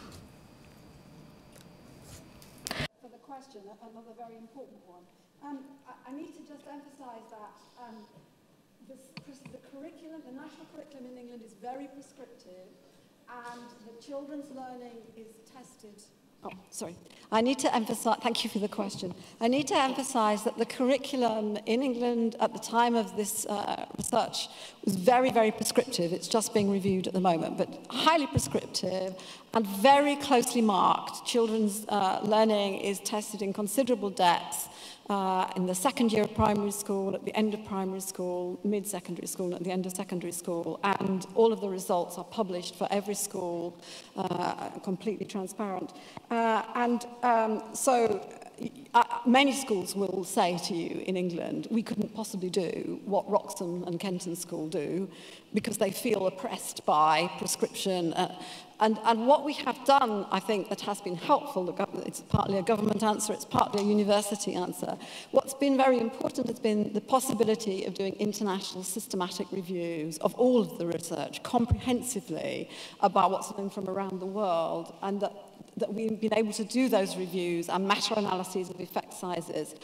Children's learning is tested. Oh, sorry. I need to emphasize, thank you for the question. I need to emphasize that the curriculum in England at the time of this research was very, very prescriptive. It's just being reviewed at the moment, but highly prescriptive and very closely marked. Children's learning is tested in considerable depth in the second year of primary school, at the end of primary school, mid-secondary school, and at the end of secondary school. And all of the results are published for every school, completely transparent. Many schools will say to you in England, we couldn't possibly do what Wroxham and Kenton School do because they feel oppressed by prescription. And what we have done, I think, that has been helpful, it's partly a government answer, it's partly a university answer. What's been very important has been the possibility of doing international systematic reviews of all of the research comprehensively about what's known from around the world, and that we've been able to do those reviews and meta-analyses of effect sizes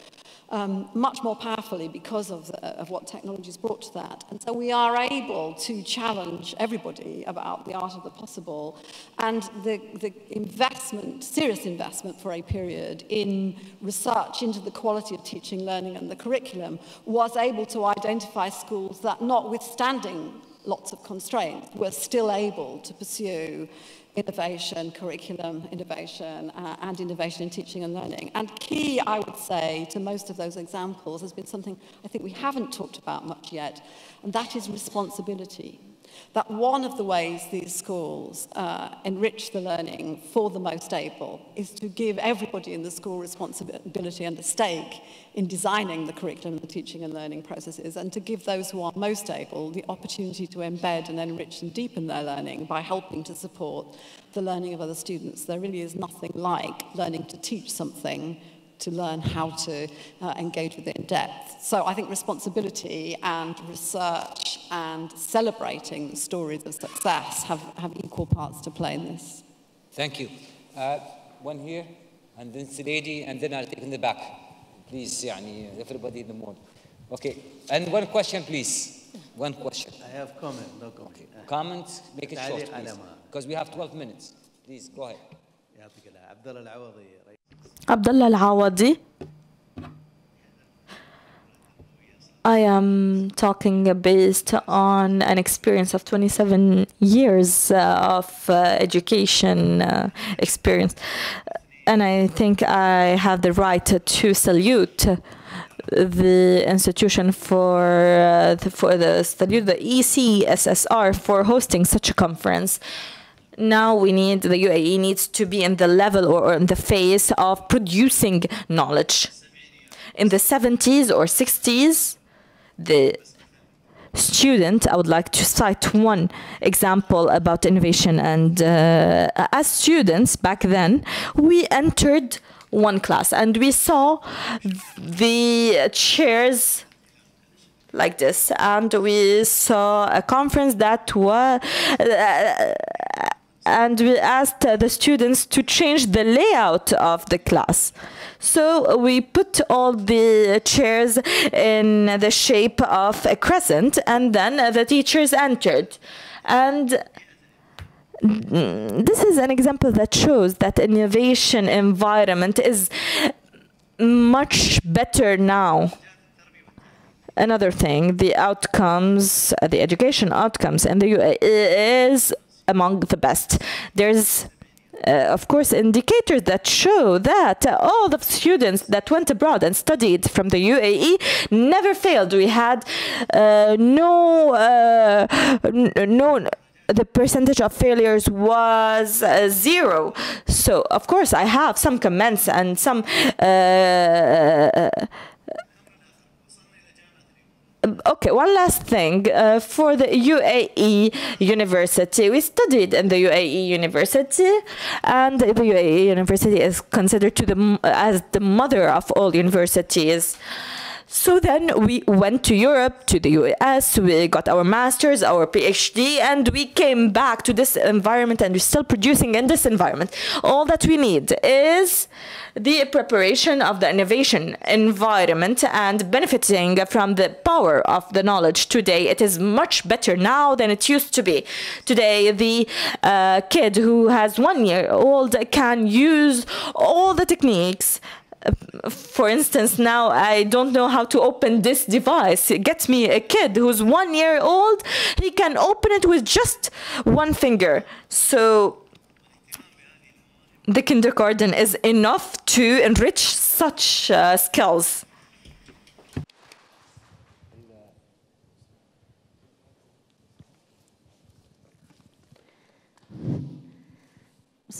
much more powerfully because of what technology has brought to that. And so we are able to challenge everybody about the art of the possible. And the investment, serious investment for a period in research into the quality of teaching, learning and the curriculum was able to identify schools that, notwithstanding lots of constraints, were still able to pursue innovation, curriculum innovation, and innovation in teaching and learning. And key, I would say, to most of those examples has been something I think we haven't talked about much yet, and that is responsibility. That one of the ways these schools enrich the learning for the most able is to give everybody in the school responsibility and a stake in designing the curriculum and the teaching and learning processes, and to give those who are most able the opportunity to embed and enrich and deepen their learning by helping to support the learning of other students. There really is nothing like learning to teach something to learn how to engage with it in depth. So I think responsibility and research and celebrating the stories of success have equal parts to play in this. Thank you. One here, and then the lady, and then I'll take in the back. Please, everybody in the morning. Okay, and one question, please. One question. I have comment, no comment. Okay. Comment, make it short, please. Because we have 12 minutes. Please, go ahead. Abdullah Al-Awadi. I am talking based on an experience of 27 years of education experience. And I think I have the right to salute the institution for the ECSSR for hosting such a conference. Now we need, the UAE needs to be in the level or in the phase of producing knowledge. In the 70s or 60s, the student, I would like to cite one example about innovation. And as students back then, we entered one class and we saw the chairs like this, and we saw a conference that was and we asked the students to change the layout of the class. So we put all the chairs in the shape of a crescent, and then the teachers entered. And this is an example that shows that innovation environment is much better now. Another thing, the outcomes, the education outcomes in the UAE is among the best. There's, of course, indicators that show that all the students that went abroad and studied from the UAE never failed. We had the percentage of failures was 0. So, of course, I have some comments and some okay, one last thing. For the UAE University, we studied in the UAE University, and the UAE University is considered as the mother of all universities. So then we went to Europe, to the US, we got our master's, our PhD, and we came back to this environment, and we're still producing in this environment. All that we need is the preparation of the innovation environment and benefiting from the power of the knowledge. Today, it is much better now than it used to be. Today, the kid who has 1 year old can use all the techniques. For instance, now I don't know how to open this device. Get me a kid who's 1 year old, he can open it with just one finger. So the kindergarten is enough to enrich such skills.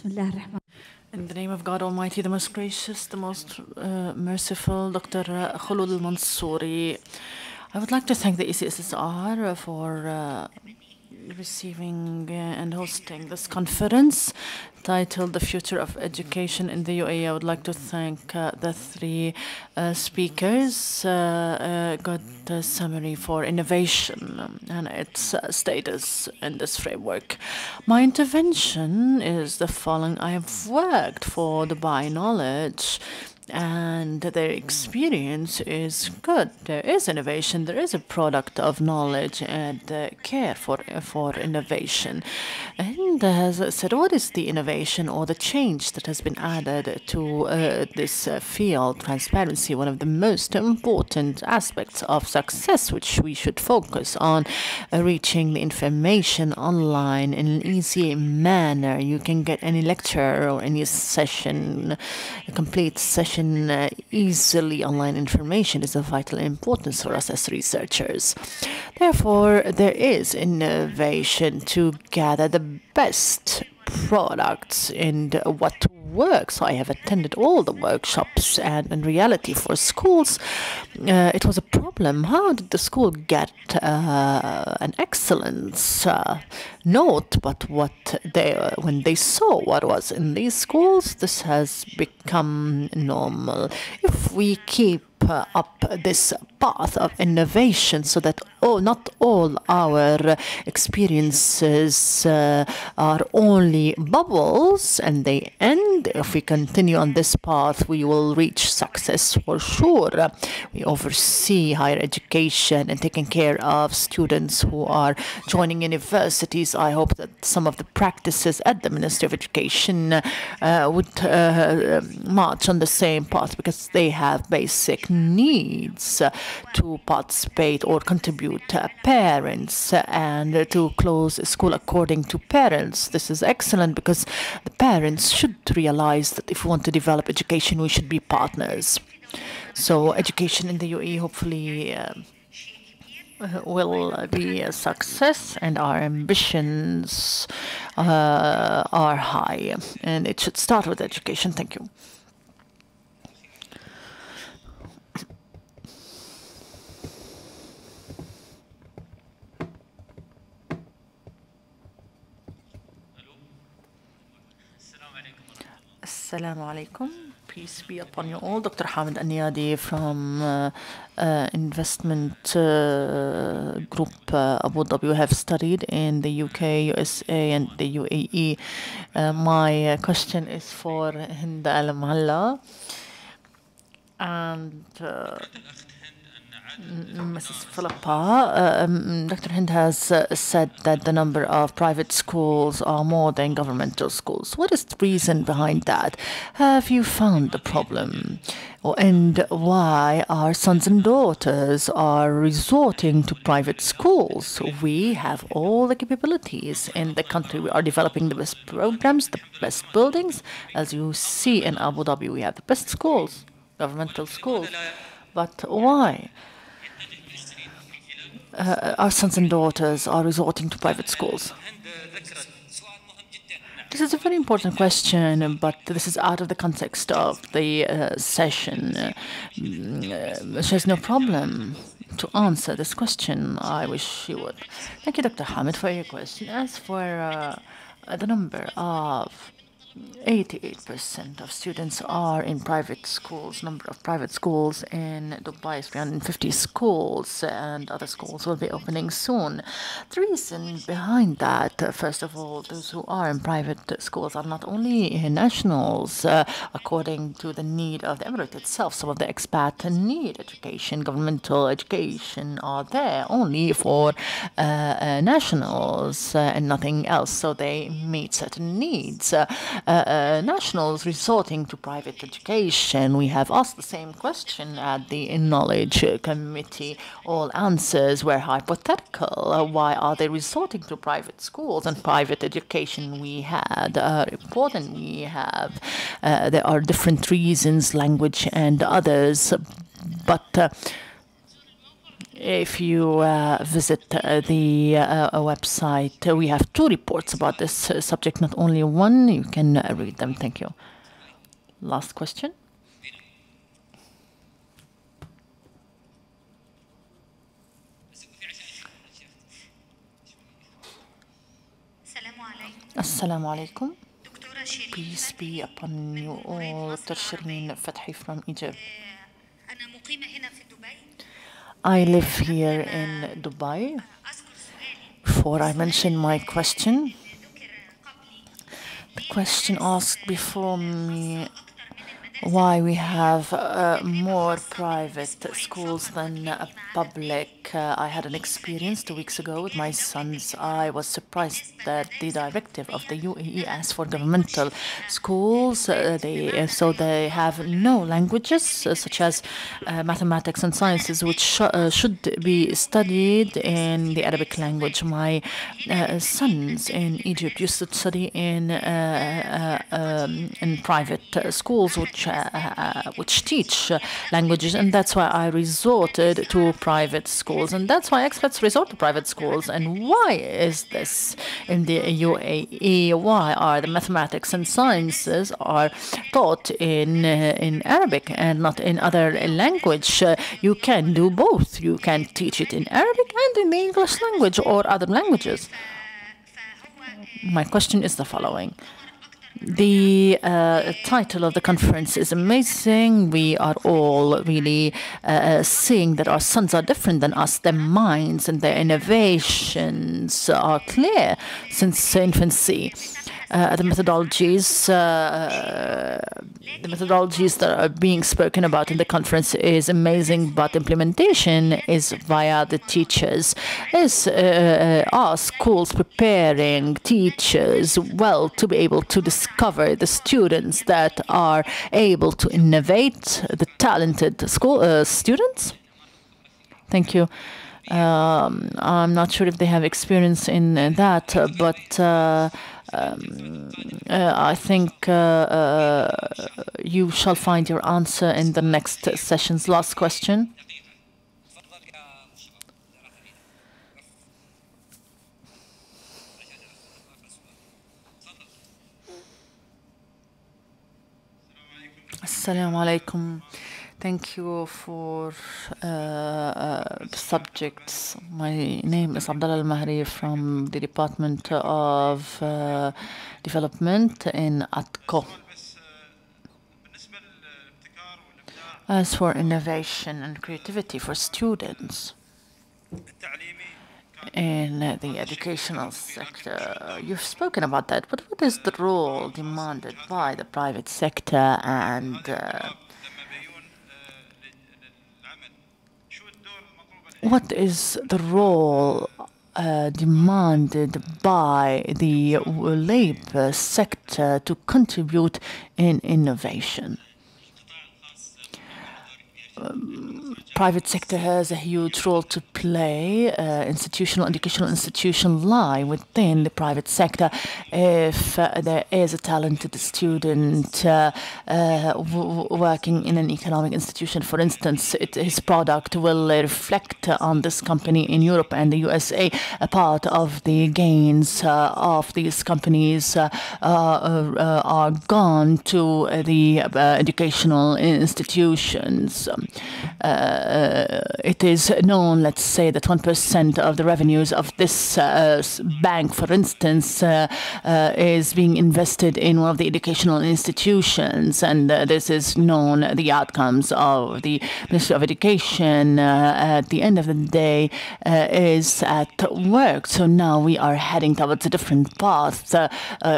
In the name of God Almighty, the most gracious, the most merciful, Dr. Khulud al-Mansouri. I would like to thank the ECSSR for receiving and hosting this conference titled The Future of Education in the UAE. I would like to thank the three speakers. Good summary for innovation and its status in this framework. My intervention is the following. I have worked for Dubai Knowledge, and their experience is good. There is innovation. There is a product of knowledge and care for innovation. And as I said, what is the innovation or the change that has been added to this field? Transparency, one of the most important aspects of success, which we should focus on, reaching the information online in an easy manner. You can get any lecture or any session, a complete session easily. Online information is of vital importance for us as researchers. Therefore, there is innovation to gather the best products and what works. I have attended all the workshops, and in reality for schools, it was a problem. How did the school get an excellence note? But when they saw what was in these schools, this has become normal. If we keep up this path of innovation so that not all our experiences are only bubbles and they end. If we continue on this path, we will reach success for sure. We oversee higher education and taking care of students who are joining universities. I hope that some of the practices at the Ministry of Education would march on the same path, because they have basic needs to participate or contribute parents and to close school according to parents. This is excellent, because the parents should realize that if we want to develop education, we should be partners. So education in the UAE hopefully will be a success, and our ambitions are high, and it should start with education. Thank you. Assalamu alaikum. Peace be upon you all. Dr. Hamid Al-Niyadi from investment group Abu Dhabi. We have studied in the UK, USA, and the UAE. My question is for Hind Al-Mahalla and Mrs. Philippa. Dr. Hind has said that the number of private schools are more than governmental schools. What is the reason behind that? Have you found the problem? And why our sons and daughters are resorting to private schools? We have all the capabilities in the country. We are developing the best programs, the best buildings. As you see in Abu Dhabi, we have the best schools, governmental schools. But why? Our sons and daughters are resorting to private schools. This is a very important question, but this is out of the context of the session. She has no problem to answer this question. I wish she would. Thank you, Dr. Hamid, for your question. As for the number of 88% of students are in private schools. Number of private schools in Dubai is 350 schools, and other schools will be opening soon. The reason behind that, first of all, those who are in private schools are not only nationals, according to the need of the Emirate itself. Some of the expats need education. Governmental education are there only for nationals and nothing else, so they meet certain needs. Nationals resorting to private education. We have asked the same question at the Knowledge Committee. All answers were hypothetical. Why are they resorting to private schools and private education? We had a report, and we have there are different reasons, language and others, but If you visit the website, we have 2 reports about this subject, not only one. You can read them. Thank you. Last question. Assalamu alaikum. Peace be upon you all. Dr. Shireen Fathi from Egypt. I live here in Dubai. Before I mention my question, the question asked before me why we have more private schools than public. I had an experience 2 weeks ago with my sons. I was surprised that the directive of the UAE asks for governmental schools. So they have no languages such as mathematics and sciences, which should be studied in the Arabic language. My sons in Egypt used to study in private schools which teach languages, and that's why I resorted to private schools, and that's why expats resort to private schools. And why is this in the UAE? Why are the mathematics and sciences are taught in Arabic and not in other language? You can do both. You can teach it in Arabic and in the English language or other languages. My question is the following. The title of the conference is amazing. We are all really seeing that our sons are different than us. Their minds and their innovations are clear since infancy. The methodologies that are being spoken about in the conference is amazing, but implementation is via the teachers. Are schools preparing teachers well to be able to discover the students that are able to innovate, the talented students? Thank you. I'm not sure if they have experience in that, but I think you shall find your answer in the next session's last question. Assalamu alaikum. Thank you for the subjects. My name is Abdullah Al-Mahri from the Department of Development in ATCO. As for innovation and creativity for students in the educational sector, you've spoken about that, but what is the role demanded by the private sector, and what is the role demanded by the labor sector to contribute in innovation? Private sector has a huge role to play. Educational institutions lie within the private sector. If there is a talented student working in an economic institution, for instance, his product will reflect on this company in Europe and the USA. A part of the gains of these companies are gone to the educational institutions. It is known, let's say, that 1% of the revenues of this bank, for instance, is being invested in one of the educational institutions, and this is known. The outcomes of the Ministry of Education at the end of the day is at work. So now we are heading towards a different path,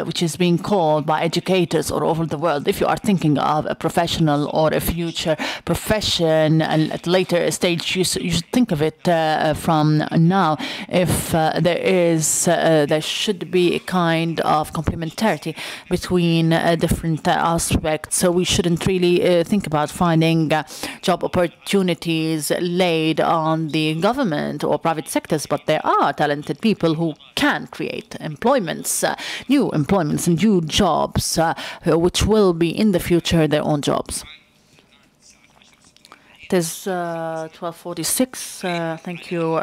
which is being called by educators all over the world. If you are thinking of a professional or a future profession, and at a later stage, you should think of it from now. If there should be a kind of complementarity between different aspects. So we shouldn't really think about finding job opportunities laid on the government or private sectors, but there are talented people who can create employments, new employments and new jobs, which will be in the future their own jobs. It is 12:46. Thank you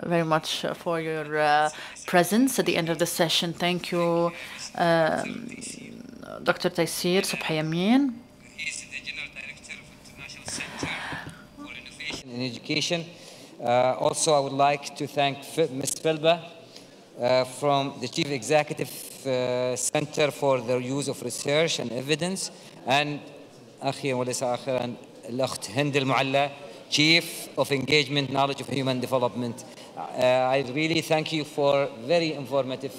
very much for your presence at the end of the session. Thank you, Dr. Taysir Subhi Yamin. He's the General Director of International Center for Innovation in Education. Also, I would like to thank Ms. Felba from the Chief Executive Center for the Use of Research and Evidence, and أخي وليس آخرا الأخت هند المعلى, Chief of Engagement, Knowledge of Human Development. I really thank you for very informative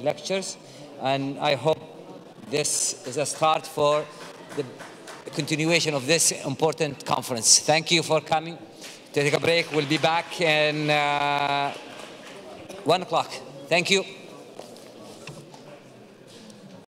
lectures, and I hope this is a start for the continuation of this important conference. Thank you for coming. Take a break. We'll be back in 1 o'clock. Thank you.